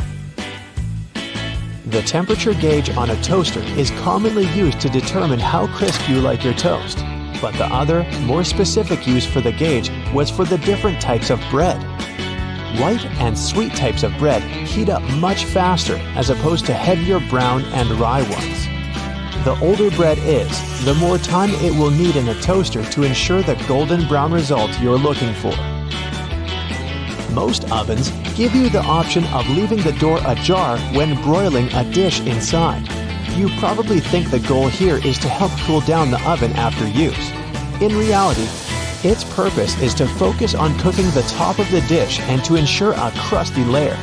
The temperature gauge on a toaster is commonly used to determine how crisp you like your toast, but the other, more specific use for the gauge was for the different types of bread. White and sweet types of bread heat up much faster as opposed to heavier brown and rye ones. The older bread is, the more time it will need in a toaster to ensure the golden brown result you're looking for. Most ovens give you the option of leaving the door ajar when broiling a dish inside. You probably think the goal here is to help cool down the oven after use. In reality, its purpose is to focus on cooking the top of the dish and to ensure a crusty layer.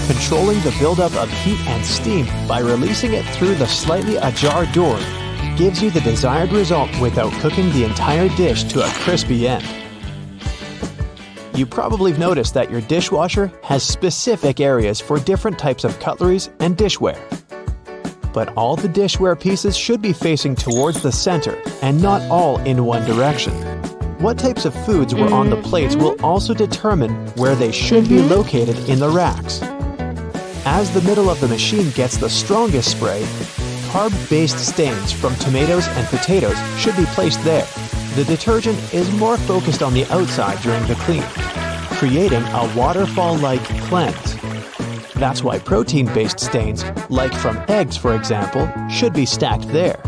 Controlling the buildup of heat and steam by releasing it through the slightly ajar door gives you the desired result without cooking the entire dish to a crispy end. You probably have noticed that your dishwasher has specific areas for different types of cutleries and dishware. But all the dishware pieces should be facing towards the center and not all in one direction. What types of foods were on the plates will also determine where they should be located in the racks. As the middle of the machine gets the strongest spray, carb-based stains from tomatoes and potatoes should be placed there. The detergent is more focused on the outside during the clean, creating a waterfall-like cleanse. That's why protein-based stains, like from eggs for example, should be stacked there.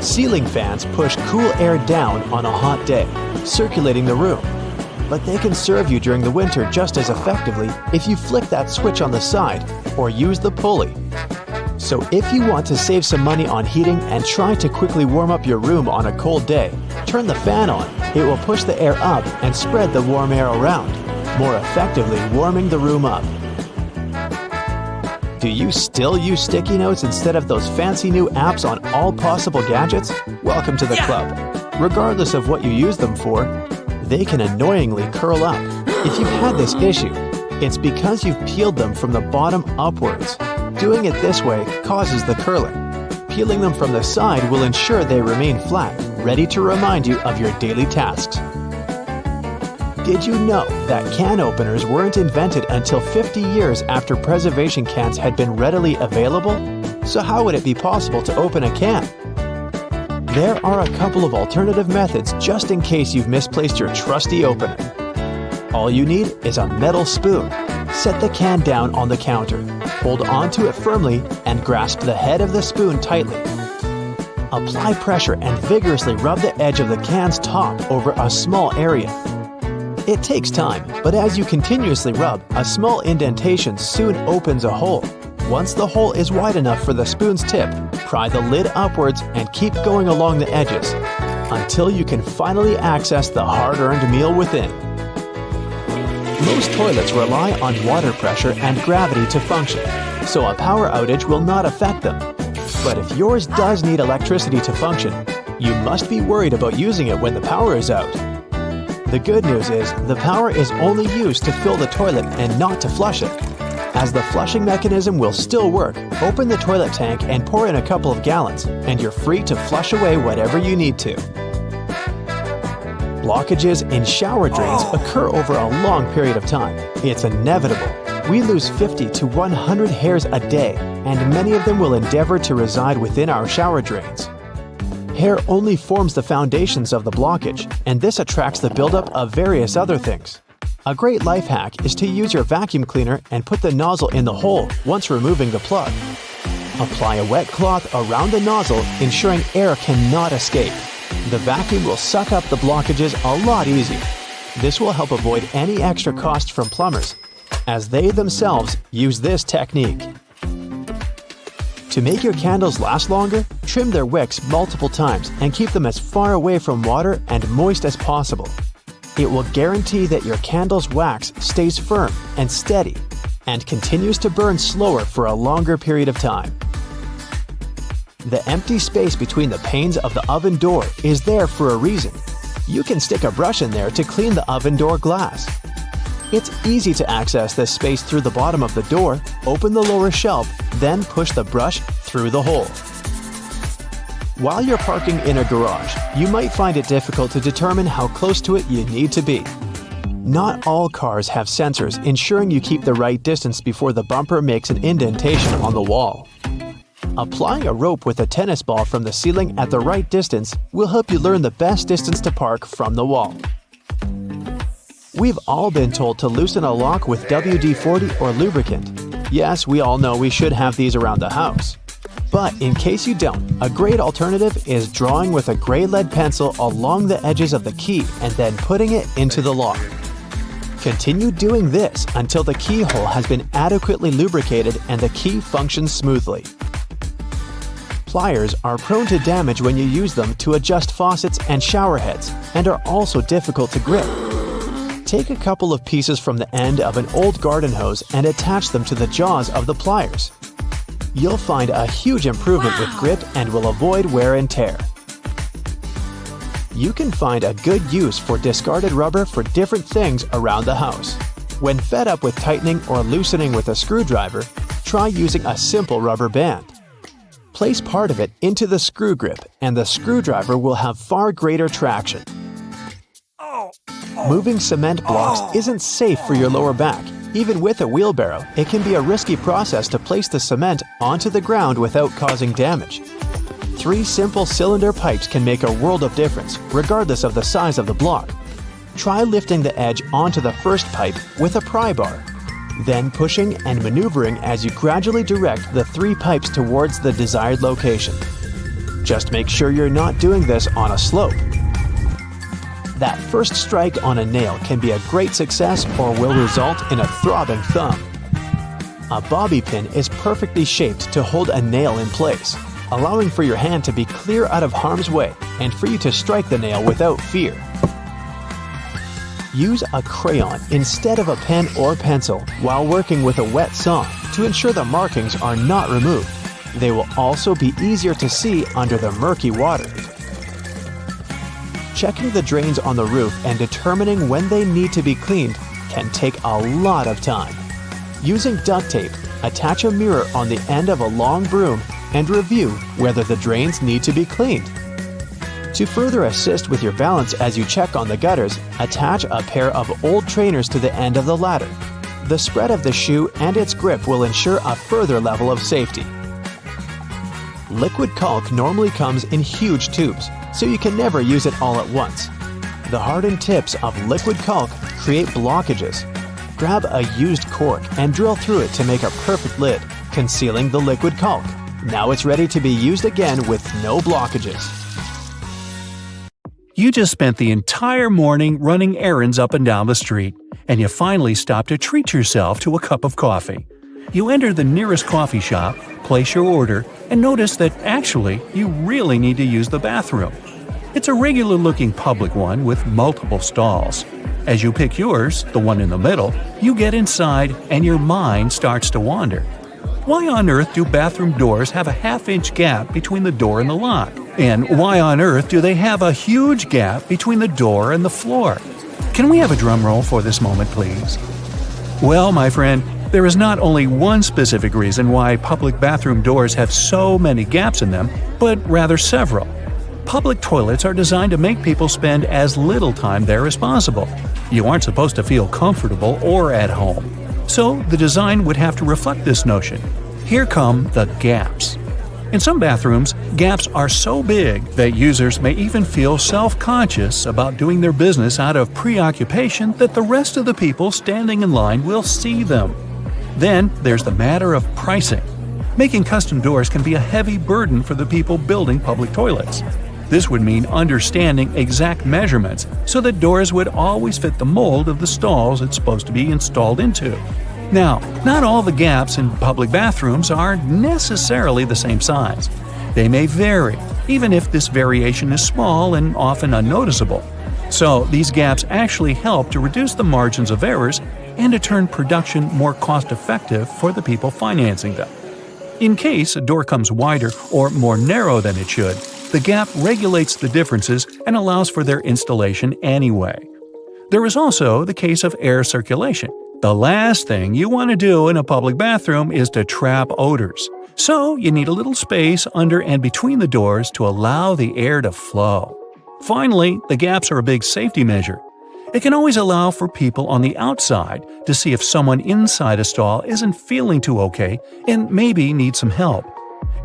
Ceiling fans push cool air down on a hot day, circulating the room. But they can serve you during the winter just as effectively if you flick that switch on the side or use the pulley. So if you want to save some money on heating and try to quickly warm up your room on a cold day, turn the fan on. It will push the air up and spread the warm air around, more effectively warming the room up. Do you still use sticky notes instead of those fancy new apps on all possible gadgets? Welcome to the club. Regardless of what you use them for, they can annoyingly curl up. If you've had this issue, it's because you've peeled them from the bottom upwards. Doing it this way causes the curling. Peeling them from the side will ensure they remain flat, ready to remind you of your daily tasks. Did you know that can openers weren't invented until 50 years after preservation cans had been readily available? So how would it be possible to open a can? There are a couple of alternative methods just in case you've misplaced your trusty opener. All you need is a metal spoon. Set the can down on the counter, hold onto it firmly, and grasp the head of the spoon tightly. Apply pressure and vigorously rub the edge of the can's top over a small area. It takes time, but as you continuously rub, a small indentation soon opens a hole. Once the hole is wide enough for the spoon's tip, pry the lid upwards and keep going along the edges until you can finally access the hard-earned meal within. Most toilets rely on water pressure and gravity to function, so a power outage will not affect them. But if yours does need electricity to function, you must be worried about using it when the power is out. The good news is the power is only used to fill the toilet and not to flush it. As the flushing mechanism will still work, open the toilet tank and pour in a couple of gallons, and you're free to flush away whatever you need to. Blockages in shower drains occur over a long period of time. It's inevitable. We lose 50 to 100 hairs a day, and many of them will endeavor to reside within our shower drains. Hair only forms the foundations of the blockage, and this attracts the buildup of various other things. A great life hack is to use your vacuum cleaner and put the nozzle in the hole once removing the plug. Apply a wet cloth around the nozzle, ensuring air cannot escape. The vacuum will suck up the blockages a lot easier. This will help avoid any extra cost from plumbers, as they themselves use this technique. To make your candles last longer, trim their wicks multiple times and keep them as far away from water and moist as possible. It will guarantee that your candle's wax stays firm and steady and continues to burn slower for a longer period of time. The empty space between the panes of the oven door is there for a reason. You can stick a brush in there to clean the oven door glass. It's easy to access this space through the bottom of the door, open the lower shelf, then push the brush through the hole. While you're parking in a garage, you might find it difficult to determine how close to it you need to be. Not all cars have sensors ensuring you keep the right distance before the bumper makes an indentation on the wall. Applying a rope with a tennis ball from the ceiling at the right distance will help you learn the best distance to park from the wall. We've all been told to loosen a lock with WD-40 or lubricant. Yes, we all know we should have these around the house. But in case you don't, a great alternative is drawing with a gray lead pencil along the edges of the key and then putting it into the lock. Continue doing this until the keyhole has been adequately lubricated and the key functions smoothly. Pliers are prone to damage when you use them to adjust faucets and shower heads, and are also difficult to grip. Take a couple of pieces from the end of an old garden hose and attach them to the jaws of the pliers. You'll find a huge improvement with grip and will avoid wear and tear. You can find a good use for discarded rubber for different things around the house. When fed up with tightening or loosening with a screwdriver, try using a simple rubber band. Place part of it into the screw grip and the screwdriver will have far greater traction. Moving cement blocks isn't safe for your lower back. Even with a wheelbarrow, it can be a risky process to place the cement onto the ground without causing damage. 3 simple cylinder pipes can make a world of difference, regardless of the size of the block. Try lifting the edge onto the first pipe with a pry bar, then pushing and maneuvering as you gradually direct the 3 pipes towards the desired location. Just make sure you're not doing this on a slope. That first strike on a nail can be a great success or will result in a throbbing thumb. A bobby pin is perfectly shaped to hold a nail in place, allowing for your hand to be clear out of harm's way and for you to strike the nail without fear. Use a crayon instead of a pen or pencil while working with a wet saw to ensure the markings are not removed. They will also be easier to see under the murky water. Checking the drains on the roof and determining when they need to be cleaned can take a lot of time. Using duct tape, attach a mirror on the end of a long broom and review whether the drains need to be cleaned. To further assist with your balance as you check on the gutters, attach a pair of old trainers to the end of the ladder. The spread of the shoe and its grip will ensure a further level of safety. Liquid caulk normally comes in huge tubes, so you can never use it all at once. The hardened tips of liquid caulk create blockages. Grab a used cork and drill through it to make a perfect lid, concealing the liquid caulk. Now it's ready to be used again with no blockages. You just spent the entire morning running errands up and down the street, and you finally stop to treat yourself to a cup of coffee. You enter the nearest coffee shop, place your order, and notice that actually you really need to use the bathroom. It's a regular-looking public one with multiple stalls. As you pick yours, the one in the middle, you get inside and your mind starts to wander. Why on earth do bathroom doors have a half-inch gap between the door and the lock? And why on earth do they have a huge gap between the door and the floor? Can we have a drum roll for this moment, please? Well, my friend, there is not only one specific reason why public bathroom doors have so many gaps in them, but rather several. Public toilets are designed to make people spend as little time there as possible. You aren't supposed to feel comfortable or at home. So the design would have to reflect this notion. Here come the gaps. In some bathrooms, gaps are so big that users may even feel self-conscious about doing their business out of preoccupation that the rest of the people standing in line will see them. Then there's the matter of pricing. Making custom doors can be a heavy burden for the people building public toilets. This would mean understanding exact measurements so that doors would always fit the mold of the stalls it's supposed to be installed into. Now, not all the gaps in public bathrooms are necessarily the same size. They may vary, even if this variation is small and often unnoticeable. So, these gaps actually help to reduce the margins of errors and to turn production more cost-effective for the people financing them. In case a door comes wider or more narrow than it should, the gap regulates the differences and allows for their installation anyway. There is also the case of air circulation. The last thing you want to do in a public bathroom is to trap odors. So you need a little space under and between the doors to allow the air to flow. Finally, the gaps are a big safety measure. It can always allow for people on the outside to see if someone inside a stall isn't feeling too okay and maybe needs some help.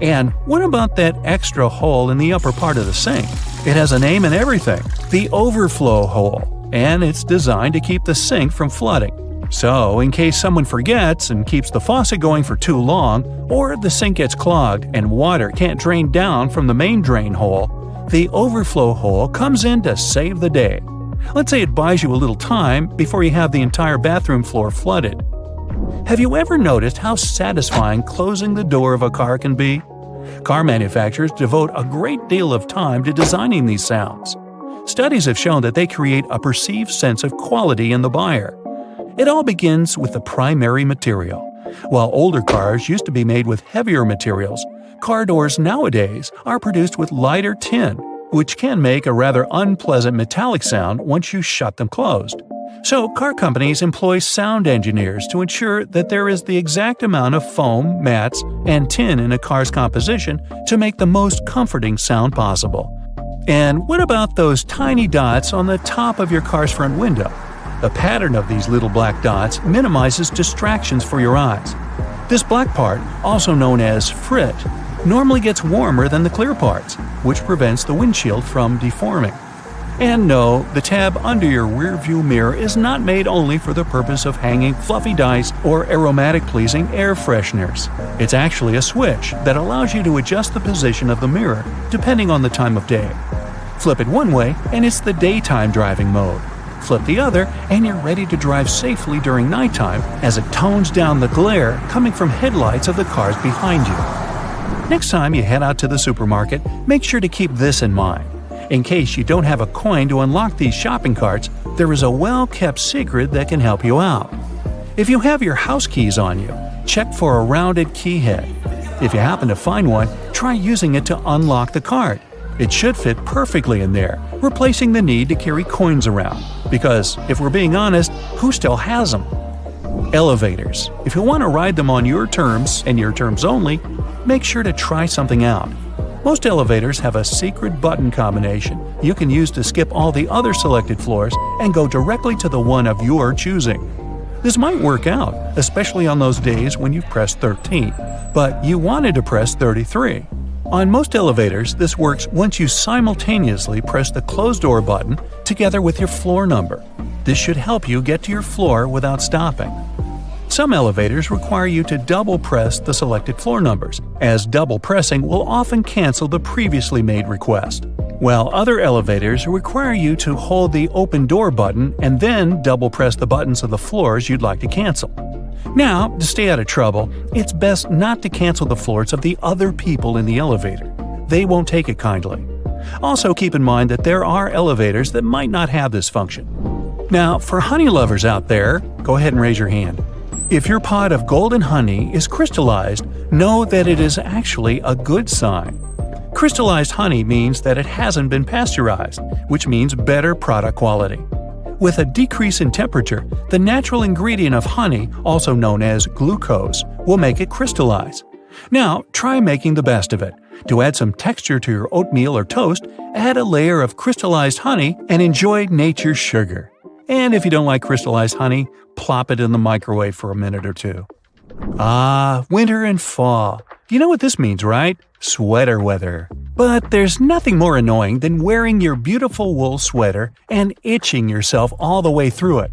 And what about that extra hole in the upper part of the sink? It has a name and everything, the overflow hole, and it's designed to keep the sink from flooding. So, in case someone forgets and keeps the faucet going for too long, or the sink gets clogged and water can't drain down from the main drain hole, the overflow hole comes in to save the day. Let's say it buys you a little time before you have the entire bathroom floor flooded. Have you ever noticed how satisfying closing the door of a car can be? Car manufacturers devote a great deal of time to designing these sounds. Studies have shown that they create a perceived sense of quality in the buyer. It all begins with the primary material. While older cars used to be made with heavier materials, car doors nowadays are produced with lighter tin, which can make a rather unpleasant metallic sound once you shut them closed. So, car companies employ sound engineers to ensure that there is the exact amount of foam, mats, and tin in a car's composition to make the most comforting sound possible. And what about those tiny dots on the top of your car's front window? The pattern of these little black dots minimizes distractions for your eyes. This black part, also known as frit, normally gets warmer than the clear parts, which prevents the windshield from deforming. And no, the tab under your rearview mirror is not made only for the purpose of hanging fluffy dice or aromatic-pleasing air fresheners. It's actually a switch that allows you to adjust the position of the mirror depending on the time of day. Flip it one way and it's the daytime driving mode. Flip the other and you're ready to drive safely during nighttime as it tones down the glare coming from headlights of the cars behind you. Next time you head out to the supermarket, make sure to keep this in mind. In case you don't have a coin to unlock these shopping carts, there is a well-kept secret that can help you out. If you have your house keys on you, check for a rounded key head. If you happen to find one, try using it to unlock the cart. It should fit perfectly in there, replacing the need to carry coins around. Because, if we're being honest, who still has them? Elevators. If you want to ride them on your terms, and your terms only, make sure to try something out. Most elevators have a secret button combination you can use to skip all the other selected floors and go directly to the one of your choosing. This might work out, especially on those days when you've pressed 13, but you wanted to press 33. On most elevators, this works once you simultaneously press the closed door button together with your floor number. This should help you get to your floor without stopping. Some elevators require you to double press the selected floor numbers, as double pressing will often cancel the previously made request. While other elevators require you to hold the open door button and then double press the buttons of the floors you'd like to cancel. Now, to stay out of trouble, it's best not to cancel the floors of the other people in the elevator. They won't take it kindly. Also keep in mind that there are elevators that might not have this function. Now, for honey lovers out there, go ahead and raise your hand. If your pot of golden honey is crystallized, know that it is actually a good sign. Crystallized honey means that it hasn't been pasteurized, which means better product quality. With a decrease in temperature, the natural ingredient of honey, also known as glucose, will make it crystallize. Now, try making the best of it. To add some texture to your oatmeal or toast, add a layer of crystallized honey and enjoy nature's sugar. And if you don't like crystallized honey, plop it in the microwave for a minute or two. Ah, winter and fall. You know what this means, right? Sweater weather. But there's nothing more annoying than wearing your beautiful wool sweater and itching yourself all the way through it.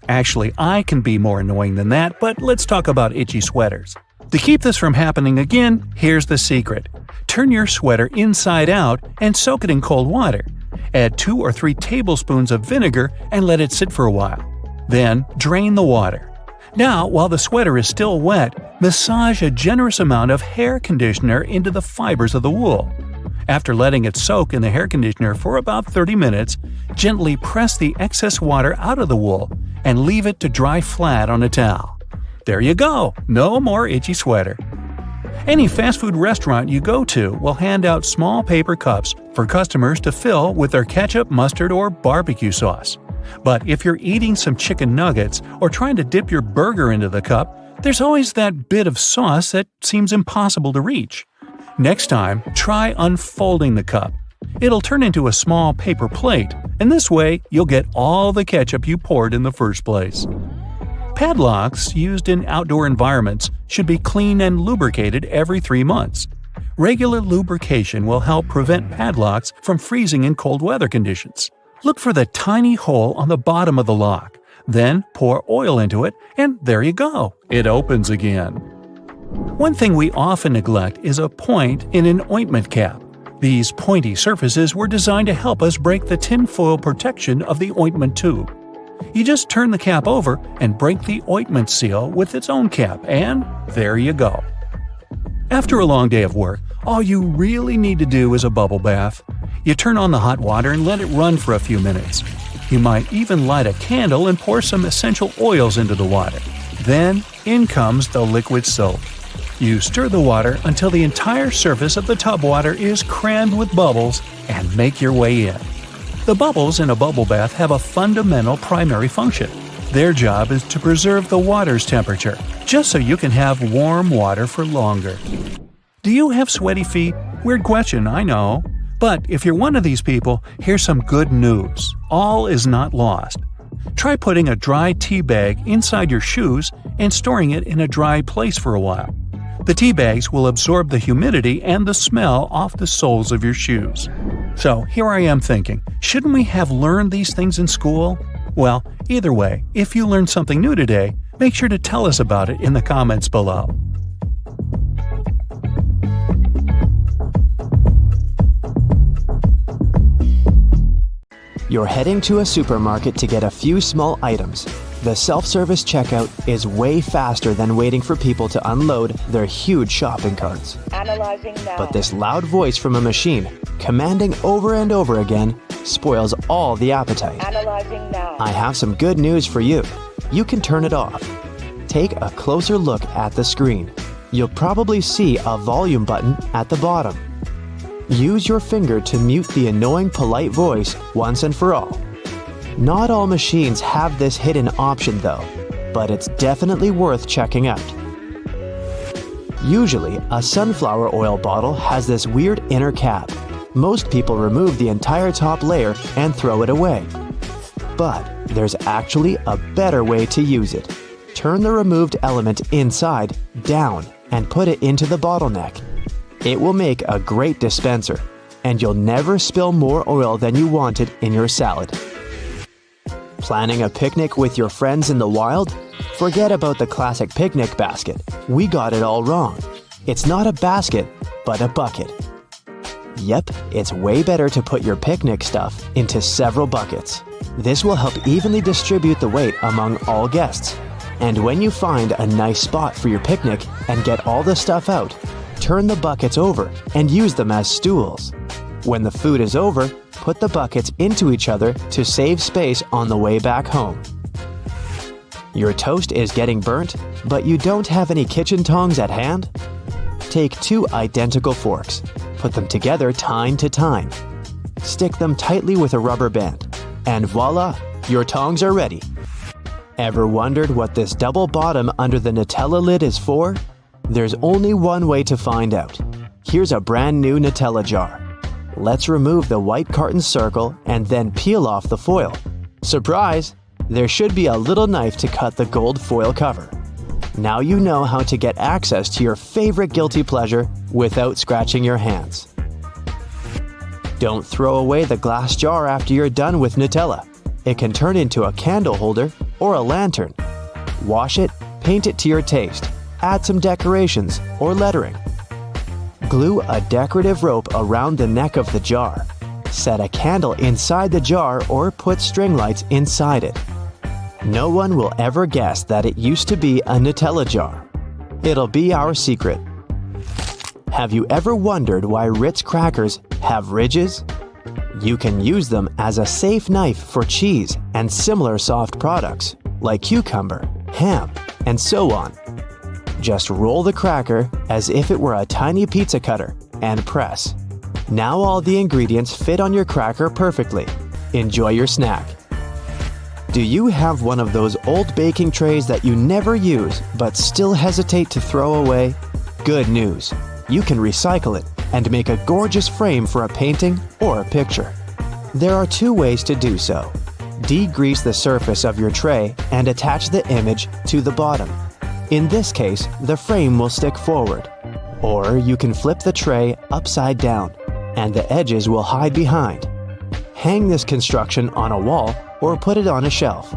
Actually, I can be more annoying than that, but let's talk about itchy sweaters. To keep this from happening again, here's the secret. Turn your sweater inside out and soak it in cold water. Add 2 or 3 tablespoons of vinegar and let it sit for a while. Then, drain the water. Now, while the sweater is still wet, massage a generous amount of hair conditioner into the fibers of the wool. After letting it soak in the hair conditioner for about 30 minutes, gently press the excess water out of the wool and leave it to dry flat on a towel. There you go! No more itchy sweater. Any fast food restaurant you go to will hand out small paper cups for customers to fill with their ketchup, mustard, or barbecue sauce. But if you're eating some chicken nuggets or trying to dip your burger into the cup, there's always that bit of sauce that seems impossible to reach. Next time, try unfolding the cup. It'll turn into a small paper plate, and this way you'll get all the ketchup you poured in the first place. Padlocks used in outdoor environments should be cleaned and lubricated every 3 months. Regular lubrication will help prevent padlocks from freezing in cold weather conditions. Look for the tiny hole on the bottom of the lock. Then pour oil into it, and there you go. It opens again. One thing we often neglect is a point in an ointment cap. These pointy surfaces were designed to help us break the tinfoil protection of the ointment tube. You just turn the cap over and break the ointment seal with its own cap, and there you go. After a long day of work, all you really need to do is a bubble bath. You turn on the hot water and let it run for a few minutes. You might even light a candle and pour some essential oils into the water. Then, in comes the liquid soap. You stir the water until the entire surface of the tub water is crammed with bubbles and make your way in. The bubbles in a bubble bath have a fundamental primary function. Their job is to preserve the water's temperature, just so you can have warm water for longer. Do you have sweaty feet? Weird question, I know. But if you're one of these people, here's some good news. All is not lost. Try putting a dry tea bag inside your shoes and storing it in a dry place for a while. The tea bags will absorb the humidity and the smell off the soles of your shoes. So here I am thinking, shouldn't we have learned these things in school? Well, either way, if you learned something new today, make sure to tell us about it in the comments below. You're heading to a supermarket to get a few small items. The self-service checkout is way faster than waiting for people to unload their huge shopping carts. Analyzing now. But this loud voice from a machine, commanding over and over again, spoils all the appetite. Analyzing now. I have some good news for you. You can turn it off. Take a closer look at the screen. You'll probably see a volume button at the bottom. Use your finger to mute the annoying polite voice once and for all. Not all machines have this hidden option though, but it's definitely worth checking out. Usually, a sunflower oil bottle has this weird inner cap. Most people remove the entire top layer and throw it away. But there's actually a better way to use it. Turn the removed element inside down and put it into the bottleneck. It will make a great dispenser, and you'll never spill more oil than you wanted in your salad. Planning a picnic with your friends in the wild? Forget about the classic picnic basket. We got it all wrong. It's not a basket, but a bucket. Yep, it's way better to put your picnic stuff into several buckets. This will help evenly distribute the weight among all guests. And when you find a nice spot for your picnic and get all the stuff out, turn the buckets over and use them as stools. When the food is over, put the buckets into each other to save space on the way back home. Your toast is getting burnt, but you don't have any kitchen tongs at hand? Take 2 identical forks, put them together tine to tine. Stick them tightly with a rubber band, and voila, your tongs are ready. Ever wondered what this double bottom under the Nutella lid is for? There's only one way to find out. Here's a brand new Nutella jar. Let's remove the white carton circle and then peel off the foil. Surprise! There should be a little knife to cut the gold foil cover. Now you know how to get access to your favorite guilty pleasure without scratching your hands. Don't throw away the glass jar after you're done with Nutella. It can turn into a candle holder or a lantern. Wash it, paint it to your taste, add some decorations or lettering. Glue a decorative rope around the neck of the jar. Set a candle inside the jar or put string lights inside it. No one will ever guess that it used to be a Nutella jar. It'll be our secret. Have you ever wondered why Ritz crackers have ridges? You can use them as a safe knife for cheese and similar soft products, like cucumber, ham, and so on. Just roll the cracker as if it were a tiny pizza cutter and press. Now all the ingredients fit on your cracker perfectly. Enjoy your snack. Do you have one of those old baking trays that you never use but still hesitate to throw away? Good news! You can recycle it and make a gorgeous frame for a painting or a picture. There are 2 ways to do so. Degrease the surface of your tray and attach the image to the bottom. In this case, the frame will stick forward. Or you can flip the tray upside down, and the edges will hide behind. Hang this construction on a wall or put it on a shelf.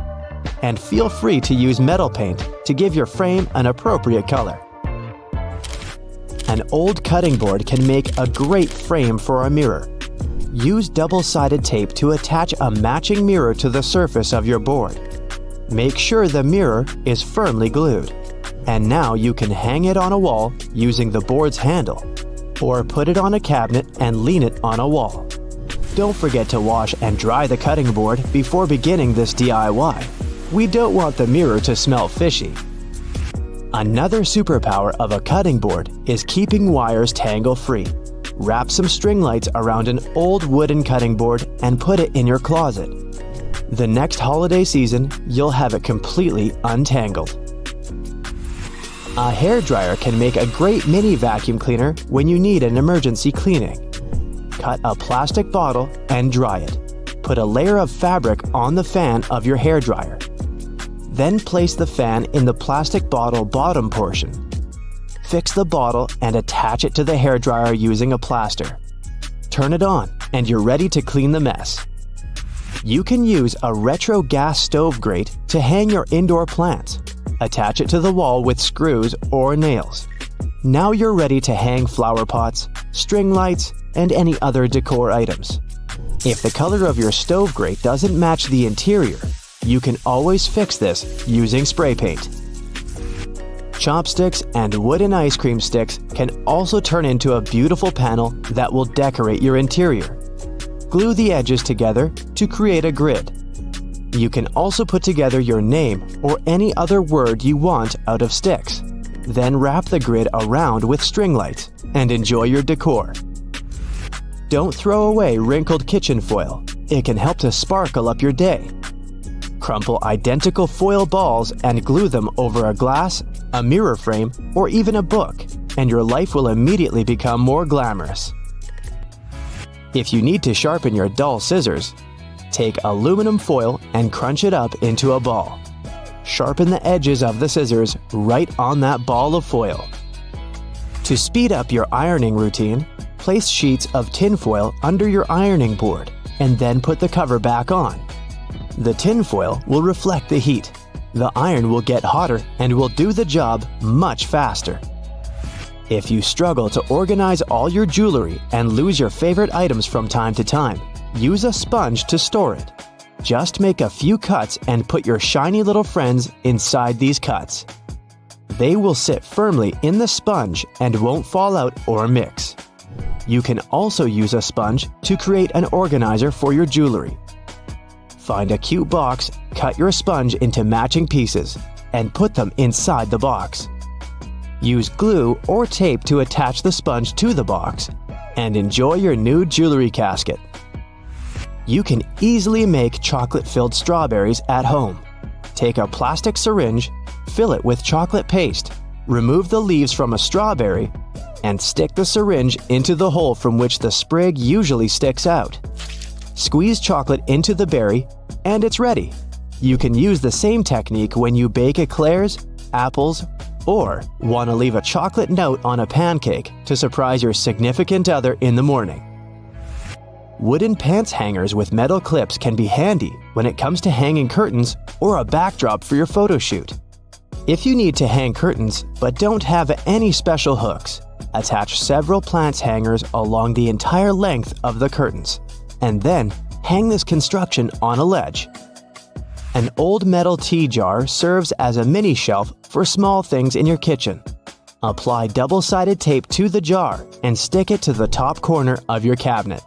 and feel free to use metal paint to give your frame an appropriate color. An old cutting board can make a great frame for a mirror. Use double-sided tape to attach a matching mirror to the surface of your board. Make sure the mirror is firmly glued. And now you can hang it on a wall using the board's handle, or put it on a cabinet and lean it on a wall. Don't forget to wash and dry the cutting board before beginning this DIY. We don't want the mirror to smell fishy. Another superpower of a cutting board is keeping wires tangle-free. Wrap some string lights around an old wooden cutting board and put it in your closet. The next holiday season, you'll have it completely untangled. A hairdryer can make a great mini vacuum cleaner when you need an emergency cleaning. Cut a plastic bottle and dry it. Put a layer of fabric on the fan of your hairdryer. Then place the fan in the plastic bottle bottom portion. Fix the bottle and attach it to the hairdryer using a plaster. Turn it on and you're ready to clean the mess. You can use a retro gas stove grate to hang your indoor plants. Attach it to the wall with screws or nails. Now you're ready to hang flower pots, string lights, and any other decor items. If the color of your stove grate doesn't match the interior, you can always fix this using spray paint. Chopsticks and wooden ice cream sticks can also turn into a beautiful panel that will decorate your interior. Glue the edges together to create a grid. You can also put together your name or any other word you want out of sticks. Then wrap the grid around with string lights and enjoy your decor. Don't throw away wrinkled kitchen foil. It can help to sparkle up your day. Crumple identical foil balls and glue them over a glass, a mirror frame, or even a book, and your life will immediately become more glamorous. If you need to sharpen your dull scissors, take aluminum foil and crunch it up into a ball. Sharpen the edges of the scissors right on that ball of foil. To speed up your ironing routine, place sheets of tinfoil under your ironing board and then put the cover back on. The tinfoil will reflect the heat. The iron will get hotter and will do the job much faster. If you struggle to organize all your jewelry and lose your favorite items from time to time, use a sponge to store it. Just make a few cuts and put your shiny little friends inside these cuts. They will sit firmly in the sponge and won't fall out or mix. You can also use a sponge to create an organizer for your jewelry. Find a cute box, cut your sponge into matching pieces, and put them inside the box. Use glue or tape to attach the sponge to the box, and enjoy your new jewelry casket. You can easily make chocolate-filled strawberries at home. Take a plastic syringe, fill it with chocolate paste, remove the leaves from a strawberry, and stick the syringe into the hole from which the sprig usually sticks out. Squeeze chocolate into the berry, and it's ready. You can use the same technique when you bake eclairs, apples, or want to leave a chocolate note on a pancake to surprise your significant other in the morning. Wooden pants hangers with metal clips can be handy when it comes to hanging curtains or a backdrop for your photo shoot. If you need to hang curtains but don't have any special hooks, attach several plants hangers along the entire length of the curtains, and then hang this construction on a ledge. An old metal tea jar serves as a mini shelf for small things in your kitchen. Apply double-sided tape to the jar and stick it to the top corner of your cabinet.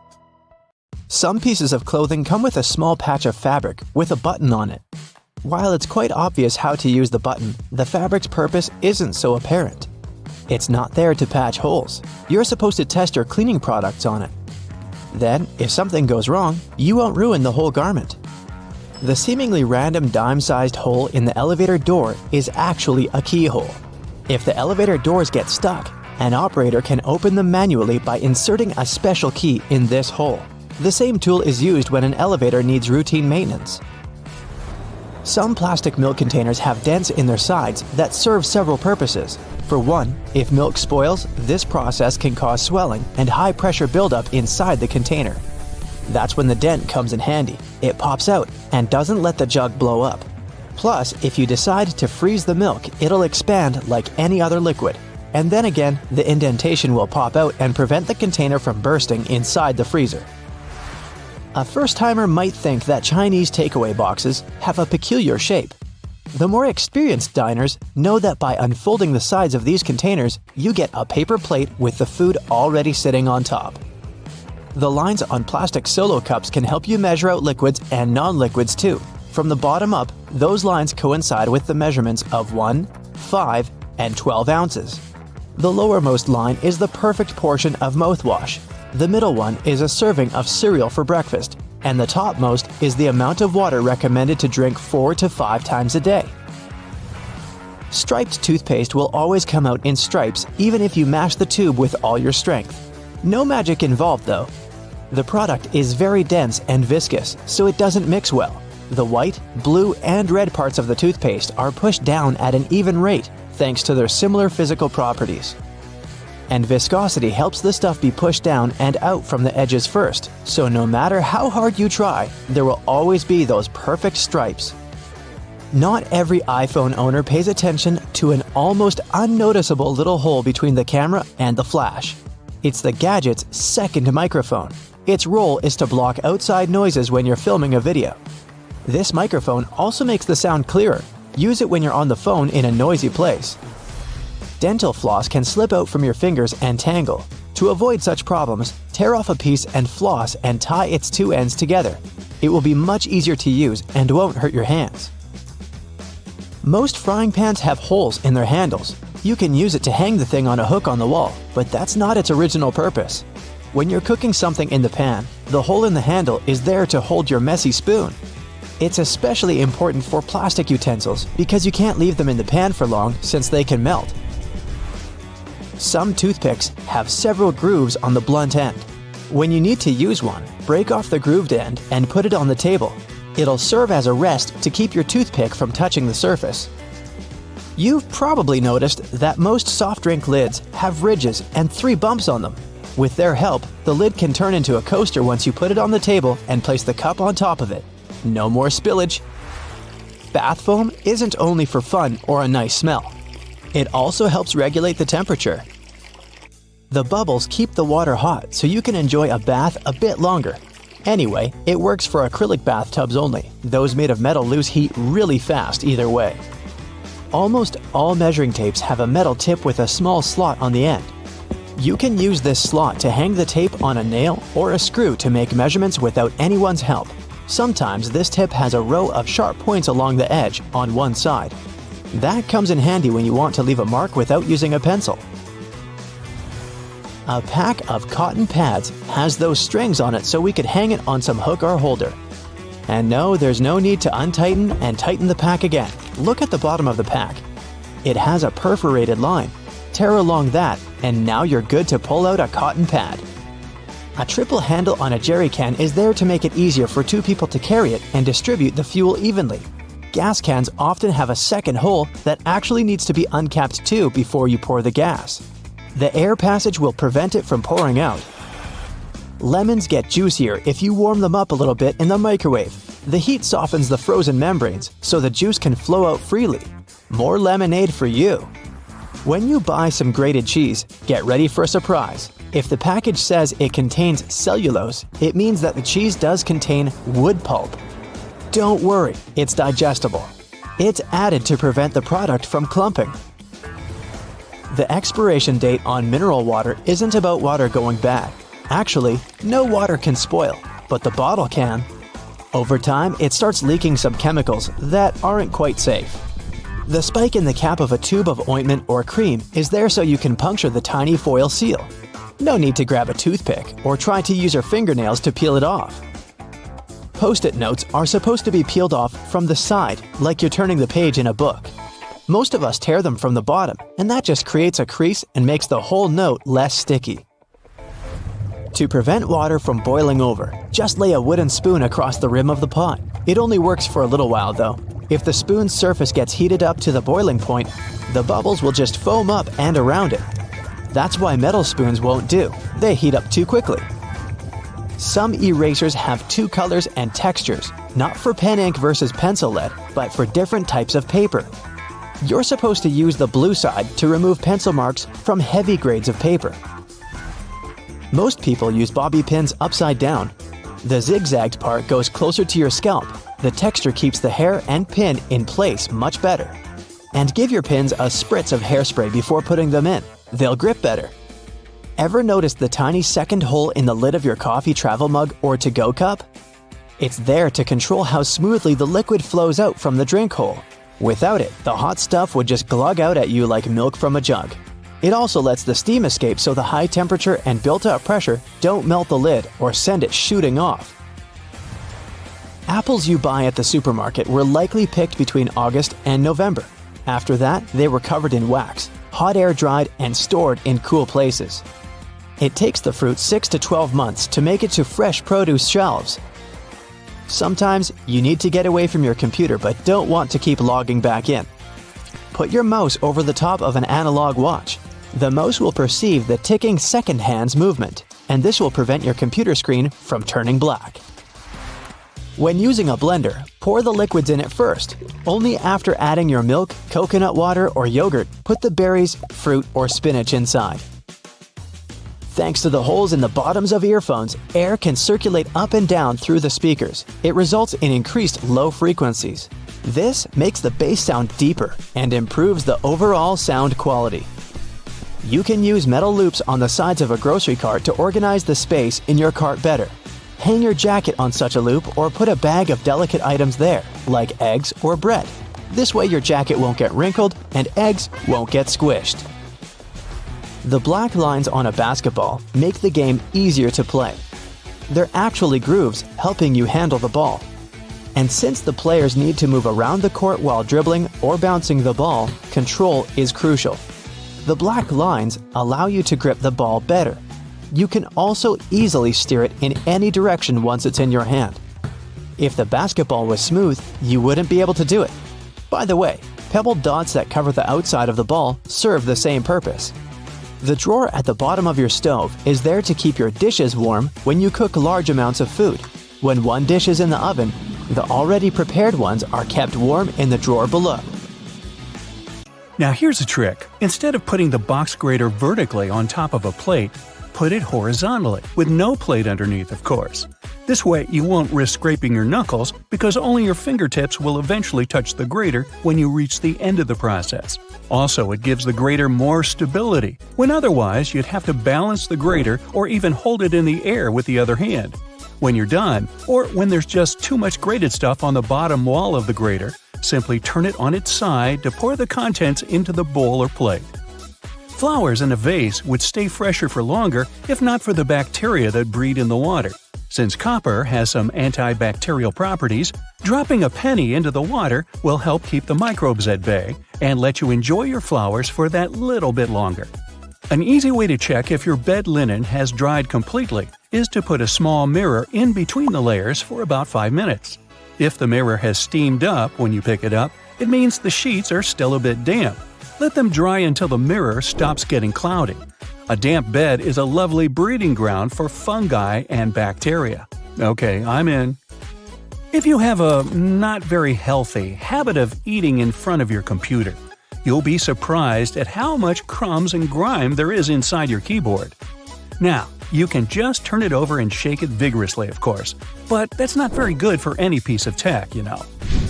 Some pieces of clothing come with a small patch of fabric with a button on it. While it's quite obvious how to use the button, the fabric's purpose isn't so apparent. It's not there to patch holes. You're supposed to test your cleaning products on it. Then, if something goes wrong, you won't ruin the whole garment. The seemingly random dime-sized hole in the elevator door is actually a keyhole. If the elevator doors get stuck, an operator can open them manually by inserting a special key in this hole. The same tool is used when an elevator needs routine maintenance. Some plastic milk containers have dents in their sides that serve several purposes. For one, if milk spoils, this process can cause swelling and high-pressure buildup inside the container. That's when the dent comes in handy. It pops out and doesn't let the jug blow up. Plus, if you decide to freeze the milk, it'll expand like any other liquid. And then again, the indentation will pop out and prevent the container from bursting inside the freezer. A first-timer might think that Chinese takeaway boxes have a peculiar shape. The more experienced diners know that by unfolding the sides of these containers, you get a paper plate with the food already sitting on top. The lines on plastic solo cups can help you measure out liquids and non-liquids too. From the bottom up, those lines coincide with the measurements of 1, 5, and 12 ounces. The lowermost line is the perfect portion of mouthwash. The middle one is a serving of cereal for breakfast, and the topmost is the amount of water recommended to drink 4 to 5 times a day. Striped toothpaste will always come out in stripes even if you mash the tube with all your strength. No magic involved though. The product is very dense and viscous, so it doesn't mix well. The white, blue, and red parts of the toothpaste are pushed down at an even rate thanks to their similar physical properties. And viscosity helps the stuff be pushed down and out from the edges first, so no matter how hard you try, there will always be those perfect stripes. Not every iPhone owner pays attention to an almost unnoticeable little hole between the camera and the flash. It's the gadget's second microphone. Its role is to block outside noises when you're filming a video. This microphone also makes the sound clearer. Use it when you're on the phone in a noisy place. Dental floss can slip out from your fingers and tangle. To avoid such problems, tear off a piece and floss and tie its two ends together. It will be much easier to use and won't hurt your hands. Most frying pans have holes in their handles. You can use it to hang the thing on a hook on the wall, but that's not its original purpose. When you're cooking something in the pan, the hole in the handle is there to hold your messy spoon. It's especially important for plastic utensils because you can't leave them in the pan for long since they can melt. Some toothpicks have several grooves on the blunt end. When you need to use one, break off the grooved end and put it on the table. It'll serve as a rest to keep your toothpick from touching the surface. You've probably noticed that most soft drink lids have ridges and 3 bumps on them. With their help, the lid can turn into a coaster once you put it on the table and place the cup on top of it. No more spillage. Bath foam isn't only for fun or a nice smell. It also helps regulate the temperature. The bubbles keep the water hot so you can enjoy a bath a bit longer. Anyway, it works for acrylic bathtubs only. Those made of metal lose heat really fast either way. Almost all measuring tapes have a metal tip with a small slot on the end. You can use this slot to hang the tape on a nail or a screw to make measurements without anyone's help. Sometimes this tip has a row of sharp points along the edge on one side. That comes in handy when you want to leave a mark without using a pencil. A pack of cotton pads has those strings on it so we could hang it on some hook or holder. And no, there's no need to untighten and tighten the pack again. Look at the bottom of the pack. It has a perforated line. Tear along that, and now you're good to pull out a cotton pad. A triple handle on a jerry can is there to make it easier for 2 people to carry it and distribute the fuel evenly. Gas cans often have a second hole that actually needs to be uncapped too before you pour the gas. The air passage will prevent it from pouring out. Lemons get juicier if you warm them up a little bit in the microwave. The heat softens the frozen membranes so the juice can flow out freely. More lemonade for you. When you buy some grated cheese, get ready for a surprise. If the package says it contains cellulose, it means that the cheese does contain wood pulp. Don't worry, it's digestible. It's added to prevent the product from clumping. The expiration date on mineral water isn't about water going bad. Actually, no water can spoil, but the bottle can. Over time, it starts leaking some chemicals that aren't quite safe. The spike in the cap of a tube of ointment or cream is there so you can puncture the tiny foil seal. No need to grab a toothpick or try to use your fingernails to peel it off. Post-it notes are supposed to be peeled off from the side, like you're turning the page in a book. Most of us tear them from the bottom, and that just creates a crease and makes the whole note less sticky. To prevent water from boiling over, just lay a wooden spoon across the rim of the pot. It only works for a little while though. If the spoon's surface gets heated up to the boiling point, the bubbles will just foam up and around it. That's why metal spoons won't do. They heat up too quickly. Some erasers have two colors and textures, not for pen ink versus pencil lead, but for different types of paper. You're supposed to use the blue side to remove pencil marks from heavy grades of paper. Most people use bobby pins upside down. The zigzagged part goes closer to your scalp. The texture keeps the hair and pin in place much better. And give your pins a spritz of hairspray before putting them in. They'll grip better. Ever noticed the tiny second hole in the lid of your coffee travel mug or to-go cup? It's there to control how smoothly the liquid flows out from the drink hole. Without it, the hot stuff would just glug out at you like milk from a jug. It also lets the steam escape so the high temperature and built-up pressure don't melt the lid or send it shooting off. Apples you buy at the supermarket were likely picked between August and November. After that, they were covered in wax, hot air dried, and stored in cool places. It takes the fruit 6 to 12 months to make it to fresh produce shelves. Sometimes you need to get away from your computer but don't want to keep logging back in. Put your mouse over the top of an analog watch. The mouse will perceive the ticking second hand's movement, and this will prevent your computer screen from turning black. When using a blender, pour the liquids in it first. Only after adding your milk, coconut water, or yogurt, put the berries, fruit, or spinach inside. Thanks to the holes in the bottoms of earphones, air can circulate up and down through the speakers. It results in increased low frequencies. This makes the bass sound deeper and improves the overall sound quality. You can use metal loops on the sides of a grocery cart to organize the space in your cart better. Hang your jacket on such a loop or put a bag of delicate items there, like eggs or bread. This way your jacket won't get wrinkled and eggs won't get squished. The black lines on a basketball make the game easier to play. They're actually grooves helping you handle the ball. And since the players need to move around the court while dribbling or bouncing the ball, control is crucial. The black lines allow you to grip the ball better. You can also easily steer it in any direction once it's in your hand. If the basketball was smooth, you wouldn't be able to do it. By the way, pebbled dots that cover the outside of the ball serve the same purpose. The drawer at the bottom of your stove is there to keep your dishes warm when you cook large amounts of food. When one dish is in the oven, the already prepared ones are kept warm in the drawer below. Now here's a trick. Instead of putting the box grater vertically on top of a plate, put it horizontally, with no plate underneath, of course. This way you won't risk scraping your knuckles because only your fingertips will eventually touch the grater when you reach the end of the process. Also, it gives the grater more stability, when otherwise you'd have to balance the grater or even hold it in the air with the other hand. When you're done, or when there's just too much grated stuff on the bottom wall of the grater, simply turn it on its side to pour the contents into the bowl or plate. Flowers in a vase would stay fresher for longer if not for the bacteria that breed in the water. Since copper has some antibacterial properties, dropping a penny into the water will help keep the microbes at bay and let you enjoy your flowers for that little bit longer. An easy way to check if your bed linen has dried completely is to put a small mirror in between the layers for about 5 minutes. If the mirror has steamed up when you pick it up, it means the sheets are still a bit damp. Let them dry until the mirror stops getting cloudy. A damp bed is a lovely breeding ground for fungi and bacteria. Okay, I'm in. If you have a not very healthy habit of eating in front of your computer, you'll be surprised at how much crumbs and grime there is inside your keyboard. Now, you can just turn it over and shake it vigorously, of course, but that's not very good for any piece of tech, you know.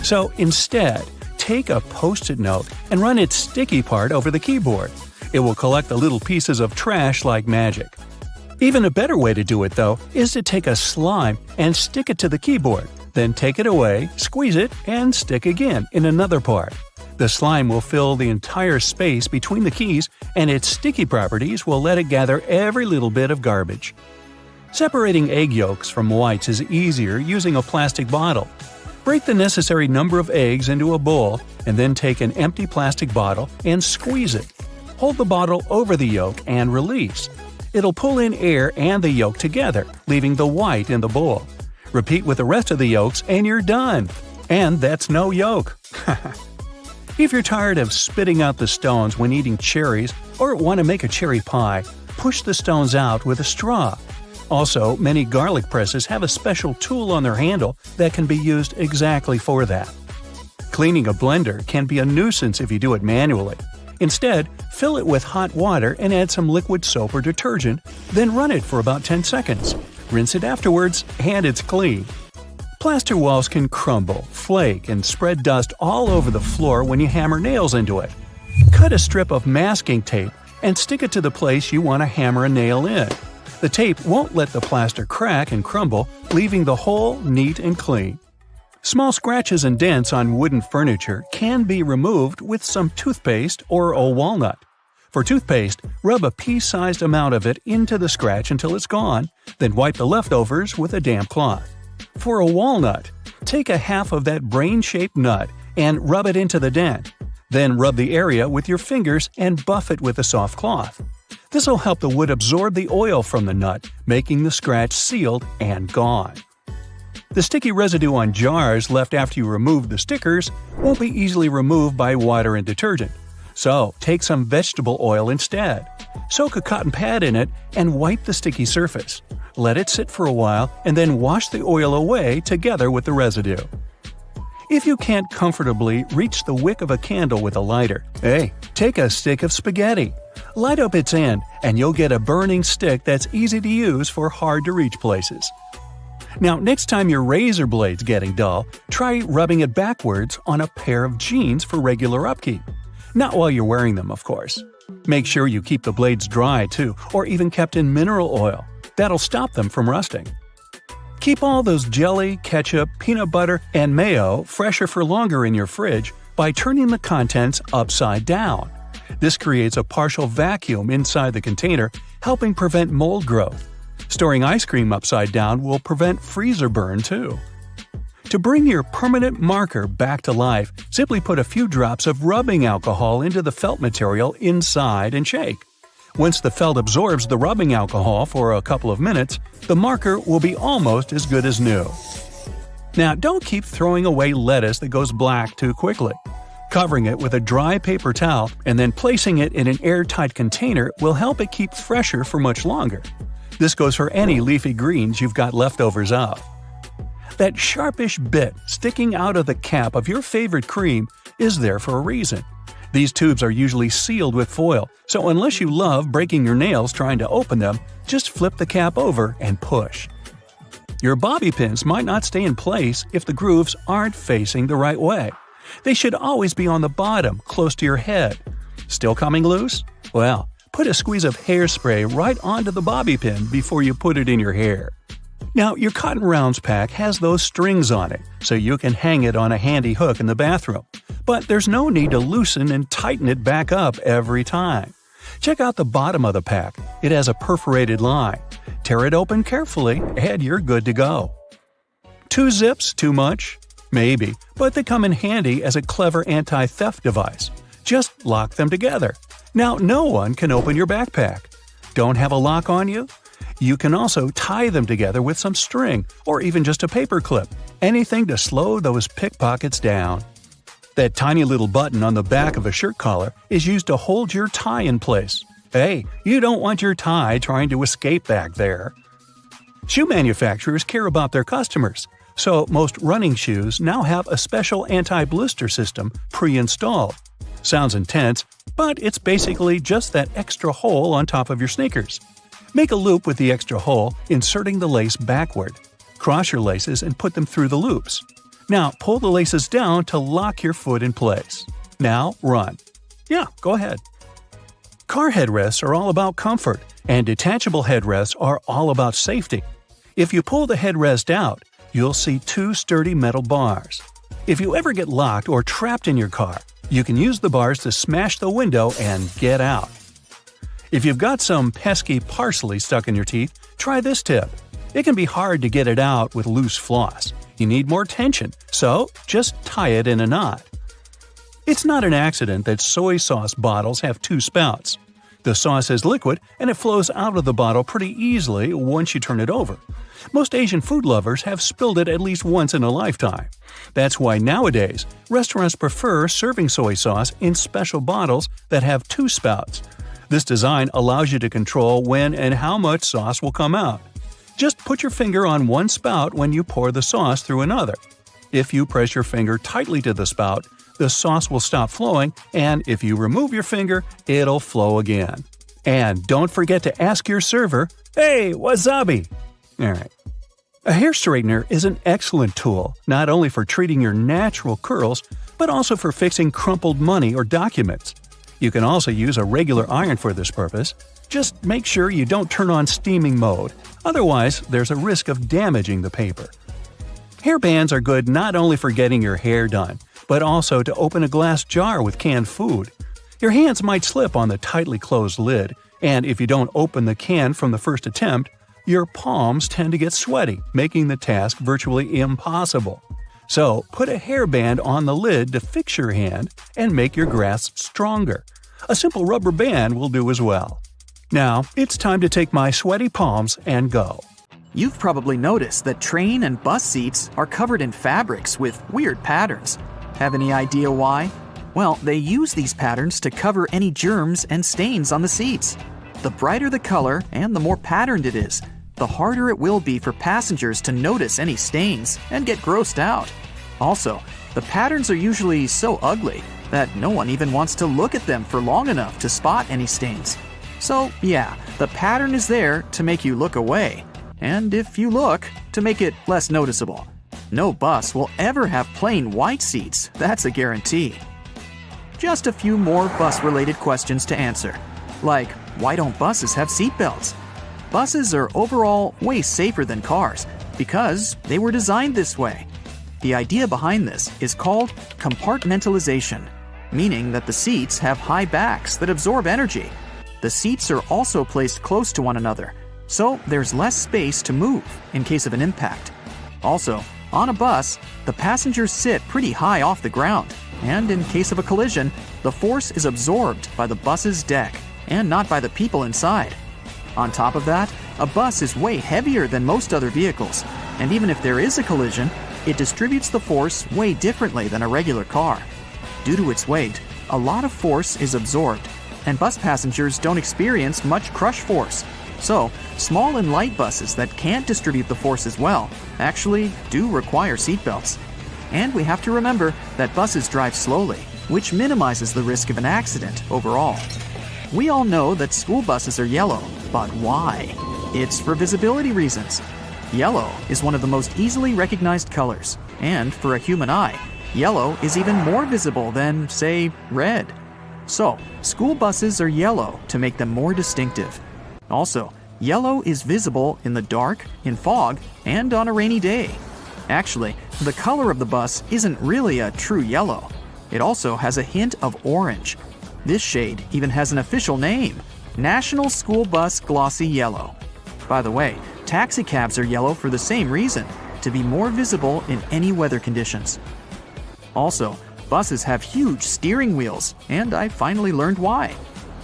So instead, take a Post-it note and run its sticky part over the keyboard. It will collect the little pieces of trash like magic. Even a better way to do it, though, is to take a slime and stick it to the keyboard. Then take it away, squeeze it, and stick again in another part. The slime will fill the entire space between the keys, and its sticky properties will let it gather every little bit of garbage. Separating egg yolks from whites is easier using a plastic bottle. Break the necessary number of eggs into a bowl, and then take an empty plastic bottle and squeeze it. Hold the bottle over the yolk and release. It'll pull in air and the yolk together, leaving the white in the bowl. Repeat with the rest of the yolks and you're done. And that's no yolk. If you're tired of spitting out the stones when eating cherries or want to make a cherry pie, push the stones out with a straw. Also, many garlic presses have a special tool on their handle that can be used exactly for that. Cleaning a blender can be a nuisance if you do it manually. Instead, fill it with hot water and add some liquid soap or detergent, then run it for about 10 seconds. Rinse it afterwards, and it's clean. Plaster walls can crumble, flake, and spread dust all over the floor when you hammer nails into it. Cut a strip of masking tape and stick it to the place you want to hammer a nail in. The tape won't let the plaster crack and crumble, leaving the hole neat and clean. Small scratches and dents on wooden furniture can be removed with some toothpaste or a walnut. For toothpaste, rub a pea-sized amount of it into the scratch until it's gone, then wipe the leftovers with a damp cloth. For a walnut, take a half of that brain-shaped nut and rub it into the dent. Then rub the area with your fingers and buff it with a soft cloth. This will help the wood absorb the oil from the nut, making the scratch sealed and gone. The sticky residue on jars left after you remove the stickers won't be easily removed by water and detergent. So, take some vegetable oil instead. Soak a cotton pad in it and wipe the sticky surface. Let it sit for a while and then wash the oil away together with the residue. If you can't comfortably reach the wick of a candle with a lighter, take a stick of spaghetti. Light up its end, and you'll get a burning stick that's easy to use for hard-to-reach places. Now, next time your razor blade's getting dull, try rubbing it backwards on a pair of jeans for regular upkeep. Not while you're wearing them, of course. Make sure you keep the blades dry, too, or even kept in mineral oil. That'll stop them from rusting. Keep all those jelly, ketchup, peanut butter, and mayo fresher for longer in your fridge by turning the contents upside down. This creates a partial vacuum inside the container, helping prevent mold growth. Storing ice cream upside down will prevent freezer burn, too. To bring your permanent marker back to life, simply put a few drops of rubbing alcohol into the felt material inside and shake. Once the felt absorbs the rubbing alcohol for a couple of minutes, the marker will be almost as good as new. Now, don't keep throwing away lettuce that goes black too quickly. Covering it with a dry paper towel and then placing it in an airtight container will help it keep fresher for much longer. This goes for any leafy greens you've got leftovers of. That sharpish bit sticking out of the cap of your favorite cream is there for a reason. These tubes are usually sealed with foil, so unless you love breaking your nails trying to open them, just flip the cap over and push. Your bobby pins might not stay in place if the grooves aren't facing the right way. They should always be on the bottom, close to your head. Still coming loose? Well, put a squeeze of hairspray right onto the bobby pin before you put it in your hair. Now, your cotton rounds pack has those strings on it, so you can hang it on a handy hook in the bathroom. But there's no need to loosen and tighten it back up every time. Check out the bottom of the pack. It has a perforated line. Tear it open carefully, and you're good to go. 2 zips too much? Maybe, but they come in handy as a clever anti-theft device. Just lock them together. Now no one can open your backpack. Don't have a lock on you? You can also tie them together with some string or even just a paper clip. Anything to slow those pickpockets down. That tiny little button on the back of a shirt collar is used to hold your tie in place. Hey, you don't want your tie trying to escape back there. Shoe manufacturers care about their customers, so most running shoes now have a special anti-blister system pre-installed. Sounds intense, but it's basically just that extra hole on top of your sneakers. Make a loop with the extra hole, inserting the lace backward. Cross your laces and put them through the loops. Now pull the laces down to lock your foot in place. Now run. Yeah, go ahead. Car headrests are all about comfort, and detachable headrests are all about safety. If you pull the headrest out, you'll see 2 sturdy metal bars. If you ever get locked or trapped in your car, you can use the bars to smash the window and get out. If you've got some pesky parsley stuck in your teeth, try this tip. It can be hard to get it out with loose floss. You need more tension, so just tie it in a knot. It's not an accident that soy sauce bottles have 2 spouts. The sauce is liquid and it flows out of the bottle pretty easily once you turn it over. Most Asian food lovers have spilled it at least once in a lifetime. That's why nowadays, restaurants prefer serving soy sauce in special bottles that have 2 spouts. This design allows you to control when and how much sauce will come out. Just put your finger on one spout when you pour the sauce through another. If you press your finger tightly to the spout, the sauce will stop flowing, and if you remove your finger, it'll flow again. And don't forget to ask your server, "Hey, wasabi!" Alright. A hair straightener is an excellent tool, not only for treating your natural curls, but also for fixing crumpled money or documents. You can also use a regular iron for this purpose. Just make sure you don't turn on steaming mode, otherwise there's a risk of damaging the paper. Hairbands are good not only for getting your hair done, but also to open a glass jar with canned food. Your hands might slip on the tightly closed lid, and if you don't open the can from the first attempt, your palms tend to get sweaty, making the task virtually impossible. So, put a hairband on the lid to fix your hand and make your grasp stronger. A simple rubber band will do as well. Now, it's time to take my sweaty palms and go. You've probably noticed that train and bus seats are covered in fabrics with weird patterns. Have any idea why? Well, they use these patterns to cover any germs and stains on the seats. The brighter the color and the more patterned it is, the harder it will be for passengers to notice any stains and get grossed out. Also, the patterns are usually so ugly that no one even wants to look at them for long enough to spot any stains. So, yeah, the pattern is there to make you look away, and if you look, to make it less noticeable. No bus will ever have plain white seats, that's a guarantee. Just a few more bus-related questions to answer, like why don't buses have seatbelts? Buses are overall way safer than cars because they were designed this way. The idea behind this is called compartmentalization, meaning that the seats have high backs that absorb energy. The seats are also placed close to one another, so there's less space to move in case of an impact. Also, on a bus, the passengers sit pretty high off the ground, and in case of a collision, the force is absorbed by the bus's deck and not by the people inside. On top of that, a bus is way heavier than most other vehicles, and even if there is a collision, it distributes the force way differently than a regular car. Due to its weight, a lot of force is absorbed, and bus passengers don't experience much crush force. So, small and light buses that can't distribute the force as well actually do require seatbelts. And we have to remember that buses drive slowly, which minimizes the risk of an accident overall. We all know that school buses are yellow, but why? It's for visibility reasons. Yellow is one of the most easily recognized colors, and for a human eye, yellow is even more visible than, say, red. So, school buses are yellow to make them more distinctive. Also, yellow is visible in the dark, in fog, and on a rainy day. Actually, the color of the bus isn't really a true yellow. It also has a hint of orange. This shade even has an official name, National School Bus Glossy Yellow. By the way, taxicabs are yellow for the same reason, to be more visible in any weather conditions. Also, buses have huge steering wheels, and I finally learned why.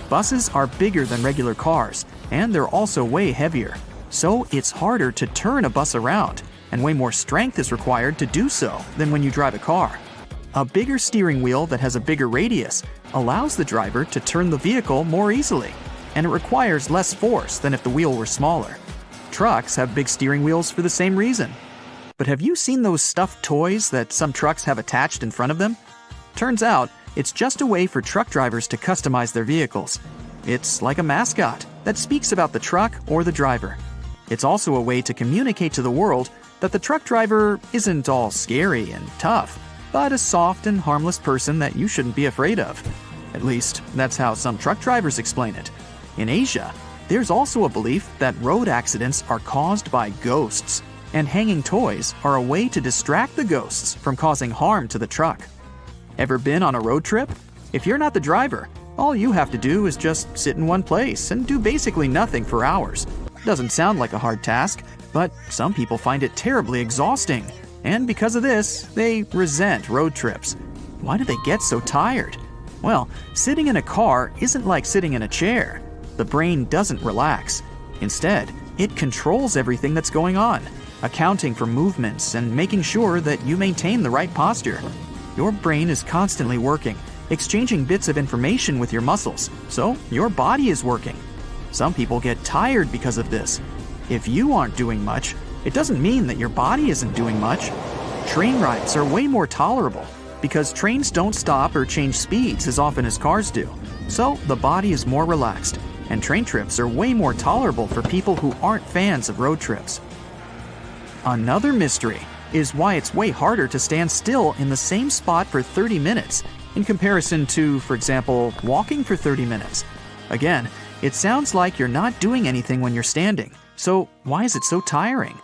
Buses are bigger than regular cars, and they're also way heavier, so it's harder to turn a bus around, and way more strength is required to do so than when you drive a car. A bigger steering wheel that has a bigger radius allows the driver to turn the vehicle more easily, and it requires less force than if the wheel were smaller. Trucks have big steering wheels for the same reason. But have you seen those stuffed toys that some trucks have attached in front of them? Turns out, it's just a way for truck drivers to customize their vehicles. It's like a mascot that speaks about the truck or the driver. It's also a way to communicate to the world that the truck driver isn't all scary and tough, but a soft and harmless person that you shouldn't be afraid of. At least, that's how some truck drivers explain it. In Asia, there's also a belief that road accidents are caused by ghosts, and hanging toys are a way to distract the ghosts from causing harm to the truck. Ever been on a road trip? If you're not the driver, all you have to do is just sit in one place and do basically nothing for hours. Doesn't sound like a hard task, but some people find it terribly exhausting. And because of this, they resent road trips. Why do they get so tired? Well, sitting in a car isn't like sitting in a chair. The brain doesn't relax. Instead, it controls everything that's going on, accounting for movements and making sure that you maintain the right posture. Your brain is constantly working, exchanging bits of information with your muscles, so your body is working. Some people get tired because of this. If you aren't doing much, it doesn't mean that your body isn't doing much. Train rides are way more tolerable because trains don't stop or change speeds as often as cars do. So the body is more relaxed, and train trips are way more tolerable for people who aren't fans of road trips. Another mystery is why it's way harder to stand still in the same spot for 30 minutes in comparison to, for example, walking for 30 minutes. Again, it sounds like you're not doing anything when you're standing. So why is it so tiring?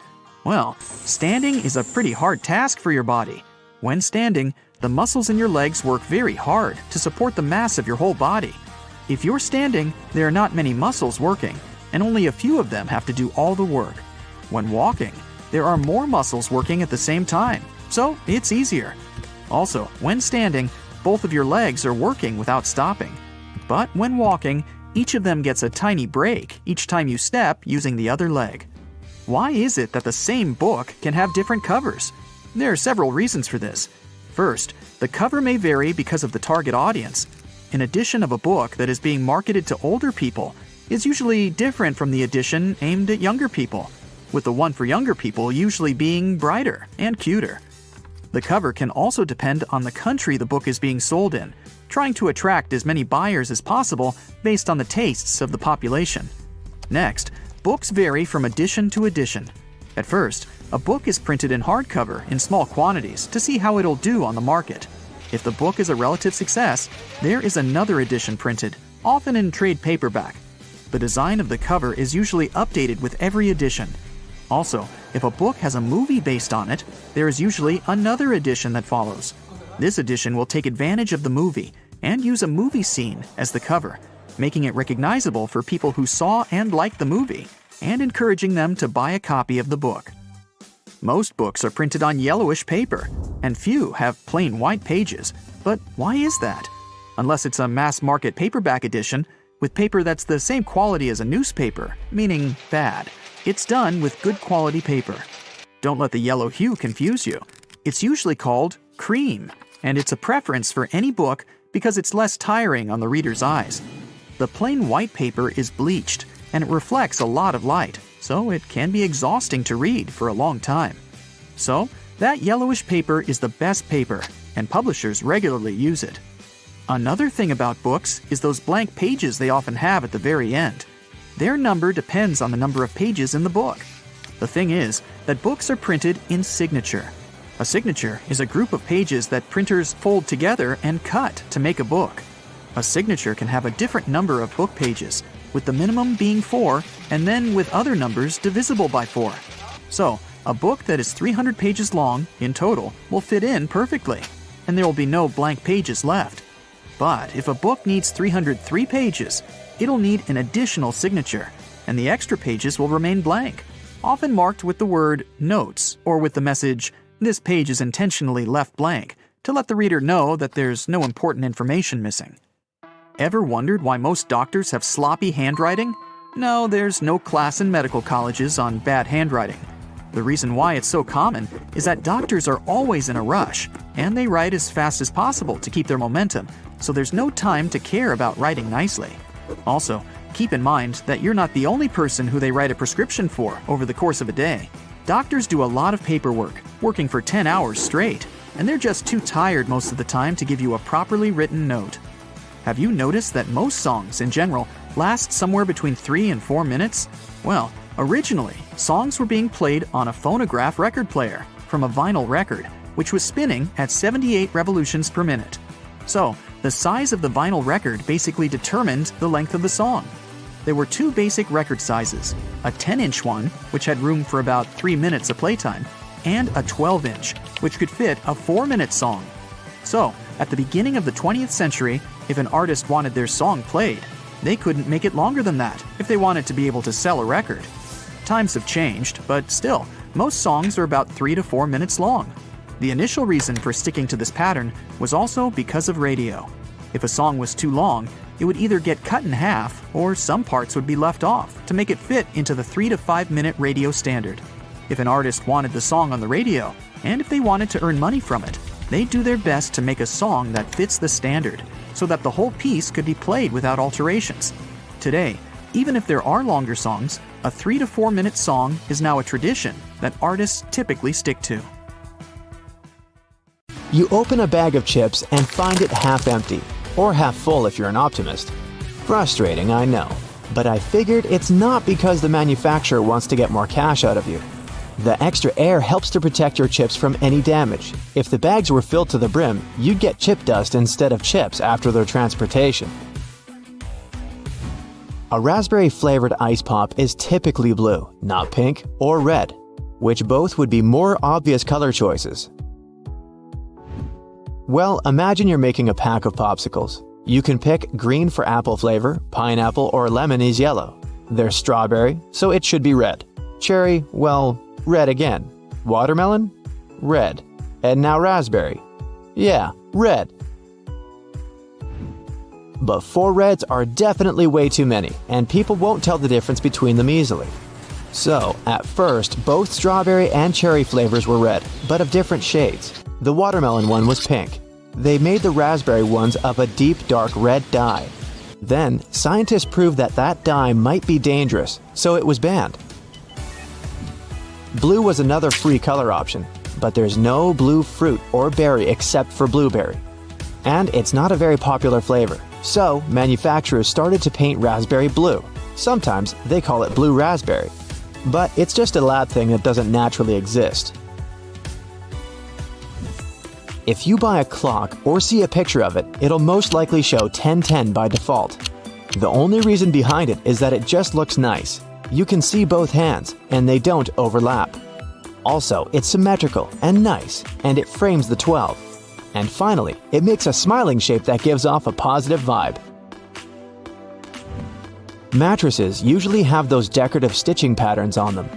Well, standing is a pretty hard task for your body. When standing, the muscles in your legs work very hard to support the mass of your whole body. If you're standing, there are not many muscles working, and only a few of them have to do all the work. When walking, there are more muscles working at the same time, so it's easier. Also, when standing, both of your legs are working without stopping. But when walking, each of them gets a tiny break each time you step using the other leg. Why is it that the same book can have different covers? There are several reasons for this. First, the cover may vary because of the target audience. An edition of a book that is being marketed to older people is usually different from the edition aimed at younger people, with the one for younger people usually being brighter and cuter. The cover can also depend on the country the book is being sold in, trying to attract as many buyers as possible based on the tastes of the population. Next, books vary from edition to edition. At first, a book is printed in hardcover in small quantities to see how it'll do on the market. If the book is a relative success, there is another edition printed, often in trade paperback. The design of the cover is usually updated with every edition. Also, if a book has a movie based on it, there is usually another edition that follows. This edition will take advantage of the movie and use a movie scene as the cover, making it recognizable for people who saw and liked the movie, and encouraging them to buy a copy of the book. Most books are printed on yellowish paper, and few have plain white pages. But why is that? Unless it's a mass-market paperback edition, with paper that's the same quality as a newspaper, meaning bad. It's done with good quality paper. Don't let the yellow hue confuse you. It's usually called cream, and it's a preference for any book because it's less tiring on the reader's eyes. The plain white paper is bleached, and it reflects a lot of light, so it can be exhausting to read for a long time. So, that yellowish paper is the best paper, and publishers regularly use it. Another thing about books is those blank pages they often have at the very end. Their number depends on the number of pages in the book. The thing is that books are printed in signature. A signature is a group of pages that printers fold together and cut to make a book. A signature can have a different number of book pages, with the minimum being 4, and then with other numbers divisible by 4. So, a book that is 300 pages long in total will fit in perfectly, and there will be no blank pages left. But if a book needs 303 pages, it'll need an additional signature, and the extra pages will remain blank, often marked with the word notes or with the message, "This page is intentionally left blank," to let the reader know that there's no important information missing. Ever wondered why most doctors have sloppy handwriting? No, there's no class in medical colleges on bad handwriting. The reason why it's so common is that doctors are always in a rush, and they write as fast as possible to keep their momentum, so there's no time to care about writing nicely. Also, keep in mind that you're not the only person who they write a prescription for over the course of a day. Doctors do a lot of paperwork, working for 10 hours straight, and they're just too tired most of the time to give you a properly written note. Have you noticed that most songs, in general, last somewhere between 3 and 4 minutes? Well, originally, songs were being played on a phonograph record player from a vinyl record, which was spinning at 78 revolutions per minute. So, the size of the vinyl record basically determined the length of the song. There were 2 basic record sizes, a 10-inch one, which had room for about 3 minutes of playtime, and a 12-inch, which could fit a 4-minute song. So, at the beginning of the 20th century, if an artist wanted their song played, they couldn't make it longer than that if they wanted to be able to sell a record. Times have changed, but still, most songs are about 3 to 4 minutes long. The initial reason for sticking to this pattern was also because of radio. If a song was too long, it would either get cut in half or some parts would be left off to make it fit into the 3 to 5 minute radio standard. If an artist wanted the song on the radio, and if they wanted to earn money from it, they'd do their best to make a song that fits the standard, so that the whole piece could be played without alterations. Today, even if there are longer songs, a 3 to 4 minute song is now a tradition that artists typically stick to. You open a bag of chips and find it half empty, or half full if you're an optimist. Frustrating, I know, but I figured it's not because the manufacturer wants to get more cash out of you. The extra air helps to protect your chips from any damage. If the bags were filled to the brim, you'd get chip dust instead of chips after their transportation. A raspberry-flavored ice pop is typically blue, not pink or red, which both would be more obvious color choices. Well, imagine you're making a pack of popsicles. You can pick green for apple flavor, pineapple or lemon is yellow. There's strawberry, so it should be red. Cherry, well, red again. Watermelon? Red. And now raspberry. Yeah, red. But 4 reds are definitely way too many, and people won't tell the difference between them easily. So, at first, both strawberry and cherry flavors were red, but of different shades. The watermelon one was pink. They made the raspberry ones of a deep dark red dye. Then, scientists proved that that dye might be dangerous, so it was banned. Blue was another free color option, but there's no blue fruit or berry except for blueberry. And it's not a very popular flavor, so manufacturers started to paint raspberry blue. Sometimes they call it blue raspberry, but it's just a lab thing that doesn't naturally exist. If you buy a clock or see a picture of it, it'll most likely show 10:10 by default. The only reason behind it is that it just looks nice. You can see both hands, and they don't overlap. Also, it's symmetrical and nice, and it frames the 12. And finally, it makes a smiling shape that gives off a positive vibe. Mattresses usually have those decorative stitching patterns on them.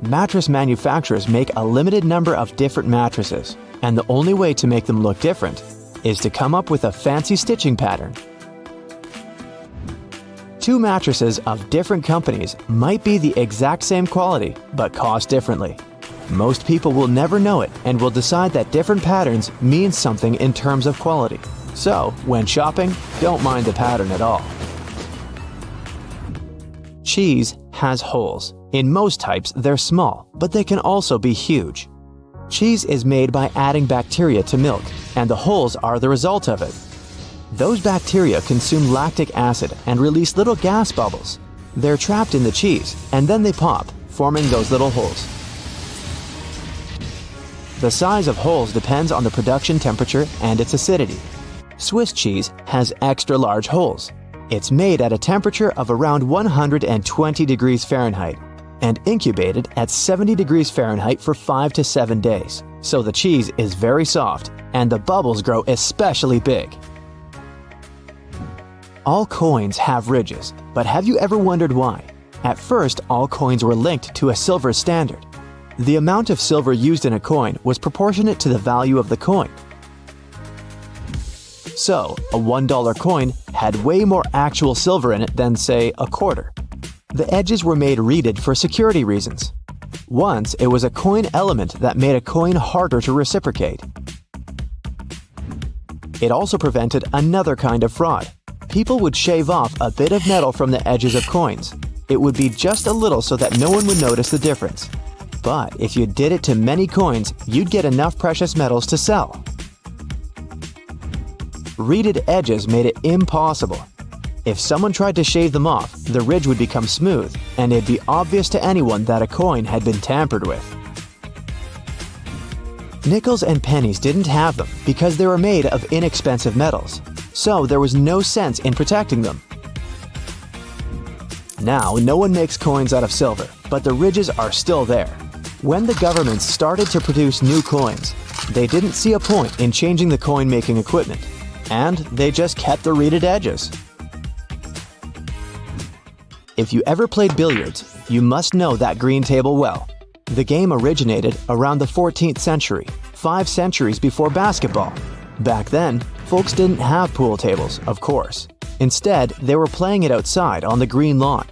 Mattress manufacturers make a limited number of different mattresses, and the only way to make them look different is to come up with a fancy stitching pattern. 2 mattresses of different companies might be the exact same quality, but cost differently. Most people will never know it and will decide that different patterns mean something in terms of quality. So, when shopping, don't mind the pattern at all. Cheese has holes. In most types, they're small, but they can also be huge. Cheese is made by adding bacteria to milk, and the holes are the result of it. Those bacteria consume lactic acid and release little gas bubbles. They're trapped in the cheese, and then they pop, forming those little holes. The size of holes depends on the production temperature and its acidity. Swiss cheese has extra large holes. It's made at a temperature of around 120 degrees Fahrenheit and incubated at 70 degrees Fahrenheit for 5 to 7 days. So the cheese is very soft and the bubbles grow especially big. All coins have ridges, but have you ever wondered why? At first, all coins were linked to a silver standard. The amount of silver used in a coin was proportionate to the value of the coin. So, a $1 coin had way more actual silver in it than, say, a quarter. The edges were made reeded for security reasons. Once, it was a coin element that made a coin harder to reciprocate. It also prevented another kind of fraud. People would shave off a bit of metal from the edges of coins. It would be just a little so that no one would notice the difference. But if you did it to many coins, you'd get enough precious metals to sell. Reeded edges made it impossible. If someone tried to shave them off, the ridge would become smooth, and it'd be obvious to anyone that a coin had been tampered with. Nickels and pennies didn't have them because they were made of inexpensive metals, so there was no sense in protecting them. Now, no one makes coins out of silver, but the ridges are still there. When the governments started to produce new coins, they didn't see a point in changing the coin-making equipment, and they just kept the reeded edges. If you ever played billiards, you must know that green table well. The game originated around the 14th century, 5 centuries before basketball. Back then, folks didn't have pool tables, of course. Instead, they were playing it outside on the green lawn.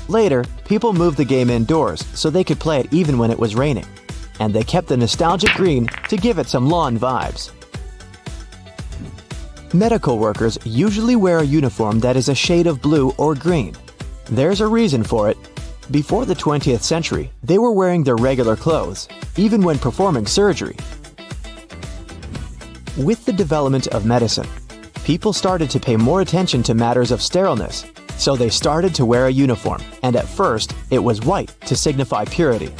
Later, people moved the game indoors so they could play it even when it was raining. And they kept the nostalgic green to give it some lawn vibes. Medical workers usually wear a uniform that is a shade of blue or green. There's a reason for it. Before the 20th century, they were wearing their regular clothes, even when performing surgery. With the development of medicine, people started to pay more attention to matters of sterileness, so they started to wear a uniform, and at first, it was white to signify purity.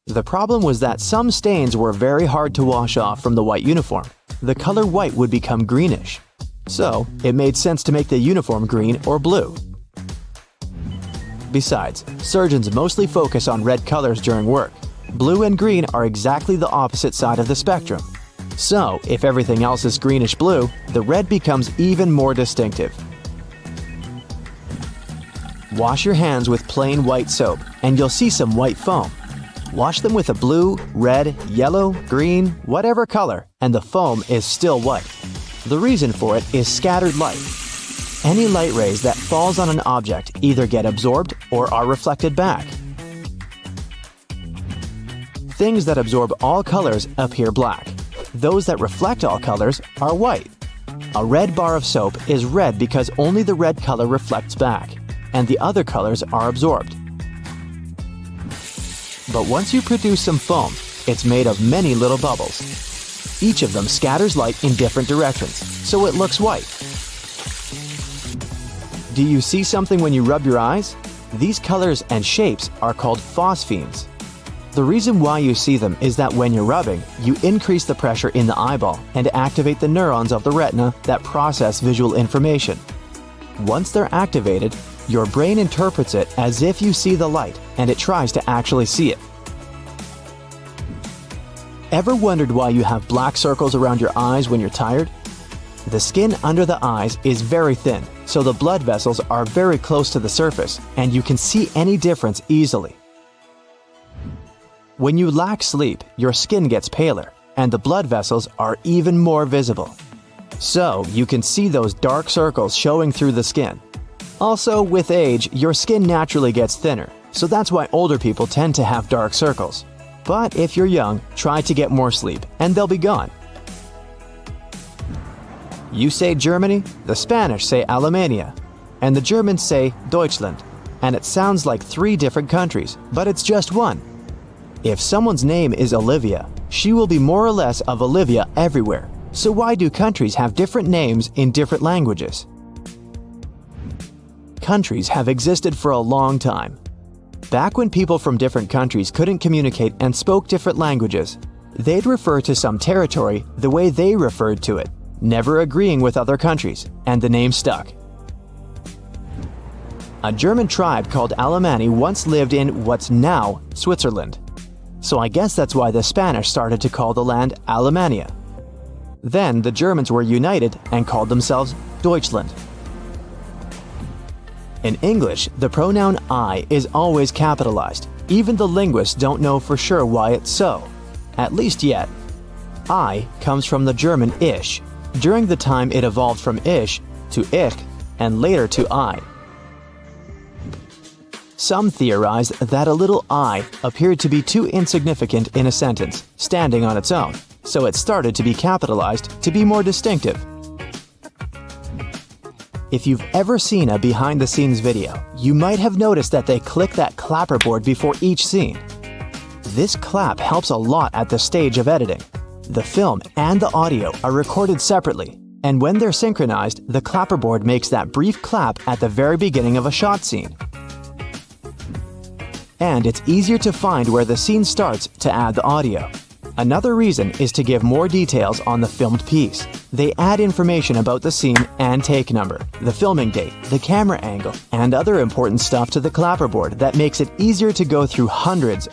The problem was that some stains were very hard to wash off from the white uniform. The color white would become greenish. So, it made sense to make the uniform green or blue. Besides, surgeons mostly focus on red colors during work. Blue and green are exactly the opposite side of the spectrum. So, if everything else is greenish-blue, the red becomes even more distinctive. Wash your hands with plain white soap, and you'll see some white foam. Wash them with a blue, red, yellow, green, whatever color, and the foam is still white. The reason for it is scattered light. Any light rays that falls on an object either get absorbed or are reflected back. Things that absorb all colors appear black. Those that reflect all colors are white. A red bar of soap is red because only the red color reflects back, and the other colors are absorbed. But once you produce some foam, it's made of many little bubbles. Each of them scatters light in different directions, so it looks white. Do you see something when you rub your eyes? These colors and shapes are called phosphenes. The reason why you see them is that when you're rubbing, you increase the pressure in the eyeball and activate the neurons of the retina that process visual information. Once they're activated, your brain interprets it as if you see the light, and it tries to actually see it. Ever wondered why you have black circles around your eyes when you're tired? The skin under the eyes is very thin, so the blood vessels are very close to the surface, and you can see any difference easily. When you lack sleep, your skin gets paler, and the blood vessels are even more visible. So, you can see those dark circles showing through the skin. Also, with age, your skin naturally gets thinner, so that's why older people tend to have dark circles. But if you're young, try to get more sleep, and they'll be gone. You say Germany, the Spanish say Alemania, and the Germans say Deutschland, and it sounds like 3 different countries, but it's just one. If someone's name is Olivia, she will be more or less of Olivia everywhere. So why do countries have different names in different languages? Countries have existed for a long time. Back when people from different countries couldn't communicate and spoke different languages, they'd refer to some territory the way they referred to it, never agreeing with other countries, and the name stuck. A German tribe called Alemanni once lived in what's now Switzerland. So I guess that's why the Spanish started to call the land Alemania. Then the Germans were united and called themselves Deutschland. In English, the pronoun I is always capitalized. Even the linguists don't know for sure why it's so. At least yet. I comes from the German ich. During the time it evolved from ish to ich and later to I. Some theorize that a little I appeared to be too insignificant in a sentence, standing on its own, so it started to be capitalized to be more distinctive. If you've ever seen a behind-the-scenes video, you might have noticed that they click that clapperboard before each scene. This clap helps a lot at the stage of editing. The film and the audio are recorded separately, and when they're synchronized, the clapperboard makes that brief clap at the very beginning of a shot scene. And it's easier to find where the scene starts to add the audio. Another reason is to give more details on the filmed piece. They add information about the scene and take number, the filming date, the camera angle, and other important stuff to the clapperboard that makes it easier to go through hundreds